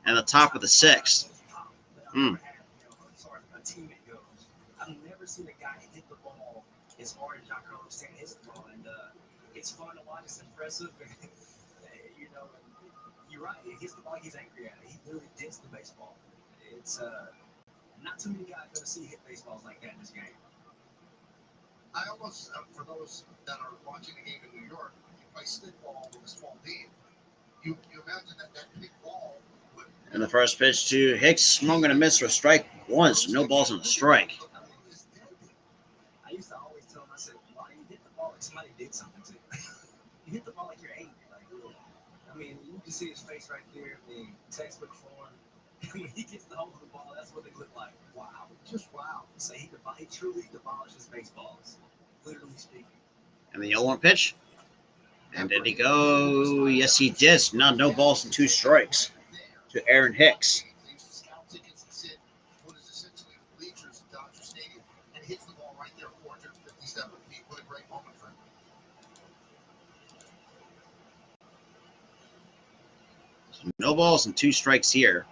and the top of the 6th. As far as my teammate goes, I've never seen a guy hit the ball as hard as Giancarlo Stanton hits the ball, and it's fun to watch. It's impressive. You know, you're right. He hits the ball. He's angry at it. He literally dents the baseball. It's not too many guys going to see hit baseballs like that in this game. I almost, for those that are watching the game in New York, you play stickball with a small team. You imagine that big ball would. And the first pitch to Hicks, swung and a miss for strike 1, so no balls on the strike. I used to always tell him, I said, why do you hit the ball like somebody did something to you? You hit the ball like you're angry. Like, I mean, you can see his face right there in the textbook form. When he gets the hold of the ball, that's what they look like. Wow. Just wow. So he truly demolishes baseballs, literally speaking. And the 0-1 pitch. And did he go? Yes, he did. Now no balls and 2 strikes to Aaron Hicks. So no balls and 2 strikes here.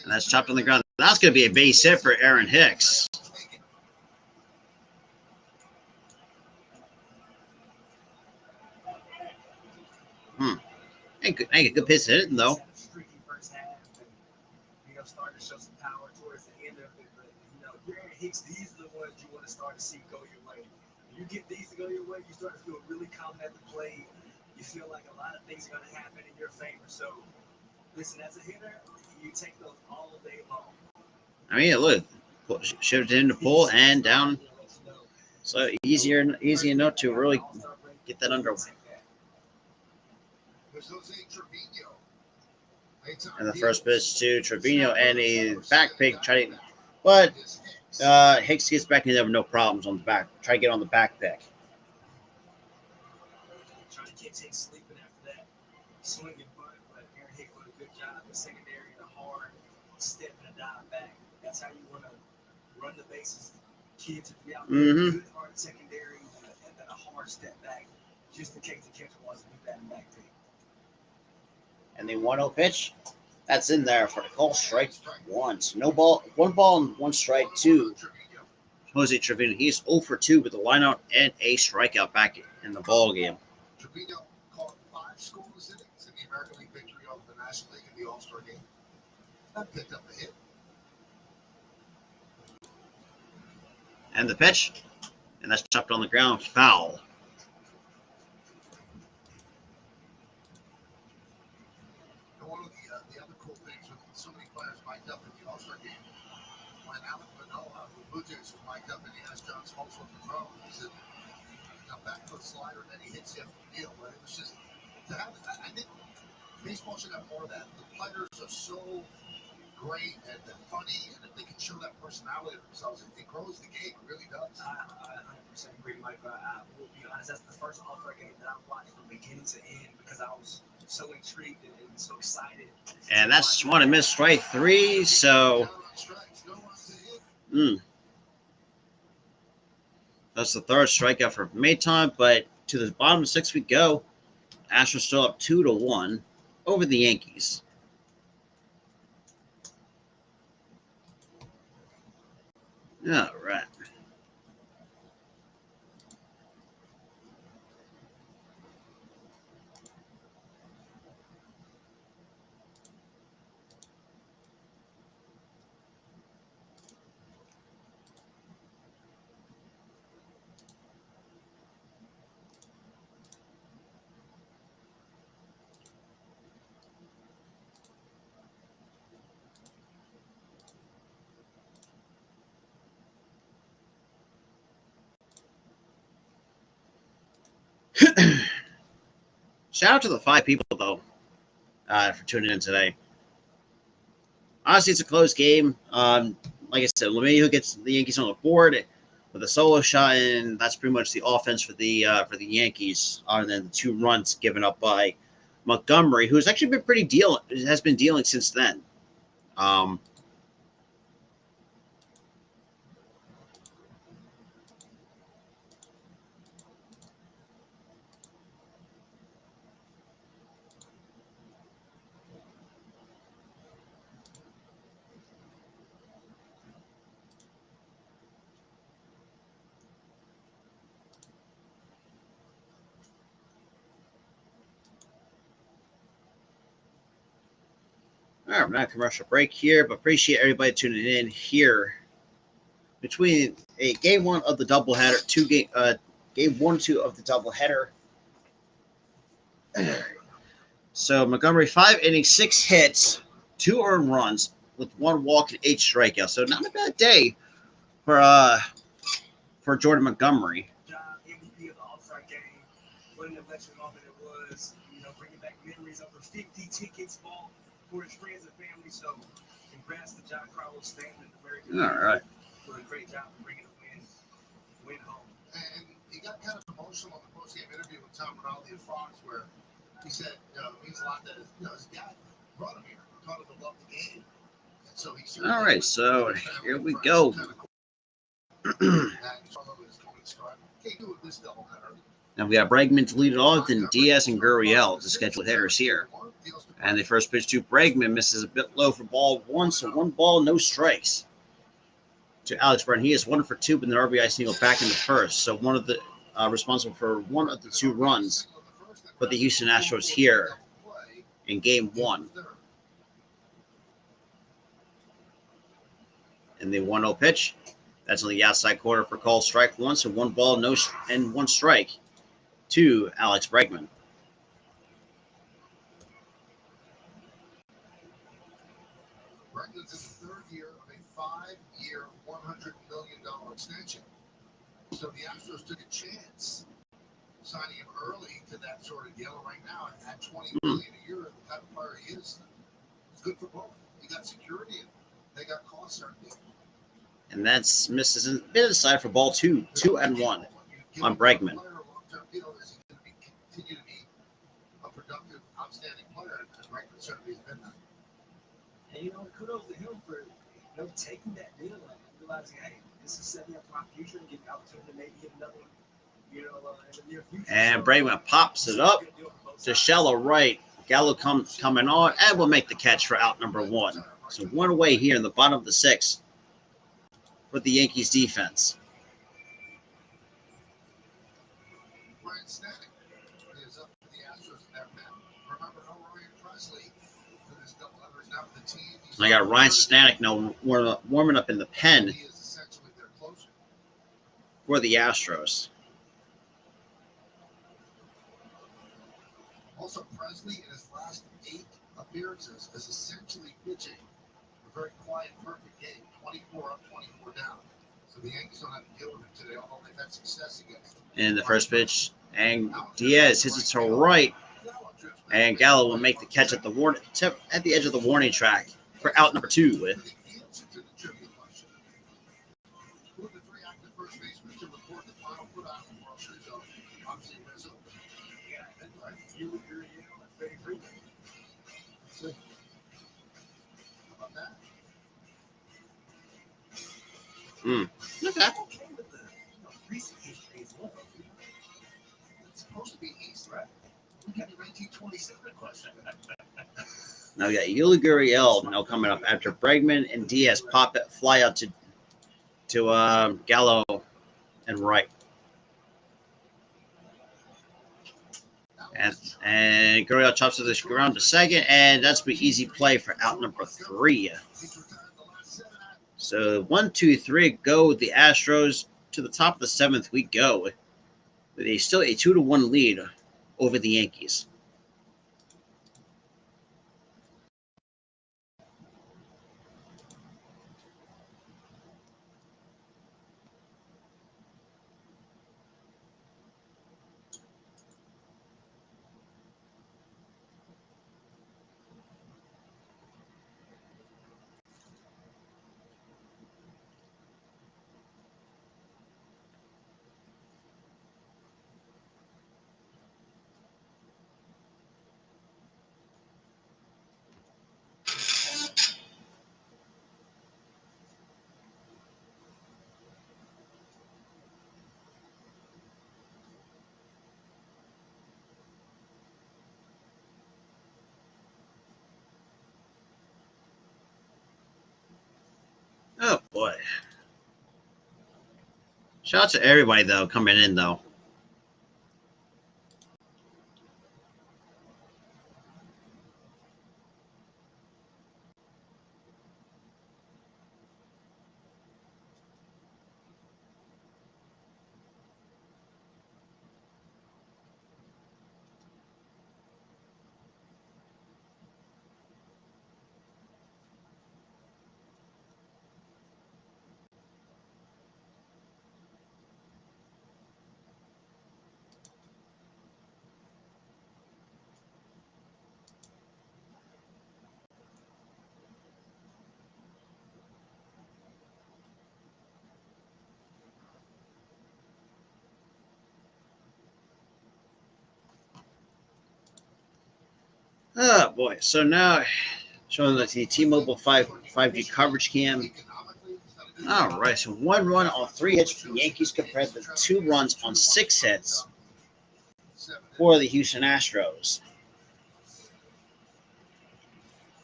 And that's chopped on the ground. That's going to be a base hit for Aaron Hicks. Ain't a good pitch hitting, though. Streaky first half, and starting to show some power towards the end of it. But you're Aaron Hicks. These are the ones you want to start to see go your way. When you get these to go your way, you start to feel really confident at the plate. You feel like a lot of things are going to happen in your favor. So, listen, as a hitter, you take those all day long. I mean, look, shifted in the pull and down. So easy enough to really get that underway. There's Jose Trevino. And the first pitch to Trevino, and a back pick, but Hicks gets back in there with no problems on the back. Try to get on the back pick. Trying to catch Hicks sleeping after that swinging bunt, but Aaron Hicks did a good job. The secondary, the hard step and a dive back. That's how you want to run the bases. Kids to be out there, good hard secondary, and then a hard step back, just in case the catcher wants to do that in back pick. And the 1-0 pitch, that's in there for the call. Strike one. So no ball, 1 ball and 1 strike to Jose Trevino. He's 0 for 2 with a lineout and a strikeout back in the ball game. Trevino caught 5 scoreless innings in the American League victory over the National League in the All-Star game. That picked up a hit. And the pitch, and that's chopped on the ground, foul. And one of the other cool things with so many players mic'd up in the All-Star game, when Alec Manoa, the Blue Jays was mic'd up and he asked John Smoltz what the throw, he said, back foot slider, and then he hits you up the field. But it was just, to have, I think baseball should have more of that. The players are so great and funny, and if they can show that personality of themselves, it grows the game. It really does. I 100% agree, Mike. I will be honest, that's the first All-Star game that I watched from beginning to end because I was so intrigued and so excited. And that's one and miss, strike 3. So, that's the 3rd strikeout for Mayton. But to the bottom of 6 we go. Astros still up 2-1 over the Yankees. All right. Shout out to the 5 people, though, for tuning in today. Honestly, it's a close game. Like I said, LeMahieu gets the Yankees on the board with a solo shot, and that's pretty much the offense for the Yankees, other than the 2 runs given up by Montgomery, who's actually been has been dealing since then. All right, we're not a commercial break here, but appreciate everybody tuning in here between a game 1 of the doubleheader, game 1 and 2 of the doubleheader. So Montgomery, 5 innings, 6 hits, 2 earned runs with 1 walk and 8 strikeouts. So not a bad day for Jordan Montgomery. MVP of the All-Star game. What an election moment it was. Bringing back memories of the 50 tickets bought for his friends and family. So congrats to John Carlos family. All right. Doing a great job of bringing a win home. And he got kind of emotional on the post-game interview with Tom Rinaldi of Fox, where he said, it means a lot that his dad brought him here, taught him to love the game. And so he's all right, so here we go. Now we got Bregman to lead it off, then Diaz and Gurriel, the scheduled hitters here. And the first pitch to Bregman misses a bit low for ball 1, so 1 ball, no strikes. To Alex Bregman, he is 1 for 2 with an RBI single back in the first. So one of the responsible for 1 of the 2 runs for the Houston Astros here in game 1. And the 1-0 pitch, that's on the outside corner for call strike 1. So 1 ball, and 1 strike to Alex Bregman. Bregman's in the 3rd year of a 5-year, $100 million extension. So the Astros took a chance signing him early to that sort of deal. Right now, at $20 million a year, the type of player he is, good for both. You got security and they got cost certainty. And that's misses a bit aside for ball 2, 2-1 on Bregman. Continue to be a productive, outstanding player, and Bregman certainly has been that. And kudos to him for taking that deal and realizing, hey, this is setting up my future and getting the opportunity to maybe get another one, in the near future. And Bregman pops it up to shallow right. Gallo coming on and will make the catch for out number 1. So 1 away here in the bottom of the 6th for the Yankees defense. Ryan Stanek is up for the Astros in that man. Remember, no Ryan Presley for this doubleheader is now with the team. I got Ryan Stanek now warming up in the pen He is essentially their closer. for the Astros. Also, Presley in his last 8 appearances is essentially pitching a very quiet, perfect game. 24 up, 24 down. So the Yankees don't have to deal with him today, although they've had success against him. In the first pitch, and Diaz hits it to right, and Gallo will make the catch at the edge of the warning track for out number 2. Who are the 3 active first basemen to record the final put out from World Series? Obviously, Rizzo. Yeah, that's right. You're very free. So, how about that? Okay. Okay with the recent history as well. It's supposed to be East, right? We got the 1927 question. Now we got Yuli Gurriel now coming up after Bregman and Diaz pop it, fly out to Gallo and right. And Gurriel chops to the ground to second, and that's the easy play for out number 3. So 1, 2, 3 go with the Astros. To the top of the 7th we go with still a 2-1 lead over the Yankees. Oh boy. Shout out to everybody though coming in though. Oh boy. So now showing the T-Mobile 5G coverage cam. All right, so 1 run on 3 hits for the Yankees compared to 2 runs on 6 hits for the Houston Astros.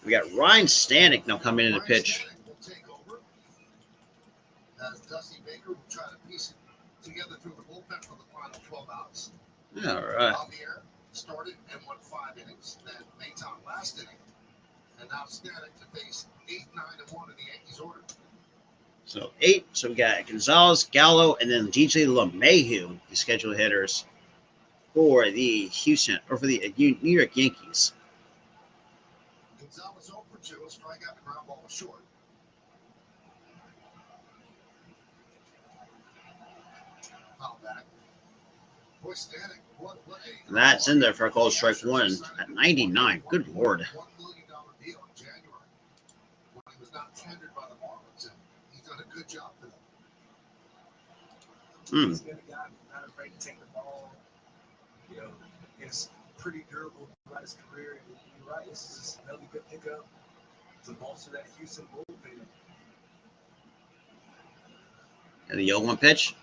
We got Ryan Stanek now coming in to pitch. Will take over as Dusty Baker will try to piece it together through the bullpen for the final 12 outs. All right. Javier started and won 5 innings. Then Maton last inning. And now Stanek to face 8, 9, and 1 in the Yankees order. So 8. So we got Gonzalez, Gallo, and then DJ LeMahieu, the scheduled hitters for the New York Yankees. Gonzalez 0 for 2, a strikeout, the ground ball was short. Foul back. Boy, Stanek, what a... And that's in there for a called strike 1 at 99. Good lord. $1 million deal in January. tendered by the Marlins, and he's done a good job for them. He's been a guy who's not afraid to take the ball. It's pretty durable throughout his career. And you're right, this is just another good pickup to bolster that Houston bullpen. And the 0-1 pitch.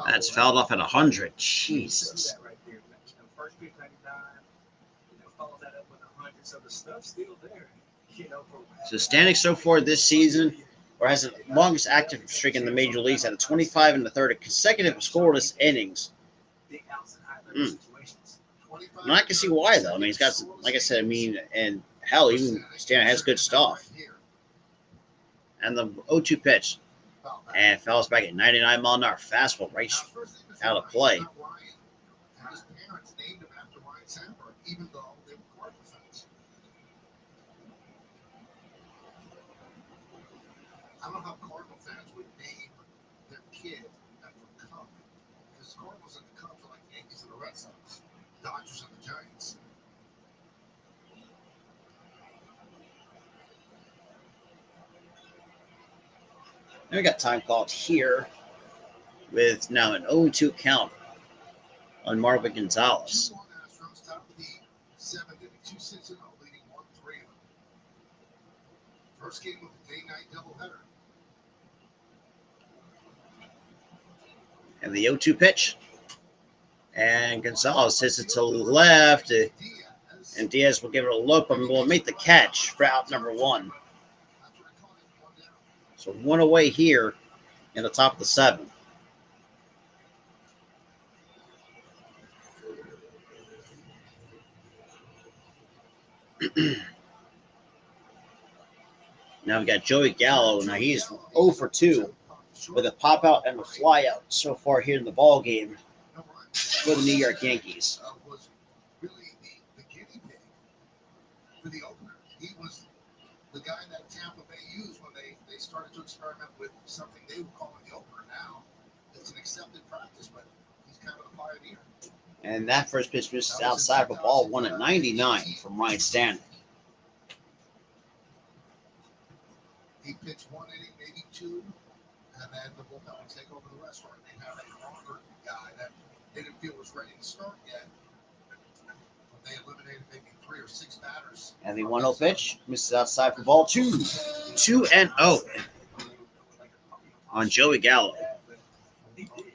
That's fouled off at 100. Jesus. That right there. First pitch 99, follow that up with 100. So the stuff's still there. So standing so far this season, or has the longest active streak in the major leagues at a 25 and a third consecutive scoreless innings. And I can see why, though. I mean, he's got, like I said, and hell, even Stan has good stuff. And the 0-2 pitch. And fouls back at 99-mile-an-hour fastball right out of play. His parents named him after Ryan Sandberg, even though they were Cardinal fans. I don't know how Cardinal fans would name their kid after a Cub. Because Cardinals and the Cubs are like the Yankees and the Red Sox, Dodgers and the Giants. And we got time called here with now an 0-2 count on Marvin Gonzalez. 2-1 Astros, top of the seventh inning, 2-6-0, leading 1-3. First game of the day-night doubleheader. And the 0-2 pitch. And Gonzalez hits it to the left. And Diaz will give it a look, but will make the catch for out number 1. So 1 away here in the top of the 7th. Now we got Joey Gallo. Now he's 0 for 2 with a pop out and a fly out so far here in the ball game for the New York Yankees. Was really the guinea pig for the opener. He was the guy that Tampa Bay used when they started to experiment with something they would call the opener. Now it's an accepted practice, but he's kind of a pioneer. And that first pitch misses outside for ball 1 at 99 from Ryan Stanley. He pitched 1 inning, maybe 2, and then the bullpen would take over the rest. Or they have a longer guy that they didn't feel was ready to start yet. They eliminated maybe 3 or 6 batters. And the 1-0 pitch misses outside for ball 2. 2-0 on Joey Gallo. He did.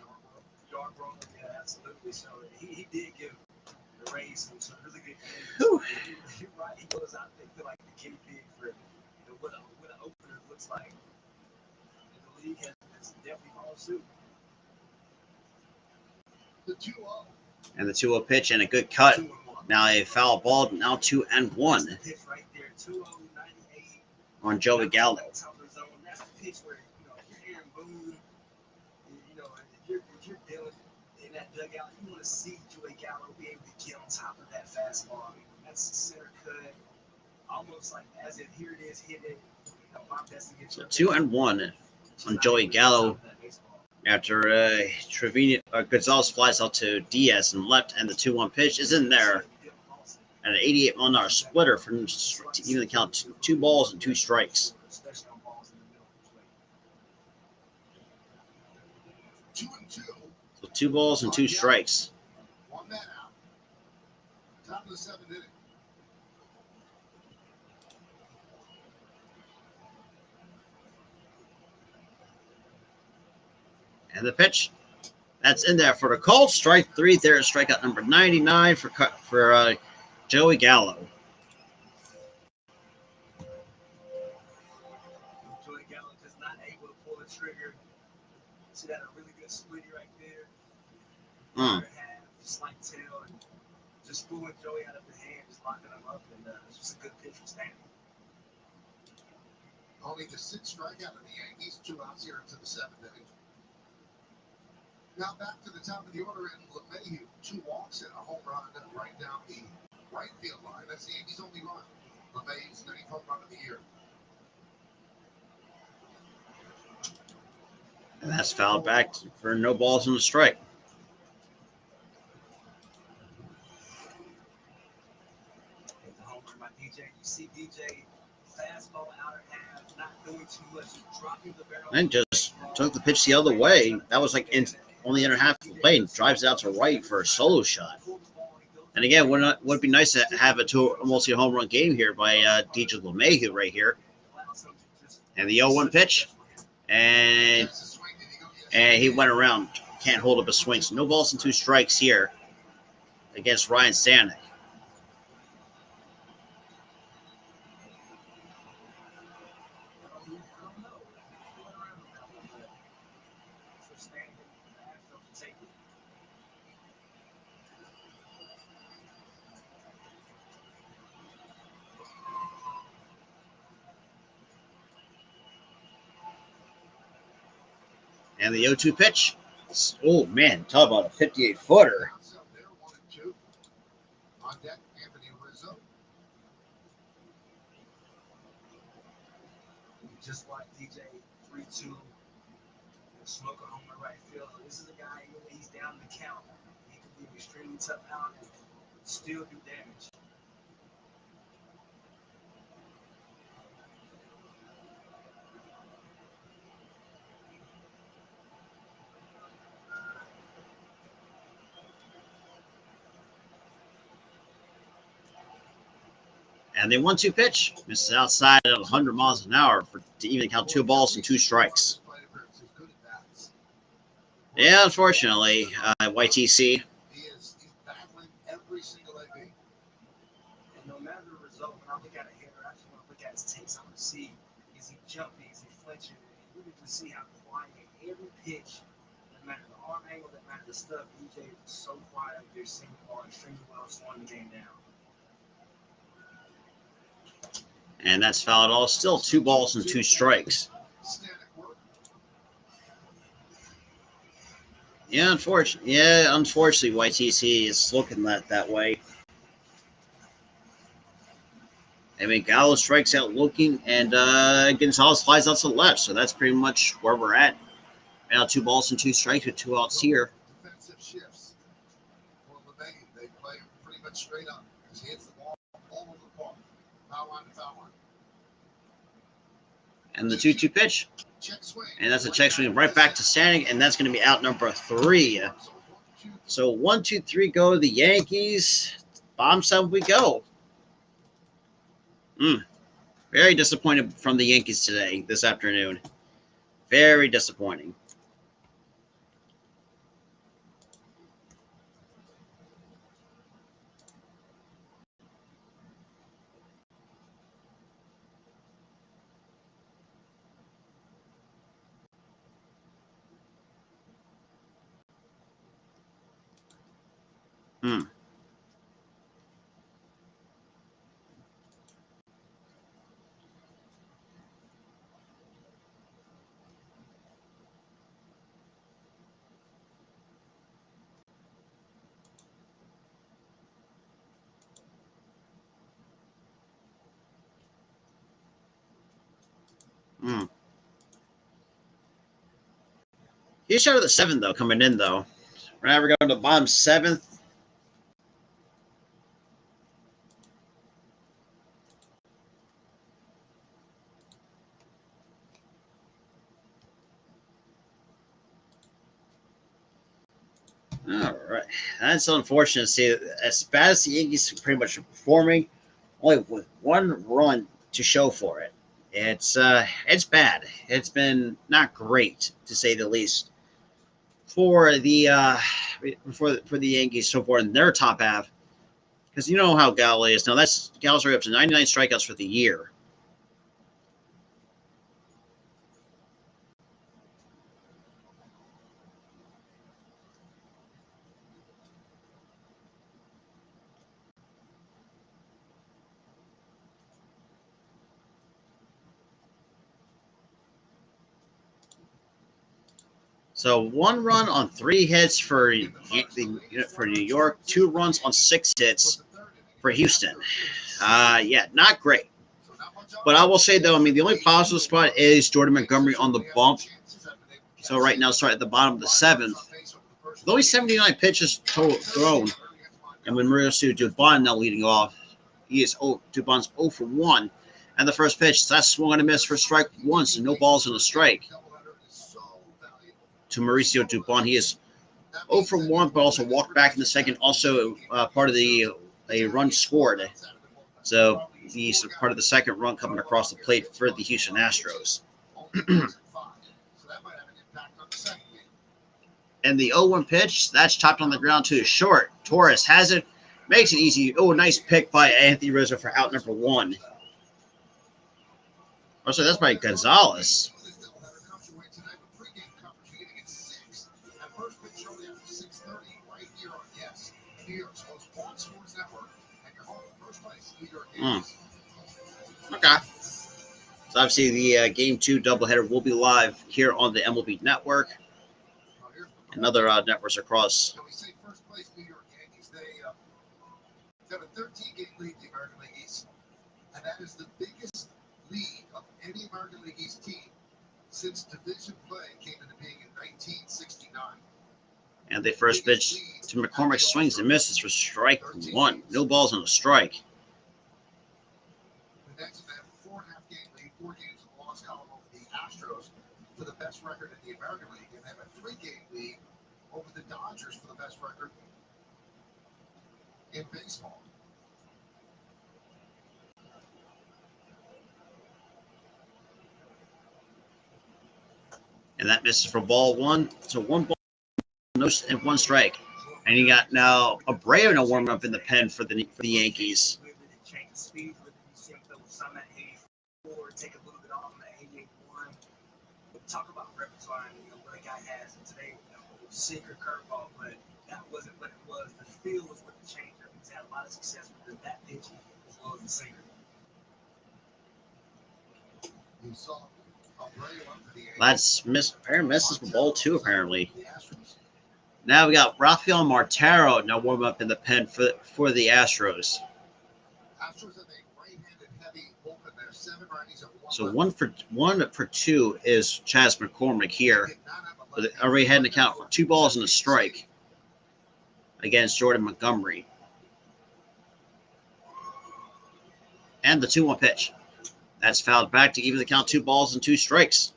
Yeah, absolutely. So he did give the Rays some really good games. You're right. He goes out there feel like the guinea pig for what an opener looks like. The league has definitely followed suit. The 2-0. And the 2-0 pitch and a good cut. Now a foul ball, now 2-1 Right there, 2-0, 98. on Joey Gallo. That's the pitch where, you're Aaron Boone, if you're dealing in that dugout, you want to see Joey Gallo be able to get on top of that fastball. I mean, that's a center cut, almost like as if here it is, hit it. My best to get So 2-1 on Joey Gallo after Gonzalez flies out to Diaz and left, and the 2-1 pitch is in there. And an 88-mile-an-hour splitter for to even count 2 balls and 2 strikes. 2-2. So 2 balls and 2 strikes. 1 man out. Top of the 7th inning. And the pitch, that's in there for the call. Strike 3 there, strikeout number 99 for Joey Gallo. Joey Gallo just not able to pull the trigger. See that a really good splitty right there. Slight tail and just pulling Joey out of the hand, just locking him up, and it's just a good pitch from Stanley. Only the 6th strikeout of the Yankees, 2 outs here into the 7th inning. Now back to the top of the order, and LeMahieu, 2 walks and a home run right down the right field line. That's the Yankees' only run. LeMahieu's 9th home run of the year. And that's fouled back for no balls and a strike. The home run by DJ. You see DJ fastball outer half, not doing too much, just dropping the barrel. And just took the pitch the other way. That was like on the other half of the plate and drives it out to right for a solo shot. And again, would be nice to have almost a home run game here by DJ LeMahieu right here. And the 0-1 pitch. And he went around. Can't hold up a swing. So no balls and 2 strikes here against Ryan Stanek. And the 0-2 pitch. Oh, man. Talk about a 58-footer. On deck, Anthony Rizzo. Just like DJ 3-2, smoke a homer right field. This is a guy, he's down the count. He can be an extremely tough out and still do damage. And the 1-2 pitch misses outside at 100 miles an hour to even count 2 balls and 2 strikes. Yeah, unfortunately, YTC. He's battling every single AB. And no matter the result, when I look at a hitter, I just want to look at his takes. I want to see, is he jumping, is he flinching? And you can see how quiet every pitch, no matter the arm angle, no matter the stuff, DJ was so quiet. They're seeing the ball extremely well, slowing the game down. And that's fouled all. Still 2 balls and 2 strikes. Yeah, unfortunately, YTC is looking that way. I mean, Gallo strikes out looking, and Gonzalez flies out to the left. So that's pretty much where we're at. Now 2 balls and 2 strikes with 2 outs here. Defensive shifts. For LeMay, they play pretty much straight up because he hits the ball all over the park. Foul line to foul line. And the 2-2 pitch. Check swing. And that's a check swing right back to Stanek, and that's going to be out number 3. So 1, 2, 3 go to the Yankees. Bottom 7 we go. Very disappointed from the Yankees today, this afternoon. Very disappointing. He's shot at the 7th, though, coming in, though. We're now going to the bottom 7th. All right. That's unfortunate to see. As bad as the Yankees are pretty much performing, only with 1 run to show for it. It's bad. It's been not great, to say the least, for the Yankees so far in their top half. Because you know how Gallo is. Now, Gallo's already up to 99 strikeouts for the year. So 1 run on 3 hits for New York, 2 runs on 6 hits for Houston. Yeah, not great. But I will say, though, I mean, the only positive spot is Jordan Montgomery on the bump. So right now, start at the bottom of the 7th. With only 79 pitches total thrown. And when Mauricio Dubon now leading off, Dubon's 0 for 1. And the first pitch, that's swung and a miss for strike one, so no balls and a strike to Mauricio Dubon. He is 0 for 1, but also walked back in the second. Also part of a run scored. So he's part of the second run coming across the plate for the Houston Astros. And the 0-1 pitch, that's chopped on the ground to short. Torres has it, makes it easy. Oh, nice pick by Anthony Rizzo for out number 1. Oh, so that's by Gonzalez. Okay. So obviously the Game 2 doubleheader will be live here on the MLB Network and other networks across. We say first place New York Yankees. They have a 13-game lead in the American League East, and that is the biggest lead of any American League East team since division play came into being in 1969. And the first pitch to McCormick, swings and misses for strike 1. No balls on a strike. The next, they have a 4.5-game lead, 4 games in the loss column over the Astros for the best record in the American League, and they have a 3-game lead over the Dodgers for the best record in baseball. And that misses for ball 1. So 1 ball, no, and 1 strike. And you got now Abreu now warming up in the pen for the Yankees. Take a little bit off on the 88-1. Talk about repertoire and what a guy has. And today, secret curveball, but that wasn't what it was. The feel was what the changed. He's had a lot of success with that pitch as well as the sinker. You saw Abreu up for the That's misses for ball 2 apparently. Now we got Rafael Martero now warming up in the pen for the Astros. Astros have a right-handed heavy bullpen there. 7 righties and 1 So lefty. 1 for 2 is Chas McCormick here. But already had an account for 2 balls and a strike against Jordan Montgomery. And the 2-1 pitch. That's fouled back to even the count, 2 balls and 2 strikes.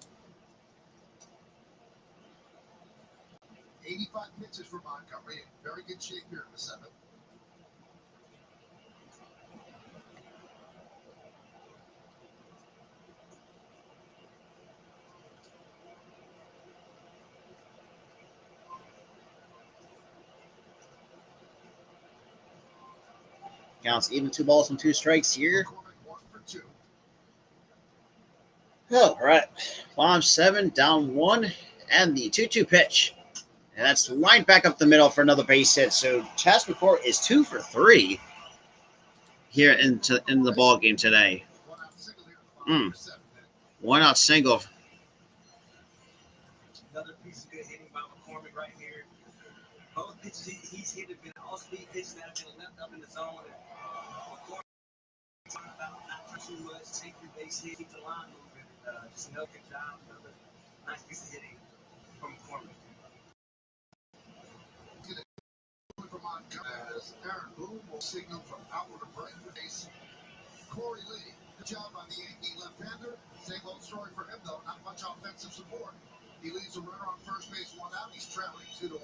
85 pitches for Montgomery. In very good shape here in the 7th. Counts even, 2 balls and 2 strikes here. McCormick 1 for 2. All right. Bottom 7, down 1, and the 2-2 pitch. And that's lined back up the middle for another base hit. So Chas McCormick is 2 for 3 here in the ball game today. 1-out single here in the bottom of the 7th inning. 1-out single. Another piece of good hitting by McCormick right here. Both pitches he's hit have been all-speed pitches that have been left up in the zone. McCormick talking about not too much, take your base hit, keep the line moving. Just another good job, another nice piece of hitting from McCormick. From Montgomery as Aaron Boone will signal from outward of right base. Corey Lee, good job on the Yankee left-hander. Same old story for him, though. Not much offensive support. He leaves a runner on first base, 1 out. He's trailing 2-1.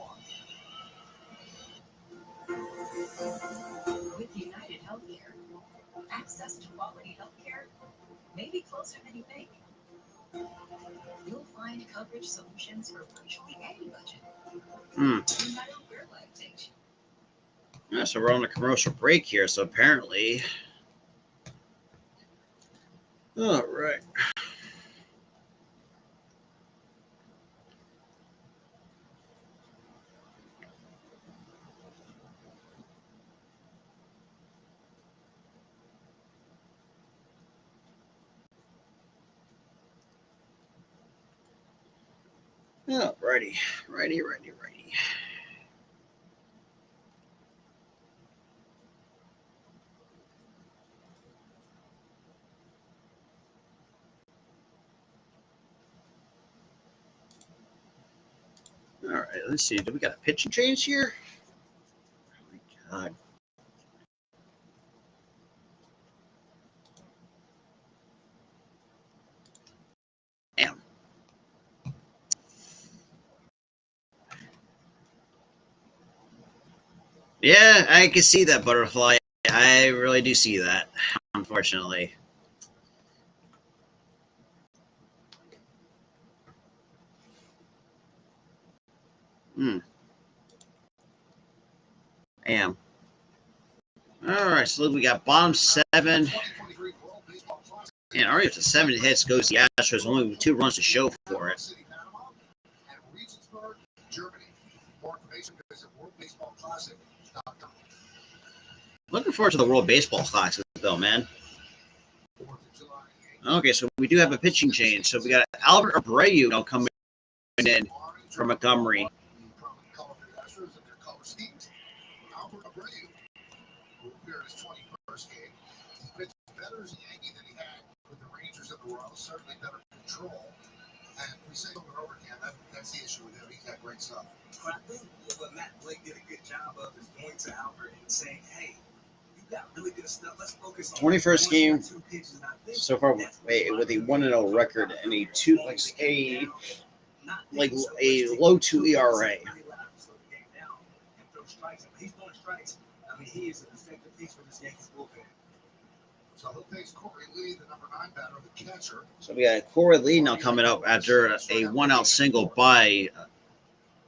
With United Healthcare, access to quality healthcare may be closer than you think. You'll find coverage solutions for virtually any budget, no matter where life takes you. Yeah, so we're on a commercial break here. So apparently, all right. Oh, righty. All right, let's see. Do we got a pitching change here? Oh my God. Yeah, I can see that butterfly. I really do see that, unfortunately. Hmm. Damn. All right, so we got bottom seven. And already up to 7 hits goes the Astros. Only 2 runs to show for it. Looking forward to the World Baseball Classic, though, man. Okay, so we do have a pitching change. So we got Albert Abreu now coming in from Montgomery. Who appeared in his 21st game. He pitched better as a Yankee than he had with the Rangers in the Royals. Certainly better control. And we say over and over again, that's the issue with him. He's got great stuff. But I think what Matt Blake did a good job of is going to Albert and saying, hey, you got really good stuff. Let's focus on 21st game two pitches. so far with a 1-0 record and a low 2 ERA. He's throwing strikes. I mean, he is an effective piece for this Yankees bullpen. So he'll face Corey Lee, the number 9 batter, the catcher. So we got Corey Lee now coming up after a 1-out single by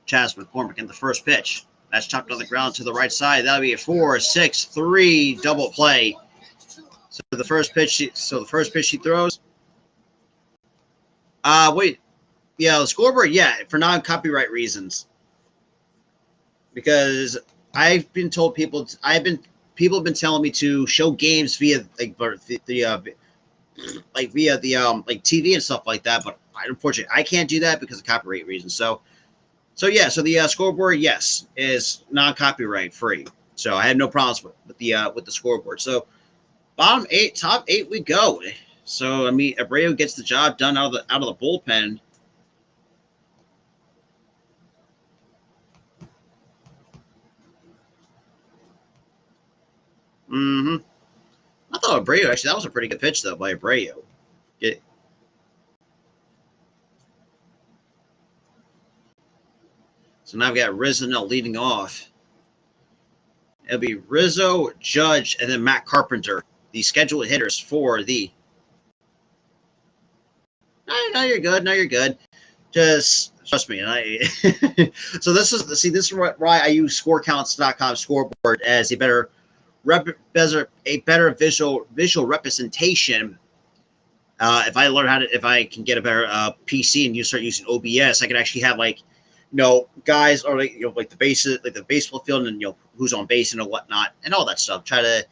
Chas McCormick in the first pitch. That's chopped on the ground to the right side. That'll be a 4-6-3 double play. So the first pitch he throws. Wait. Yeah, the scoreboard, yeah, for non-copyright reasons. Because I've been told people have been telling me to show games via via the TV and stuff like that, but unfortunately I can't do that because of copyright reasons. So the scoreboard, yes, is non-copyright free. So I have no problems with the scoreboard. So top 8 we go. So I mean, Abreu gets the job done out of the bullpen. Mm-hmm. I thought Abreu, actually, that was a pretty good pitch, though, by Abreu. So now we've got Rizzo now leading off. It'll be Rizzo, Judge, and then Matt Carpenter, the scheduled hitters for the... No, you're good. No, you're good. Just trust me. So this is why I use ScoreCounts.com scoreboard as a better visual representation. If I can get a better PC and you start using OBS, I can actually have guys or like the bases, like the baseball field, and who's on base and whatnot, and all that stuff. Try to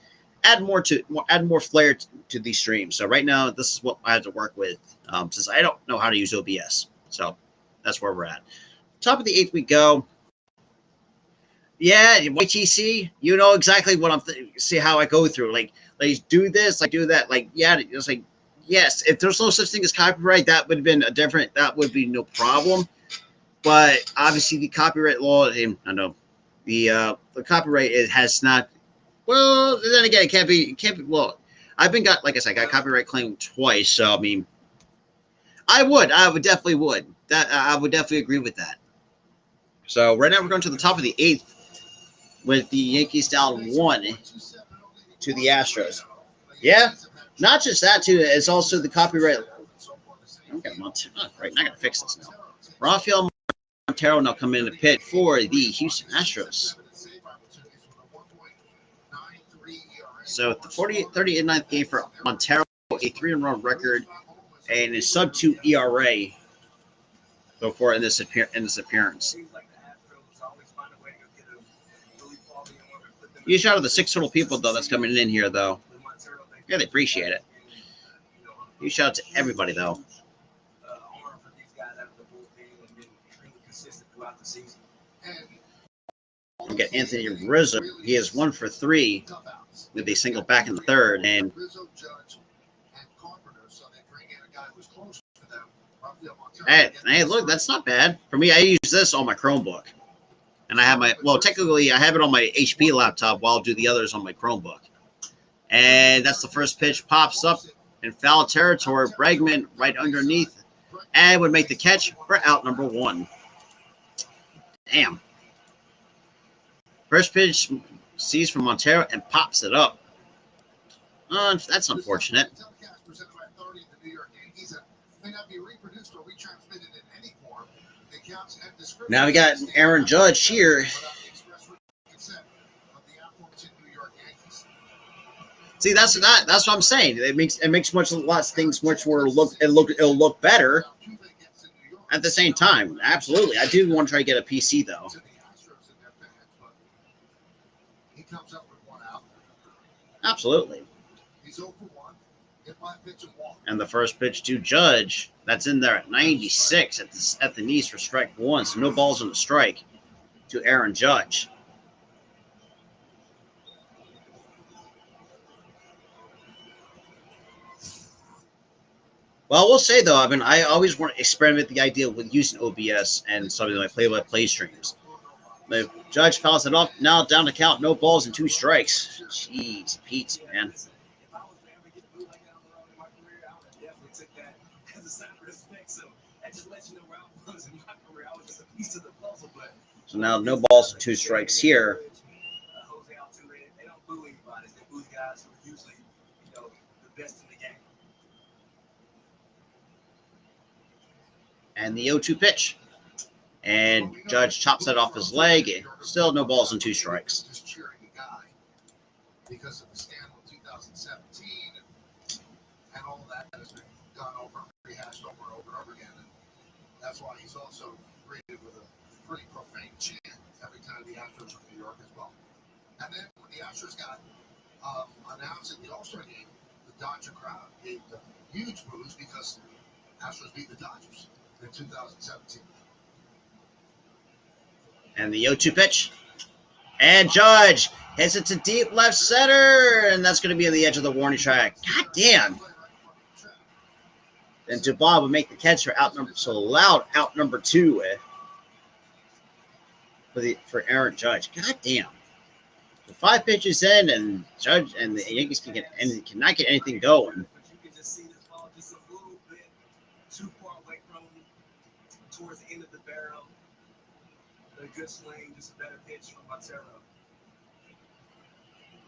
add more flair to these streams. So right now, this is what I have to work with, since I don't know how to use OBS. So that's where we're at. Top of the 8th we go. Yeah, YTC, you know exactly what see how I go through. Like do this, do that. It's like, yes, if there's no such thing as copyright, that would have been that would be no problem. But obviously the copyright law, I know the copyright has not, well, then again, it can't be, well, like I said, I got copyright claim twice. So, I mean, I would definitely agree with that. So right now we're going to the top of the 8th with the Yankees down 1 to the Astros. Yeah, not just that too. It's also the copyright. Okay, right now I gotta fix this now. Rafael Montero now coming in the pit for the Houston Astros. So the 39th game for Montero, a 3-run record, and a sub-2 ERA before in this appearance. Huge shout out to the 6 total people though that's coming in here though. Yeah, they appreciate it. Huge shout out to everybody though. Look at Anthony Rizzo. He is 1 for 3 with a single back in the 3rd. And hey, look, that's not bad. For me, I use this on my Chromebook. And I have technically I have it on my HP laptop while I do the others on my Chromebook. And that's the first pitch, pops up in foul territory. Bregman right underneath and would make the catch for out number 1. Damn. First pitch sees from Montero and pops it up. That's unfortunate. Telecast presented by authority of the New York Yankees and may not be reproduced or retransmitted in any form. The accounts and descriptions Now we got Aaron Judge here. without the express written consent of the aforementioned New York Yankees. See, that's what I'm saying. It makes lots of things much more it'll look better. At the same time, absolutely, I do want to try to get a PC though. To the Astros and their fans, but he comes up with one out. Absolutely. He's 0 for 1. Hit by pitch and walk. And the first pitch to Judge, that's in there at 96 at the knees for strike one. So no balls on the strike to Aaron Judge. Well, I will say though, I always want to experiment the idea with using OBS and something like play-by-play streams. The Judge fouls it off. Now down to count, no balls and 2 strikes. Jeez, Pete, man. If I was to ever get booed like that on the road in my career, I would have definitely took that as a sign of respect. So that just lets you know where I was in my career. I was just a piece of the puzzle, but So now no balls and 2 strikes here. Jose Altuve, they don't boo anybody. They boo the guys who are usually, the best in the game. And the 0-2 pitch. And Judge chops that off his leg. Still no balls and 2 strikes. Just cheering a guy because of the scandal in 2017 and all of that has been gone over, rehashed over and over and over again. And that's why he's also greeted with a pretty profane chant every time the Astros are in New York as well. And then when the Astros got announced at the All-Star game, the Dodger crowd gave them huge boos because Astros beat the Dodgers in 2017. And the 0-2 pitch. And Judge hits it to deep left center. And that's going to be on the edge of the warning track. God damn. And Dubois would make the catch for out number 2 for Aaron Judge. God damn. The 5 pitches in, and Judge and the Yankees cannot get anything going. But you can just see this ball just a little bit too far away from towards the end of the barrel. A good swing, just a better pitch from Montero.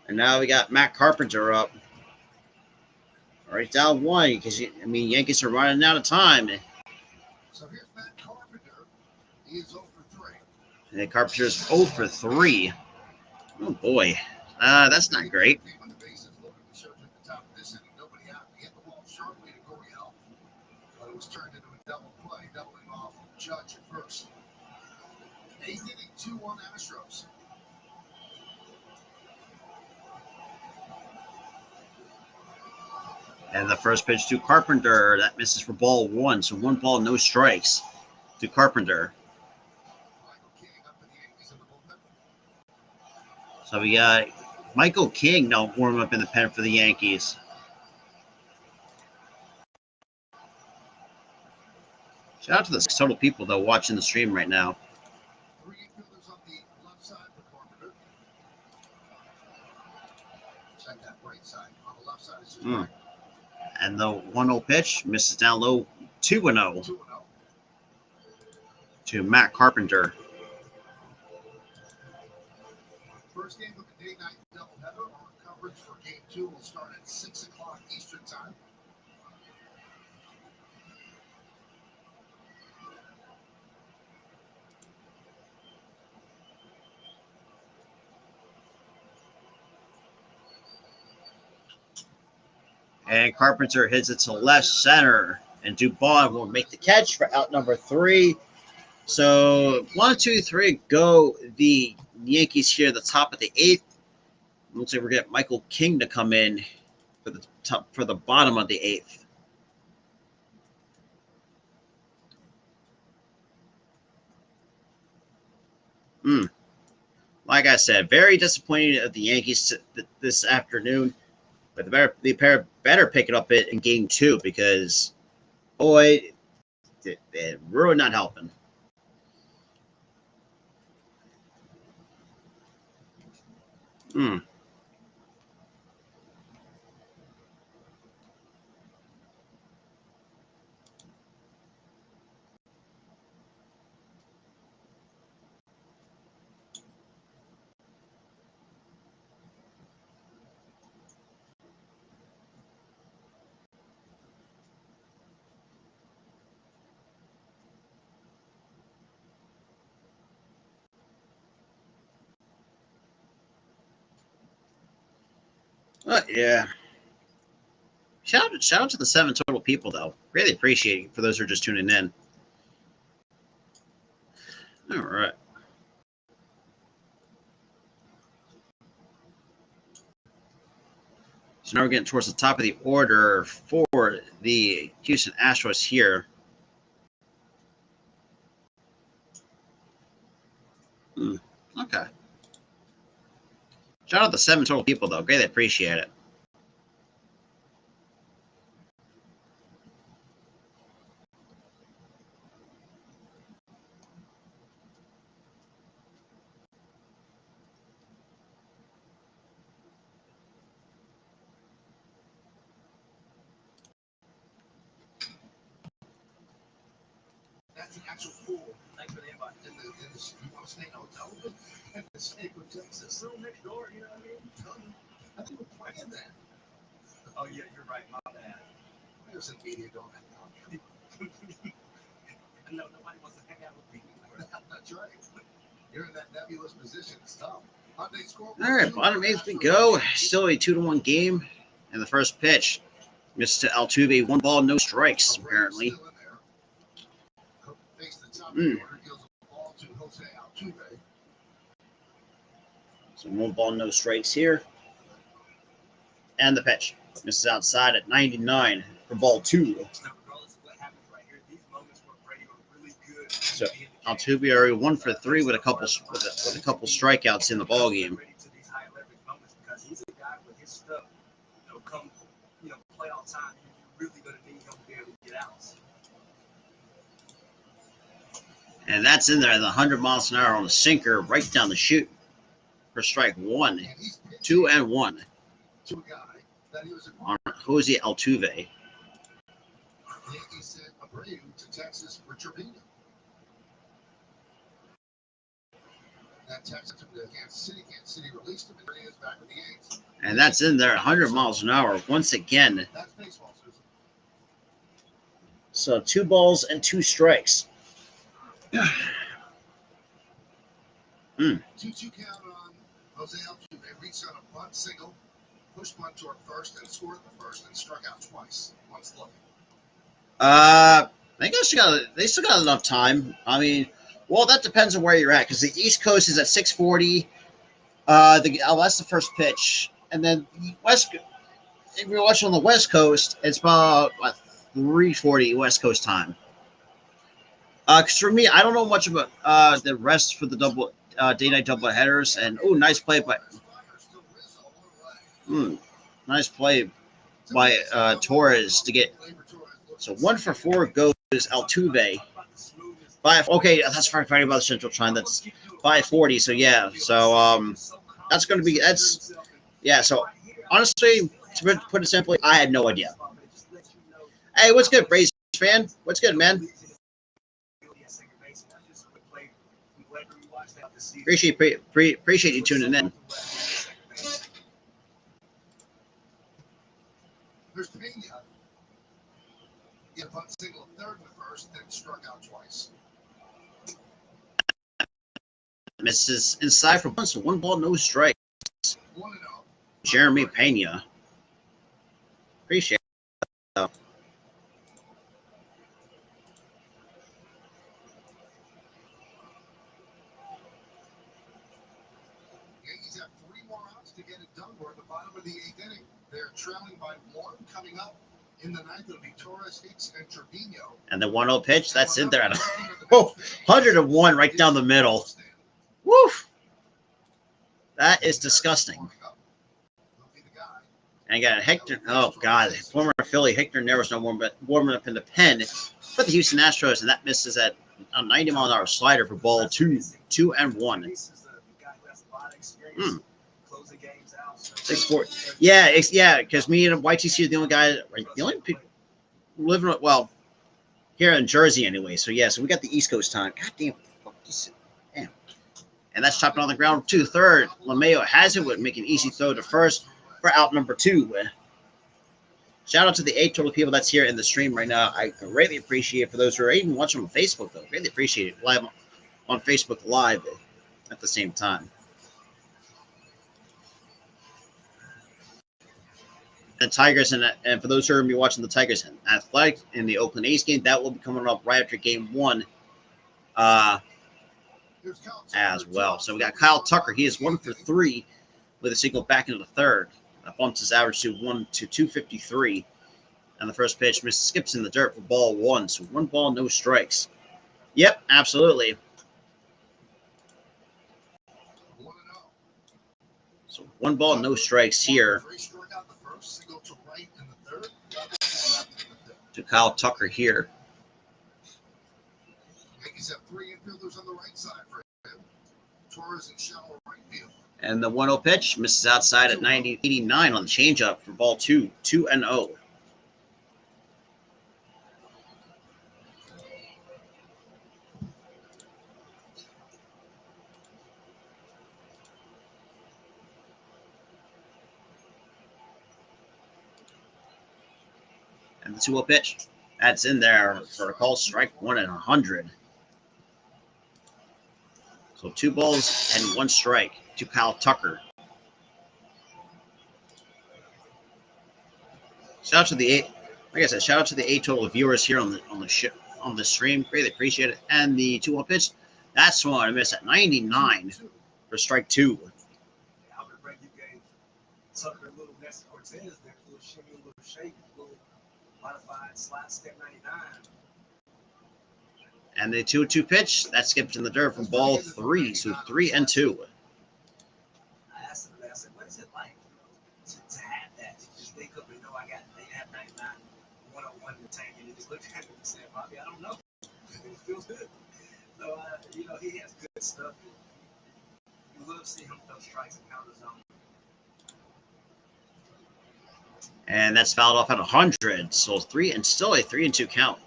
And now we got Matt Carpenter up. Right down 1 because Yankees are running out of time. So here's Matt Carpenter. He is 0 for 3. And Carpenter's 0 for 3. Oh boy, that's not great. When the bases loaded, we showed you at the top of this inning, nobody out. He hit the ball sharply to Gurriel, but it was turned into a double play, doubling off Judge at first. 8th inning, 2-1 Astros. And the first pitch to Carpenter, that misses for ball 1. So 1 ball, no strikes to Carpenter. Michael King up for the Yankees in the bullpen. So we got Michael King now warming up in the pen for the Yankees. Shout out to the total people though watching the stream right now. 3 infielders on the left side for Carpenter. Check that right side. On the left side is just right. And the 1-0 pitch misses down low, 2-0 2-0. to Matt Carpenter. First game of the day-night doubleheader. Our coverage for Game 2 will start at 6 o'clock Eastern Time. And Carpenter hits it to left center. And Dubois will make the catch for out number 3. So 1, 2, 3 go the Yankees here at the top of the 8th. Looks like we're getting Michael King to come in for the bottom of the 8th. Like I said, very disappointing of the Yankees this afternoon. But they better pick it up in game 2 because, boy, they're really not helping. Yeah. Shout out to the 7 total people, though. Really appreciate it for those who are just tuning in. All right. So now we're getting towards the top of the order for the Houston Astros here. Okay. Shout out to the 7 total people, though. Greatly appreciate it. That's an actual pool. Thanks for the invite. You want to stay in a hotel room? In the state of Texas. Room next door, you know what I mean? I think we're playing that. Oh, yeah, you're right. My bad. There's an media don't hang out. No, nobody wants to hang out with me anymore. That's right. You're in that nebulous position. It's tough. All right, bottom 8th we go. Still a 2-1 game. And the first pitch, Mr. Altuve, 1 ball, no strikes, apparently. So 1 ball, no strikes here. And the pitch. Misses outside at 99 for ball 2. So Altuve already 1 for 3 with a couple strikeouts in the ball game. He's a guy with his stuff. Come playoff time, you're really going to need him to be able to get out. And that's in there at 100 miles an hour on a sinker right down the chute for strike 1. 2-1 on Jose Altuve. Yankees sent Abreu to Texas for Trevino. That Texas to Kansas City. Kansas City released him, and he is back with the Yankees. And that's in there at 100 miles an hour once again. That's baseball, Susan. So 2 balls and 2 strikes. 2-2 count on Jose Altuve. Reached on a bunt single, pushed bunt toward first, and scored the first, and struck out twice. Once looking. I think they still got enough time. I mean, well, that depends on where you're at, because the East Coast is at 6:40. That's the first pitch, and then the West. If you're watching on the West Coast, it's about 3:40 West Coast time. Because for me, I don't know much about the rest for the day-night double headers. And nice play by Torres to get. So 1 for 4 goes Altuve. Okay, that's fighting about the Central Time. That's 5:40. So yeah, so that's going to be So honestly, to put it simply, I had no idea. Hey, what's good, Braves fan? What's good, man? Appreciate you tuning in. There's Pena. He had a bunt single third in the first, then struck out twice. Misses inside for once. 1 ball, no strike. 1-0. Jeremy Pena. Appreciate it. Yankees have 3 more outs to get it done. We're at the bottom of the 8th inning. They're trailing by 1 coming up. In the 9th, it'll be Torres, Hicks, and Trevino. And the 1-0 pitch, that's in there at 101 right down the middle. Woof! That is disgusting. And I got Hector. Oh, God. Former Philly Hector Nero's no warming up in the pen for the Houston Astros, and that misses at a 90-mile-an-hour slider for ball 2. 2-1. 6-4. Yeah, because me and YTC are the only guy, the only people living, well, here in Jersey anyway. So, yeah, so we got the East Coast time. God damn. Damn. And that's chopping on the ground to third. LeMayo has it, would make an easy throw to first for out number 2. Shout out to the 8 total people that's here in the stream right now. I greatly appreciate it. For those who are even watching on Facebook, though, really appreciate it. Live on Facebook Live at the same time. the Tigers, and for those who are going to be watching the Tigers and Athletic in the Oakland A's game, that will be coming up right after Game 1 as well. So we got Kyle Tucker. He is 1 for 3 with a single back into the third. That bumps his average to 253. And the first pitch skips in the dirt for ball 1. So 1 ball, no strikes. Yep, absolutely. So 1 ball, no strikes here to Kyle Tucker here. Yankees have 3 infielders on the right side for him. Torres in shallow right field. And the 1-0 pitch misses outside at 89 on the changeup for ball 2, 2-0. And the 2-0 pitch, that's in there for a call, strike 1 and 100. So 2 balls and 1 strike to Kyle Tucker. Shout out to the 8, like I said, shout out to the 8 total viewers here on the stream. Greatly appreciate it. And the 2-1 pitch, that's one I missed at 99 for strike 2. Albert Breaking gave Tucker a little Nestor Cortez there, a little shimmy, a little shake, a little modified slide step 99. And the 2-2 pitch, that skipped in the dirt from ball 3, so 3-2. I asked him, I said, what is it like to have that? To just wake up and know they have 99, 101 in the tank, and he just looked at me and said, Bobby, I don't know. It feels good. So, he has good stuff. You love seeing him throw strikes and counter zone. And that's fouled off at 100, so still a 3-2 count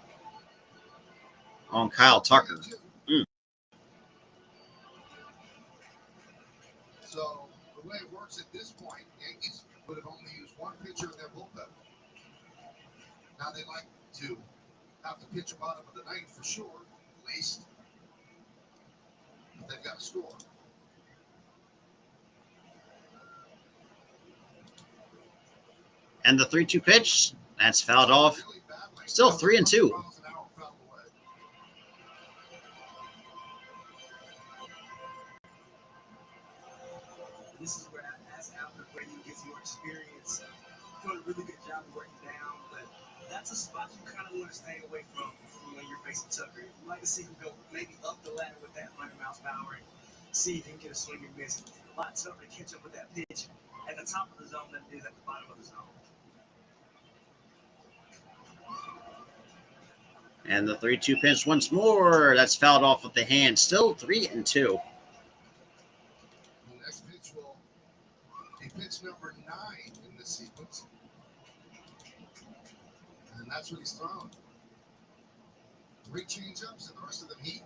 on Kyle Tucker. So the way it works at this point, Yankees would have only used 1 pitcher in their bullpen. Now they like to have to pitch a bottom of the 9th for sure, at least. But they've got to score. And the 3-2 pitch, that's fouled off. Still 3-2. This is where, as Albert Brady gets more experience, doing a really good job of working down, but that's a spot you kind of want to stay away from when you're facing Tucker. You like to see him go maybe up the ladder with that 100 miles per hour and see if he can get a swing and miss. A lot tougher to catch up with that pitch at the top of the zone than it is at the bottom of the zone. And the 3-2 pitch once more. That's fouled off with the hand. Still 3-2. The next pitch will be pitch number 9 in this sequence. And that's what he's thrown. 3 change-ups and the rest of them heat.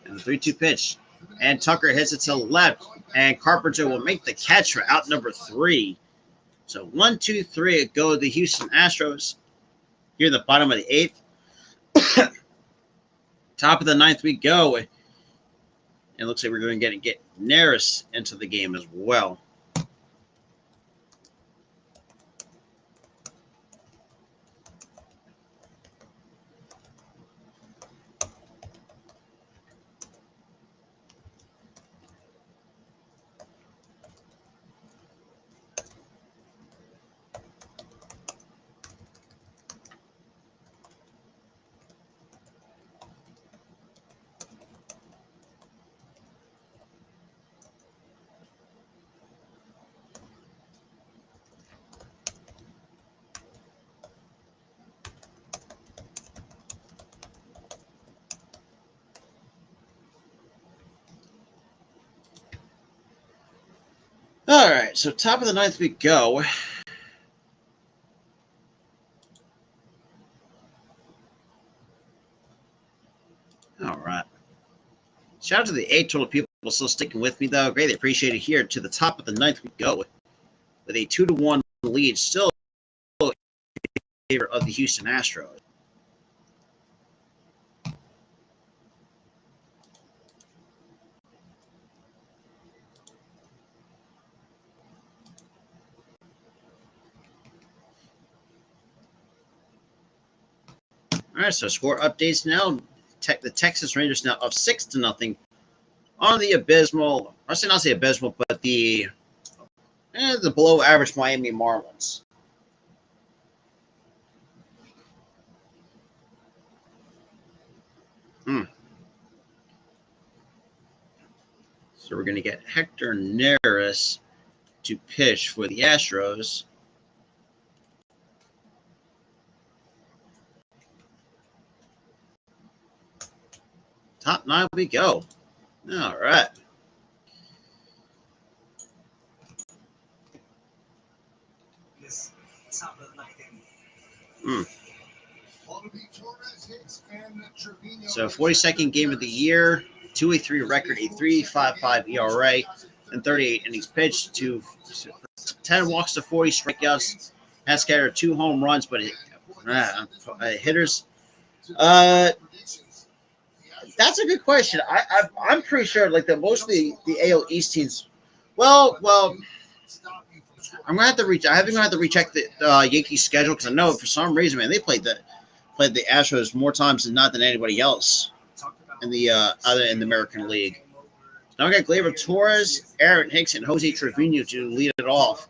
And the 3-2 pitch. And Tucker hits it to the left. And Carpenter will make the catch for out number 3. So 1, 2, 3 go to the Houston Astros. Here in the bottom of the 8th. Top of the 9th we go. It looks like we're going to get Neris into the game as well. All right, so top of the 9th we go. All right. Shout out to the 8 total people still sticking with me, though. Greatly appreciate it. Here to the top of the 9th we go with a 2-1 lead, still in favor of the Houston Astros. All right, so score updates now. The Texas Rangers now up 6-0 on the abysmal. I say not say abysmal, but the below average Miami Marlins. So we're going to get Hector Neris to pitch for the Astros. Top 9 we go. All right. This top of the night game. So 42nd game of the year, 2.83 record, a 3.55 ERA, and 38 innings pitched, 10 walks to 40 strikeouts, has scattered 2 home runs, but hitters. That's a good question. I'm pretty sure like that most of the AL East teams. Well, I'm gonna have to reach. I think I'm gonna have to recheck the Yankees schedule because I know for some reason, man, they played the Astros more times than not than anybody else in the other in the American League. Now we got Gleyber Torres, Aaron Hicks, and Jose Trevino to lead it off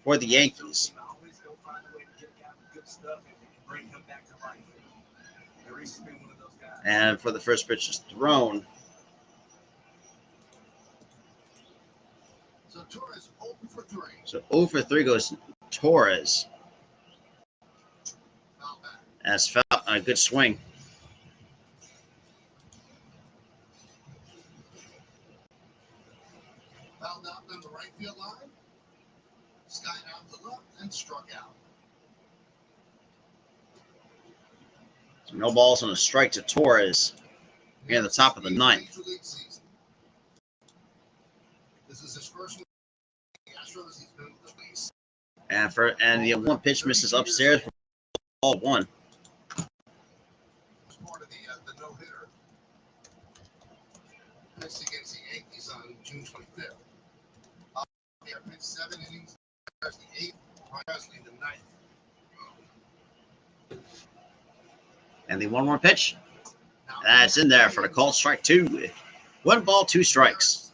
for the Yankees. And for the first pitch is thrown. So Torres 0 for 3. So 0 for 3 goes Torres. That's foul. A good swing. Fouled out on the right field line. Sky out to left and struck out. So no balls on a strike to Torres near the top of the 9th. This is his first one. The Astros, he's been with the base. And the one pitch misses upstairs for ball 1. Part of the no-hitter. Pitched against the Yankees on June 25th. Pitched 7 innings. The 8th, Presley the 9th. And the 1-1 pitch. That's in there for the call, strike 2. 1 ball, 2 strikes.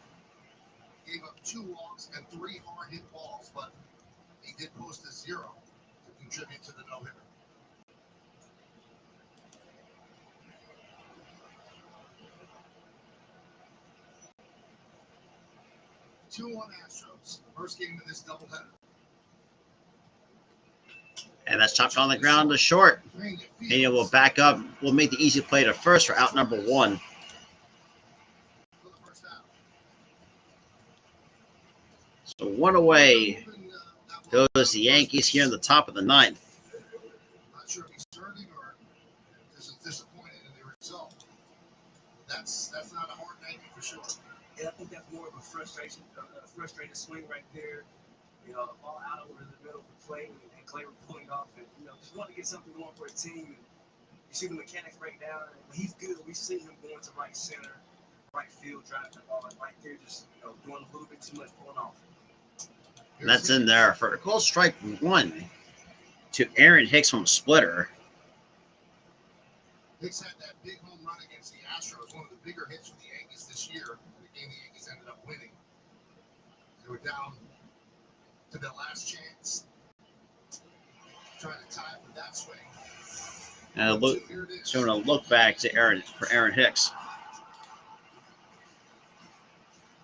Gave up 2 walks and 3 hard-hit balls, but he did post a 0 to contribute to the no-hitter. 2-1 Astros. First game of this doubleheader. And that's chopped on the ground to short. And it will back up. We'll make the easy play to first for out number 1. So 1 away goes the Yankees here in the top of the 9th. Not sure if he's turning or just disappointed in the result. That's not a hard night for sure. Yeah, I think that's more of a frustrated swing right there. You know, ball out over the middle of the plate and Clay pulling off, and just want to get something going for a team. And you see the mechanics break down, and he's good. We've seen him going to right center, right field, driving the ball, and right there, just doing a little bit too much pulling off. And that's in there for a call, strike 1 to Aaron Hicks from a splitter. Hicks had that big home run against the Astros, one of the bigger hits for the Yankees this year. The game the Yankees ended up winning. They were down to their last chance, trying to tie it with that swing. And showing a look back to Aaron Hicks.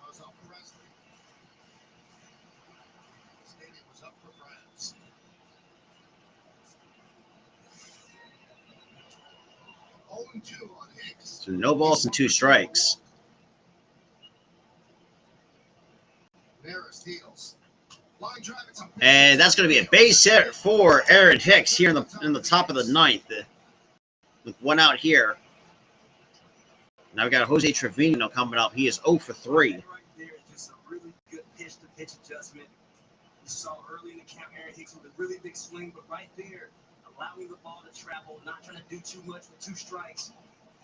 Was up for Presley. Stadium was up for grabs. 0-2 on Hicks. So no balls and 2 strikes. Neris deals. Line drive, it's a And that's going to be a base hit for Aaron Hicks here in the top of the 9th. With 1 out here. Now we got Jose Trevino coming up. He is 0 for 3. Right there is just a really good pitch-to-pitch adjustment. You saw early in the count Aaron Hicks with a really big swing, but right there, allowing the ball to travel, not trying to do too much with 2 strikes,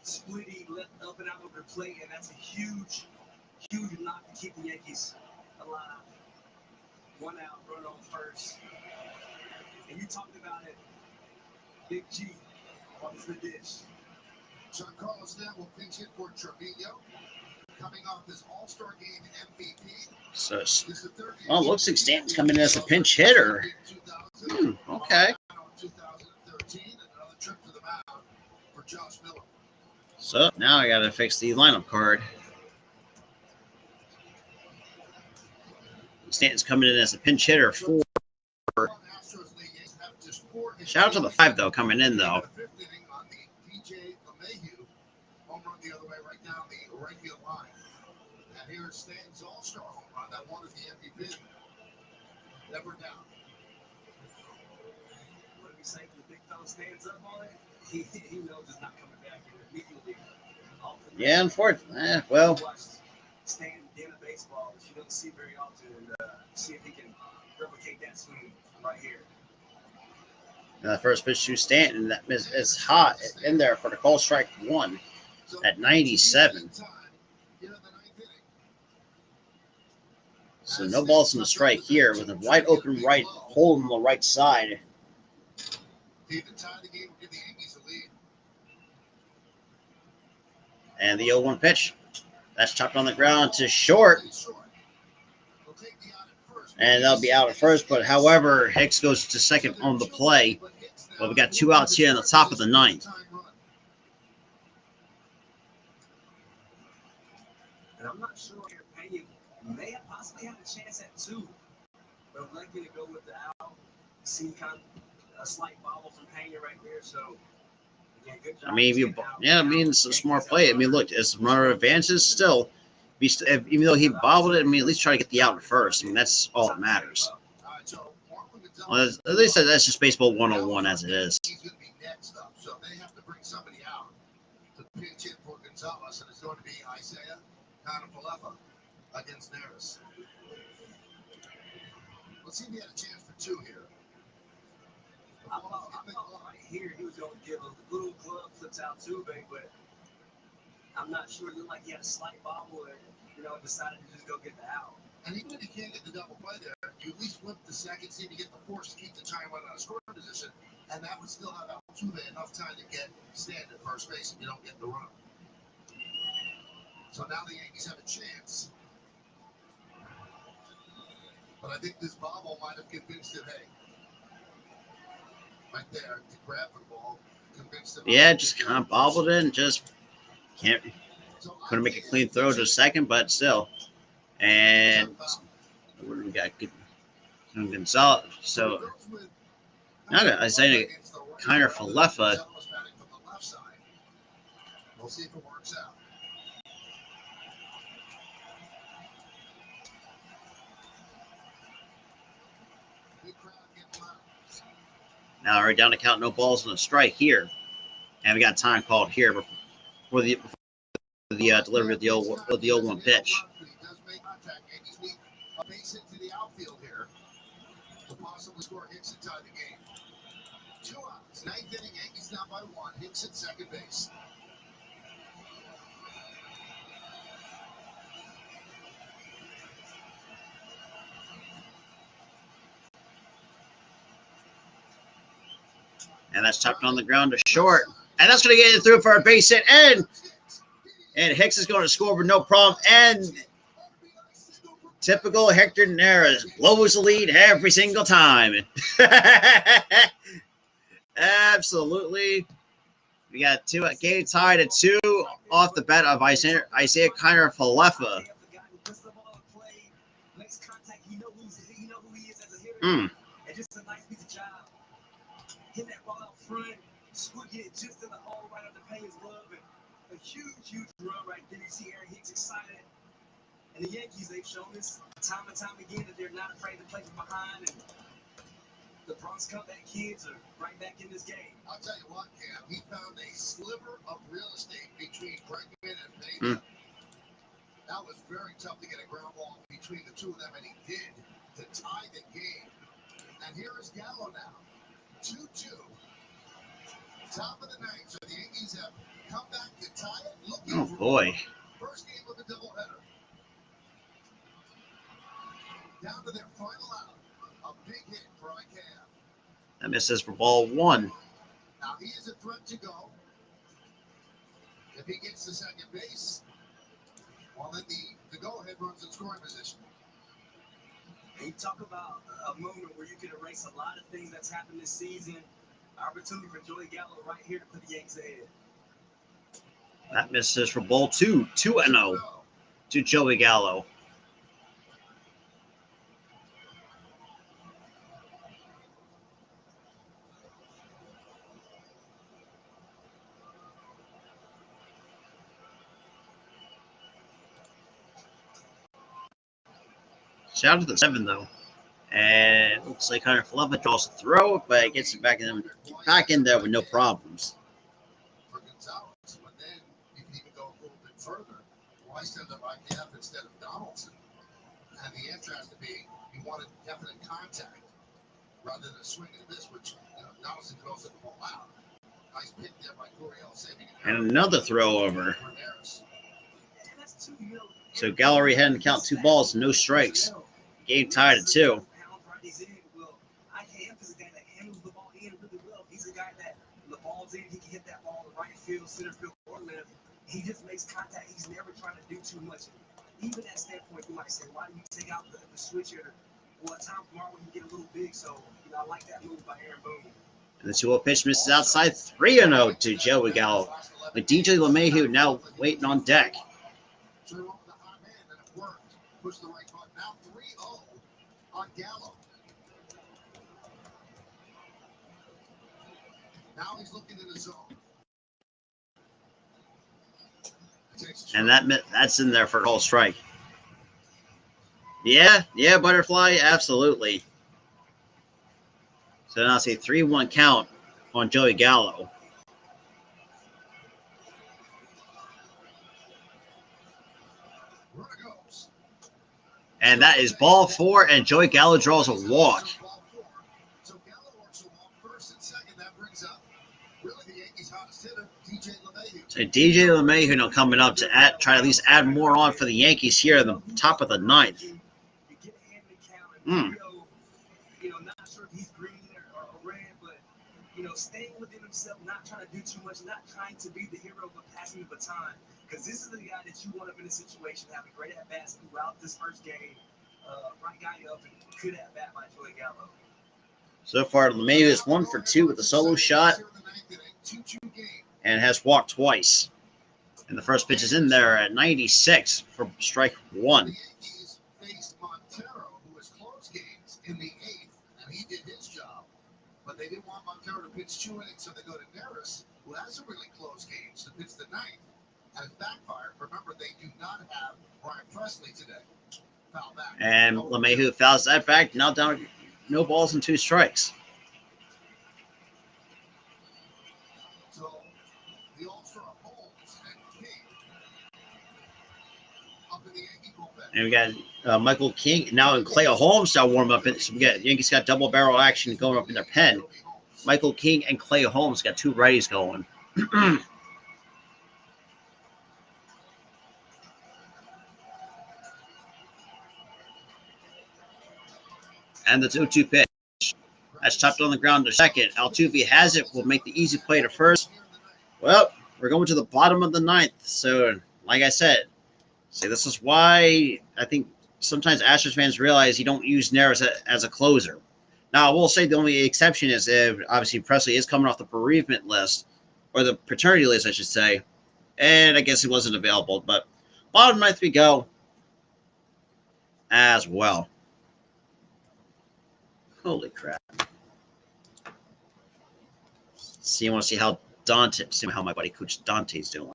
splitting left up and out over the plate, and that's a huge knock to keep the Yankees alive. 1 out, run on first. And you talked about it, Big G. What's the dish? John Carlos now will pinch hit for Trevino, coming off his All-Star Game MVP. So, well, it looks like Stanton's coming in as a pinch hitter. Okay. 2013, another trip to the mound for Josh Miller. So now I got to fix the lineup card. Stanton's coming in as a pinch hitter for. Shout out to the 5 though coming in though. Home run the other way, right down the right field line. And here's Stanton's all-star home run. That one is the MVP. Never down. What do we say when the big fella stands up on it? He knows it's not coming back immediately. Yeah, unfortunately. Well. Stanton in a baseball, which you don't see very often, and see if he can replicate that swing right here. And the first pitch to Stanton that is hot in there for the call strike 1 at 97. So no balls in the strike here with a wide open right hole on the right side. And the 0-1 pitch. That's chopped on the ground to short. And that'll be out at first. But however, Hicks goes to second on the play. But we got 2 outs here in the top of the 9th. And I'm not sure here, Pena may have possibly had a chance at 2. But I'm likely to go with the out. See kind of a slight bobble from Pena right there. So, again, good job. I mean, it's a smart play. I mean, look, as the runner advances, still, even though he bobbled it, I mean, at least try to get the out at first. I mean, that's all that matters. Well, at least that's just baseball 101 as it is. He's going to be next up, so they have to bring somebody out to pinch hit for Gonzalez, and it's going to be Isaiah Kanafalefa against Neris. Let's see if he had a chance for 2 here. I thought right here he was going to give a little glove flips out too big, but I'm not sure. It looked like he had a slight bobble and, decided to just go get the out. And even if you can't get the double play there, you at least flip the second, see if you get the force to keep the time run out of scoring position, and that would still have Altuve enough time to get stand at first base if you don't get the run. So now the Yankees have a chance. But I think this bobble might have convinced him, hey, right there, to grab the ball, convinced him. Yeah, just kind of bobbled it and just couldn't make a clean throw to second, but still. And what do we got? Gonzalez. So now I got Isaiah Kanafalefa. We'll see if it works out. Now we're down to count, no balls on a strike here. And we got time called here before the delivery of the 0-1 pitch. A base hit to the outfield here to possibly score Hicks and tie the game. 2 outs. 9th inning, Yankees down by 1. Hicks at second base. And that's chopped on the ground to short. And that's going to get it through for a base hit. And Hicks is going to score with no problem. And typical Hector Neris blows the lead every single time. Absolutely. We got 2 game tied at 2 off the bat of Isaiah Kanafalefa. Just a nice piece of job. Hit that ball out front, get it just in the hole right under Pena's glove, and a huge run right there. You see Aaron Hicks excited. And the Yankees, they've shown this time and time again that they're not afraid to play from behind. And the Bronx comeback kids are right back in this game. I'll tell you what, Cam, he found a sliver of real estate between Bregman and Pena. That was very tough to get a ground ball between the two of them, and he did to tie the game. And here is Gallo now. 2-2. Top of the 9th, so the Yankees have come back to tie it. Oh, boy. First game of the doubleheader. Down to their final out. A big hit for IKF. That misses for ball 1. Now Now he is a threat to go. If he gets to second base, well, then the go-ahead runs in scoring position. And you talk about a moment where you could erase a lot of things that's happened this season. Opportunity for Joey Gallo right here to put the Yankees ahead. That misses for ball 2. 2-0 to Joey Gallo. Shout out to the 7 though, and it looks like Hunter Fluffy draws a throw, but it gets it back in there with no problems. For Gonzalez, but then you can even go a little bit further. Why send him by Cap instead of Donaldson? And the answer has to be you wanted definite contact rather than a swing and a miss, which Donaldson could also pull out. Nice pick there by Gurriel saving it. And another throw over. So Gallery had to count 2 balls and no strikes. Game tied at 2. He's a guy that the ball's in, he can hit that ball in right field, center field, or left. He just makes contact. He's never trying to do too much. Even at standpoint, you might say, why do you take out the switch hitter? Well, at times tomorrow when you get a little big, so I like that move by Aaron Boone. And the 2-0 pitch misses outside. 3-0 to Joey Gallo. With DJ LeMahieu now waiting on deck. So he went with a hot man, and it worked. Pushed the right button. Now 3-0 on Gallo. Now he's looking in the zone. And that's in there for a whole strike. Yeah, Butterfly, absolutely. So now it's a 3-1 count on Joey Gallo. And that is ball 4, and Joey Gallo draws a walk. So Gallo works a walk first and second. That brings up really the Yankees' hottest hitter, DJ LeMahieu. So DJ LeMahieu now coming up to try to at least add more on for the Yankees here in the top of the 9th. Not sure if he's green or red, but staying within himself, not trying to do too much, not trying to be the hero, but passing the baton. Because this is the guy that you want up in a situation, having great at bats throughout this first game. Right guy up and good at bat by Joey Gallo. So far, LeMahieu is 1 for 2 with a solo shot and has walked twice. And the first pitch is in there at 96 for strike 1. The Yankees faced Montero, who has closed games in the 8th, and he did his job. But they didn't want Montero to pitch 2 innings, so they go to Neris, who hasn't really closed games, to pitch the 9th. And it's backfired. Remember, they do not have Brian Presley today. Foul back. And LeMahieu fouls that back. Now down, no balls and 2 strikes. So the All-Star Holmes and King up in the Yankee bullpen. And we got Michael King now and Clay Holmes now warm up. So we got Yankees got double barrel action going up in their pen. Michael King and Clay Holmes got 2 righties going. And the 2-2 pitch. That's chopped on the ground to second. Altuve has it. Will make the easy play to first. Well, we're going to the bottom of the 9th. So, like I said, this is why I think sometimes Astros fans realize you don't use Neris as a closer. Now, I will say the only exception is if obviously Presley is coming off the bereavement list, or the paternity list, I should say. And I guess he wasn't available. But bottom 9th we go as well. Holy crap. See, I want to see how my buddy Coach Dante's doing.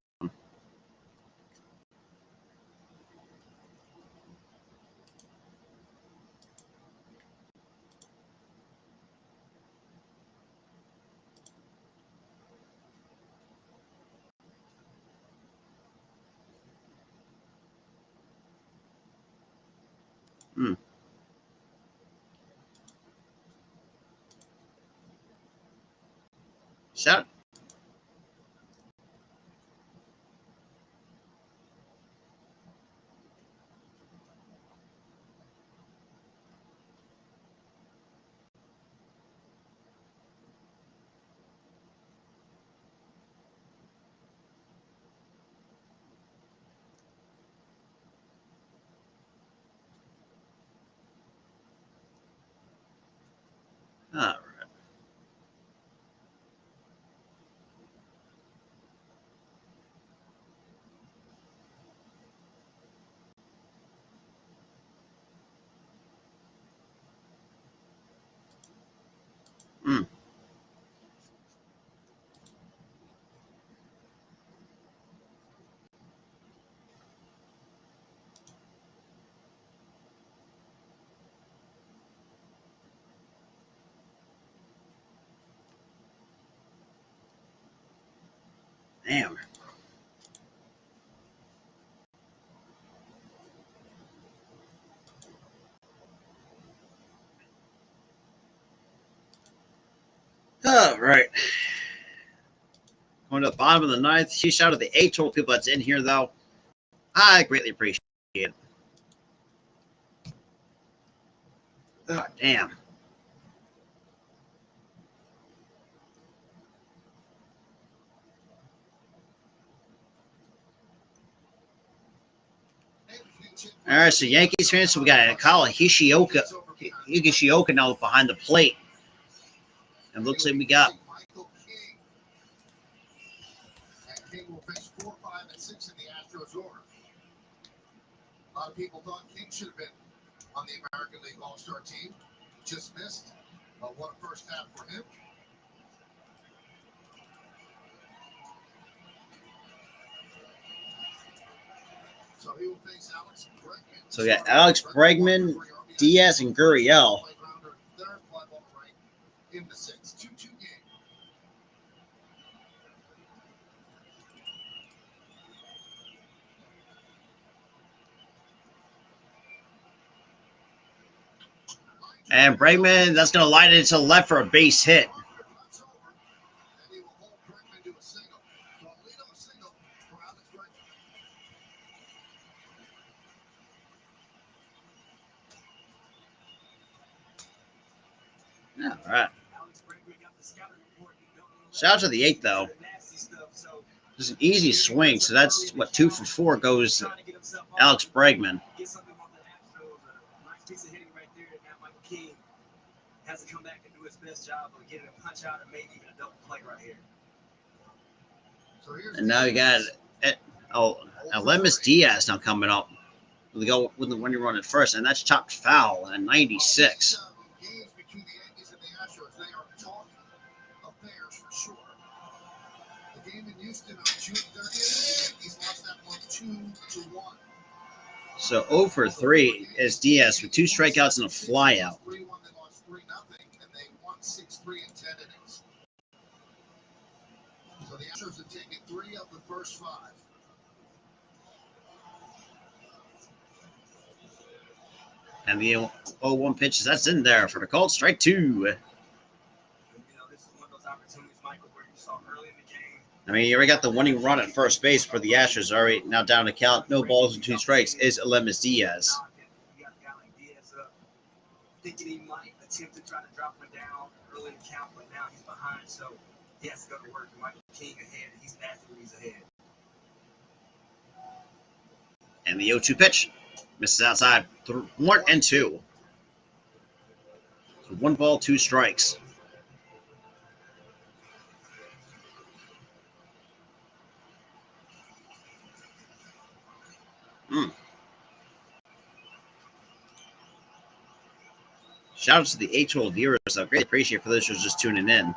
Shout. All right. Mm. Damn. All right. Going to the bottom of the ninth. Huge shout out to the 8 total people that's in here, though. I greatly appreciate it. Oh, damn. All right, so Yankees fans, so we got Kyle Higashioka now behind the plate. And looks like we got King will face 4, 5, and 6 in the Astros order. A lot of people thought King should have been on the American League All-Star team. Just missed. But what a first half for him. So he will face Alex Bregman. So we got Alex Bregman, Diaz, and Gurriel. Third fly ball right in the 6th. 2-2 game. And Bregman, that's going to line it to the left for a base hit. All right. Shout out to the 8, though. Just an easy swing. So that's what 2 for 4 goes Alex Bregman. Has to come back and do his best job of getting a punch out and maybe even a double play right here. And now you got Lemus Diaz now coming up. We go with the when you run it first, and that's chopped foul at 96. Games between the Yankees and the Astros, they are talk affairs for sure. The game in Houston on June 30th, the Yankees lost that one 2-1. So 0 for 3 is Diaz with 2 strikeouts and a flyout. 3-1, they lost 3-0, and they won 6-3 in 10 innings. So the Astros have taken 3 of the first 5. And the 0-1 pitches, that's in there for the called strike 2. This is one of those opportunities, Michael, where you saw early in the game. I mean, you already got the winning run at first base for the Astros. Already now down to count, no balls and 2 strikes is Lemus Diaz. You got a guy like Diaz up, thinking he might attempt to try to drop him down early in the count, but now he's behind, so he has to go to work. Michael King ahead, and he's naturally ahead. And the 0-2 pitch misses outside 1 and 2. So 1 ball, 2 strikes. Shout out to the 8 total viewers. I greatly appreciate for those who's just tuning in.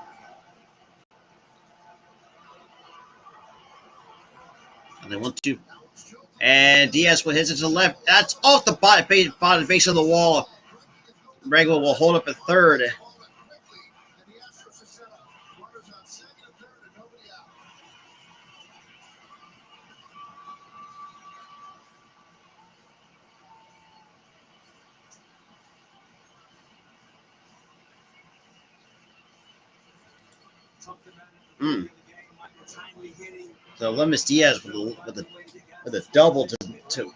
And they want to. And Diaz will hit it to the left. That's off the bottom base of the wall. Bregman will hold up at third. So Lemus Diaz with a double to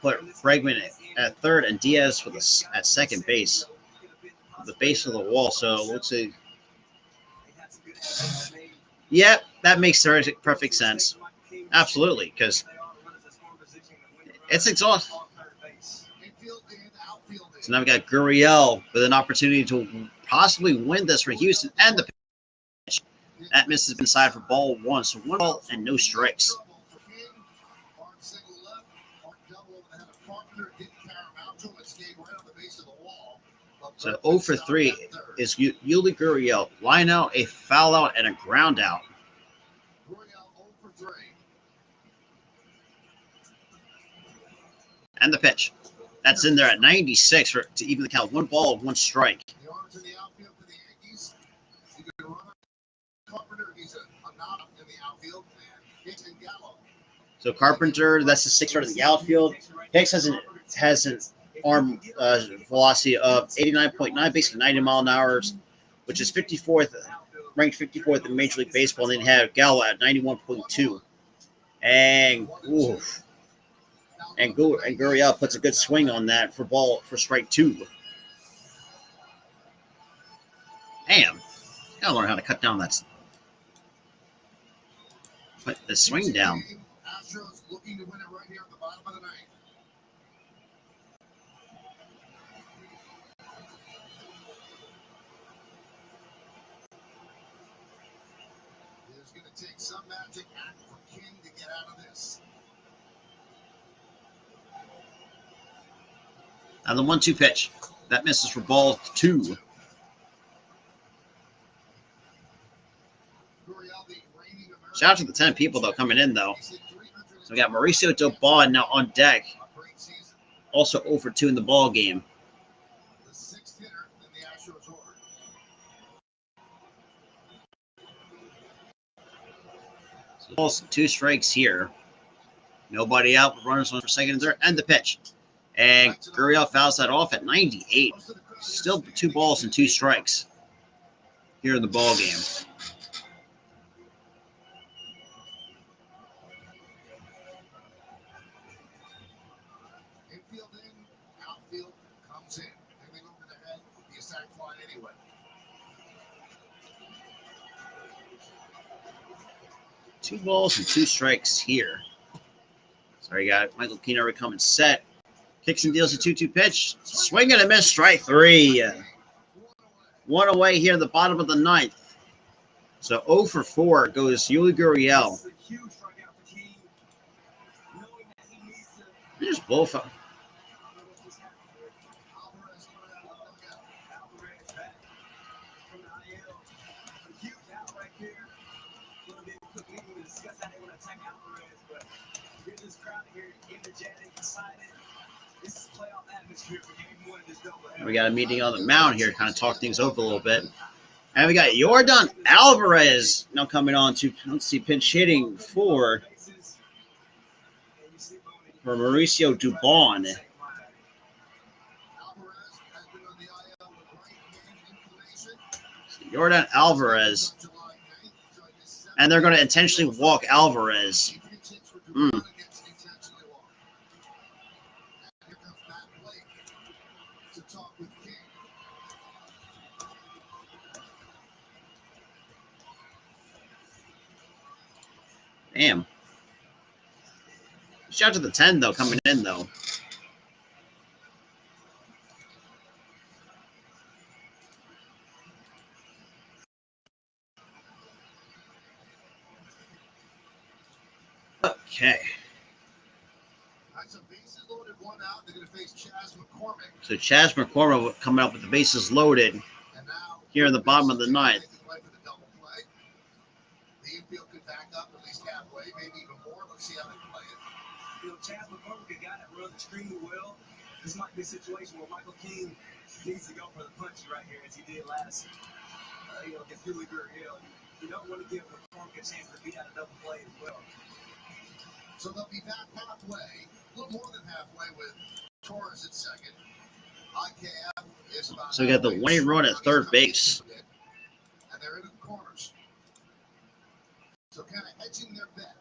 put Bregman at third and Diaz with at second base, the base of the wall. So let's see. Yeah, that makes perfect sense. Absolutely, because it's exhausting. So now we got Gurriel with an opportunity to possibly win this for Houston. And the pitch. That misses inside for ball one. So 1 ball and no strikes. So 0 for 3 is Yuli Gurriel. Line out, a foul out, and a ground out. And the pitch. That's in there at 96 to even the count. 1 ball, 1 strike. So Carpenter, that's the 6th start of the outfield. Hicks has an arm velocity of 89.9, basically 90 mile an hour, which is 54th, ranked 54th in Major League Baseball. And then have Gallo at 91.2. And Gurriel puts a good swing on that for strike 2. Damn, gotta learn how to cut down that. Put the swing down. Astros looking to win it right here at the bottom of the ninth. It's going to take some magic act for King to get out of this. Now the 1-2 pitch. That misses for ball 2. Shout out to the 10 people, though, coming in, though. So we got Mauricio Dubon now on deck. Also 0 for 2 in the ball game. The 6th hitter in the Astros order. So balls, 2 strikes here. Nobody out. Runners on for second and third. And the pitch. And Gurriel fouls that off at 98. Still 2 balls and 2 strikes here in the ball game. Infield in, outfield comes in. Anything over the head would be a sac fly anyway. Two balls and 2 strikes here. So you got Michael Keener coming set. Kicks and deals a 2-2 pitch. Swing and a miss, strike 3. 1 away here in the bottom of the 9th. So 0 for 4 goes Yuli Gurriel. Just both up. We got a meeting on the mound here to kind of talk things over a little bit. And we got Yordan Alvarez now coming on to, let's see, pinch hitting for Mauricio Dubon. Yordan Alvarez. And they're going to intentionally walk Alvarez. Damn. Shout out to the 10, though, coming in, though. Okay. So Chas McCormick coming up with the bases loaded here in the bottom of the 9th. The infield could back up at least halfway, maybe even more. Let's see how they play it. You know, Chas McCormick, a guy that runs extremely well. This might be a situation where Michael King needs to go for the punch right here, as he did last, against Yuli Gurriel. You don't want to give McCormick a chance to beat out a double play as well. So they'll be back halfway, a little more than halfway with Torres at second. IKF is about so we got the winning run at third base. And they're into the corners. So kind of hedging their bet.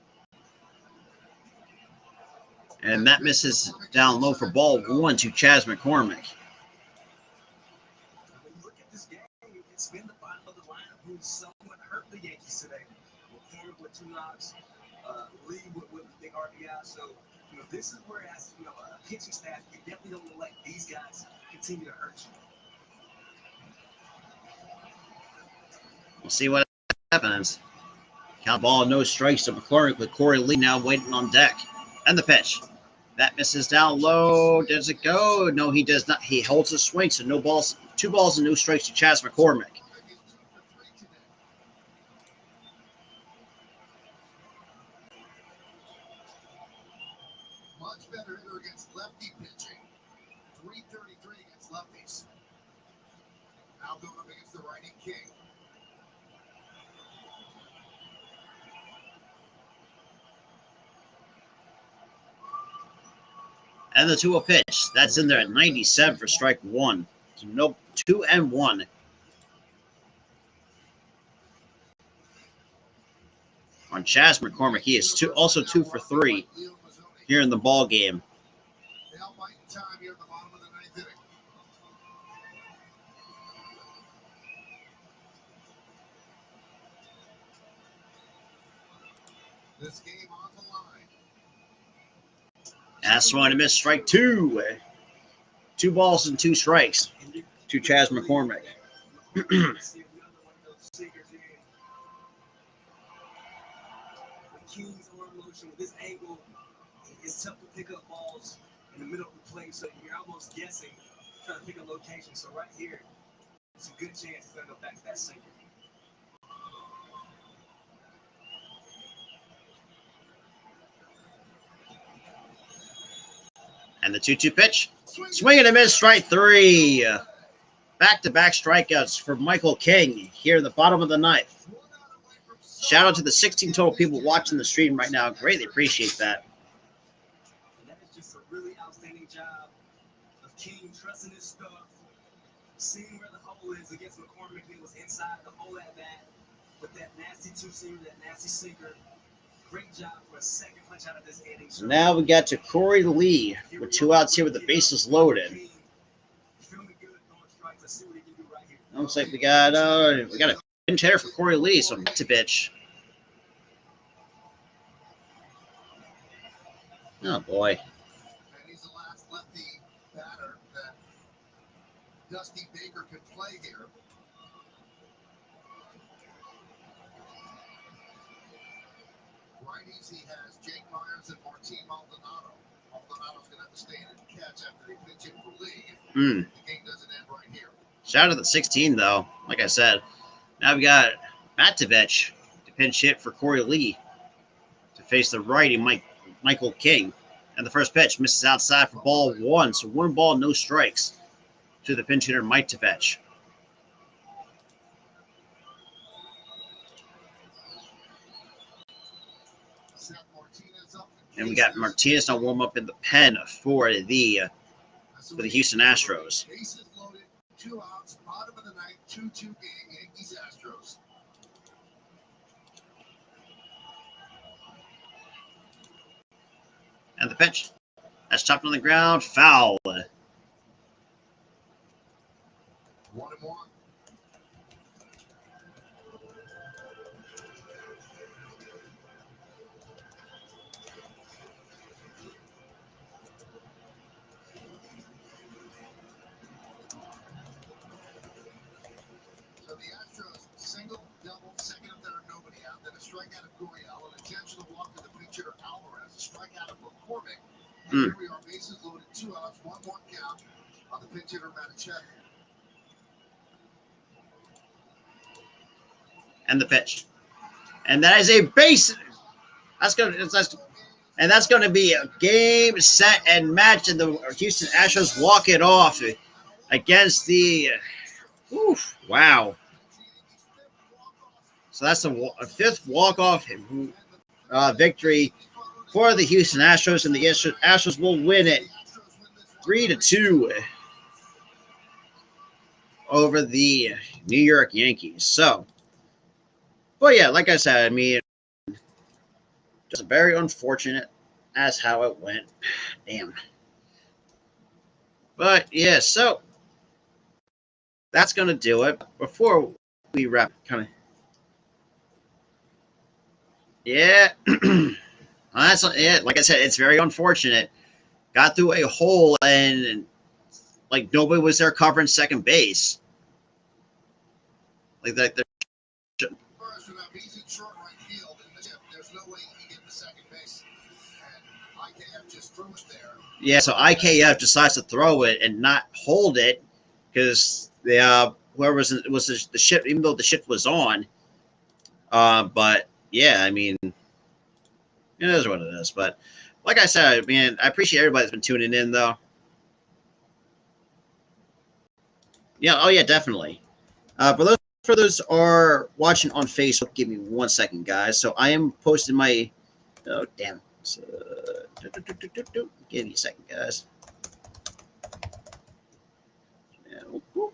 And that misses down low for ball 1 to Chas McCormick. When you look at this game, it's been the bottom of the lineup who somewhat hurt the Yankees today. McCormick with 2 knocks, Lee with a big RBI. So, you know, this is where, as you know, a pitching staff, you definitely don't want to let these guys continue to hurt you. We'll see what happens. Count ball, no strikes to McCormick with Corey Lee now waiting on deck. And the pitch. That misses down low. Does it go? No, he does not. He holds the swing, so no balls, 2 balls and no strikes to Chas McCormick. Much better hitter against lefty pitching. 333 against lefties. Now going up against the righty King. And the 2-0 pitch. That's in there at 97 for strike 1. So no 2-1. On Chas McCormick, he is also 2 for 3 here in the ball game. Now fighting time here at the bottom of the 9th inning. This game on the line. That's one to miss. Strike 2. 2 balls and 2 strikes to Chas McCormick. King's arm motion with this angle, it's tough to pick up balls in the middle of the plate, so you're almost guessing, trying to pick a location. So right here, it's a good chance he's going to go back to that sinker. And the 2-2 pitch. Swing and a miss, strike 3. Back-to-back strikeouts for Michael King here in the bottom of the 9th. Shout out to the 16 total people watching the stream right now. Greatly appreciate that. And that is just a really outstanding job of King trusting his stuff, seeing where the hole is against McCormick. It was inside the hole at bat with that nasty 2-seamer, that nasty sinker. Great job for a second punch out of this inning. So now we got to Corey Lee with 2 outs here with the bases loaded. Looks like we got a pinch hitter for Corey Lee, so to pitch. Oh boy. And he's the last lefty batter that Dusty Baker could play here. Righties, he has Jake Myers and Martin Maldonado. Maldonado's going to have to stay in and catch after they pitch in for Lee. The game doesn't end right here. Shout out to the 16, though. Like I said, now we got Matovich to pinch hit for Corey Lee to face the righty Michael King. And the first pitch misses outside for ball 1. So 1 ball, no strikes to the pinch hitter Matovich. And we got Martinez now warm up in the pen for the Houston Astros. Bases loaded, 2 outs, bottom of the 9th, 2-2 game, Yankees Astros. And the pitch. That's chopped on the ground. Foul. 1-1. So the Astros single, double, second if there are nobody out, then a strikeout of Gurriel, an intentional walk to the pitcher Alvarez, a strikeout of McCormick. And here we are, bases loaded, 2 outs, 1 more count on the pitch hitter Matichek. And the pitch. And that is a base. That's going to be a game, set, and match. And the Houston Astros walk it off against the. Wow. So that's a 5th walk-off victory for the Houston Astros, and the Astros will win it 3-2 over the New York Yankees. So, but yeah, like I said, I mean, just very unfortunate as how it went. Damn. But yeah, so that's gonna do it. Before we wrap, yeah. That's it. Like I said, it's very unfortunate. Got through a hole and like nobody was there covering second base. Like that, from that easy short right field, and there's no way he can get to second base. And IKF just threw it there. Yeah, so IKF decides to throw it and not hold it because the whoever was the shift, even though the shift was on. But yeah, I mean, it is what it is. But like I said, man, I appreciate everybody that's been tuning in, though. Yeah, oh yeah, definitely. For those are watching on Facebook, give me 1 second, guys. So I am posting my. Oh damn! So, give me a second, guys. For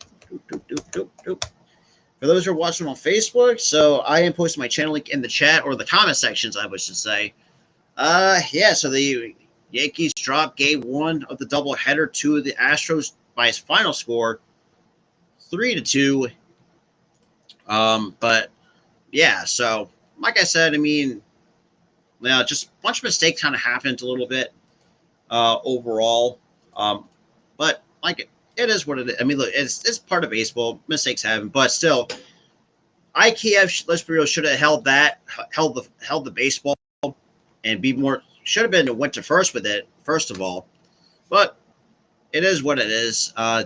those who are watching on Facebook, so I am posting my channel link in the chat or the comment sections, I wish to say. Yeah, so the Yankees dropped game 1 of the doubleheader to the Astros by his final score, 3-2. But yeah, so like I said, I mean, just a bunch of mistakes kind of happened a little bit overall. But like it is what it is. I mean, look, it's part of baseball. Mistakes happen, but still, IKF, let's be real, should have held the baseball and be more. Should have been went to first with it first of all, but it is what it is. So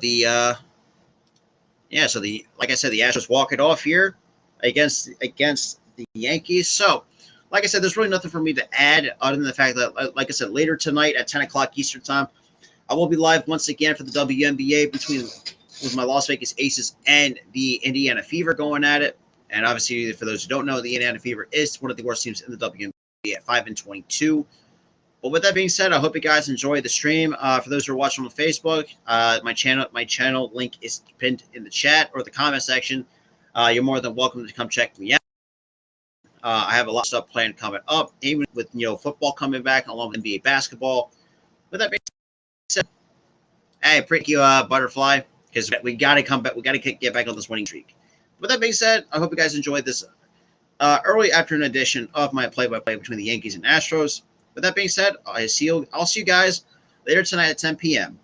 like I said, the Astros walk it off here against the Yankees. So, like I said, there's really nothing for me to add other than the fact that, like I said, later tonight at 10 o'clock Eastern time, I will be live once again for the WNBA with my Las Vegas Aces and the Indiana Fever going at it. And obviously, for those who don't know, the Indiana Fever is one of the worst teams in the WNBA at 5-22. But with that being said, I hope you guys enjoyed the stream. For those who are watching on Facebook, my channel link is pinned in the chat or the comment section. You're more than welcome to come check me out. I have a lot of stuff planned coming up, even with football coming back along with NBA basketball. With that being said, hey, pretty butterfly, because we got to come back. We got to get back on this winning streak. With that being said, I hope you guys enjoyed this early afternoon edition of my play-by-play between the Yankees and Astros. With that being said, I'll see you guys later tonight at 10 p.m.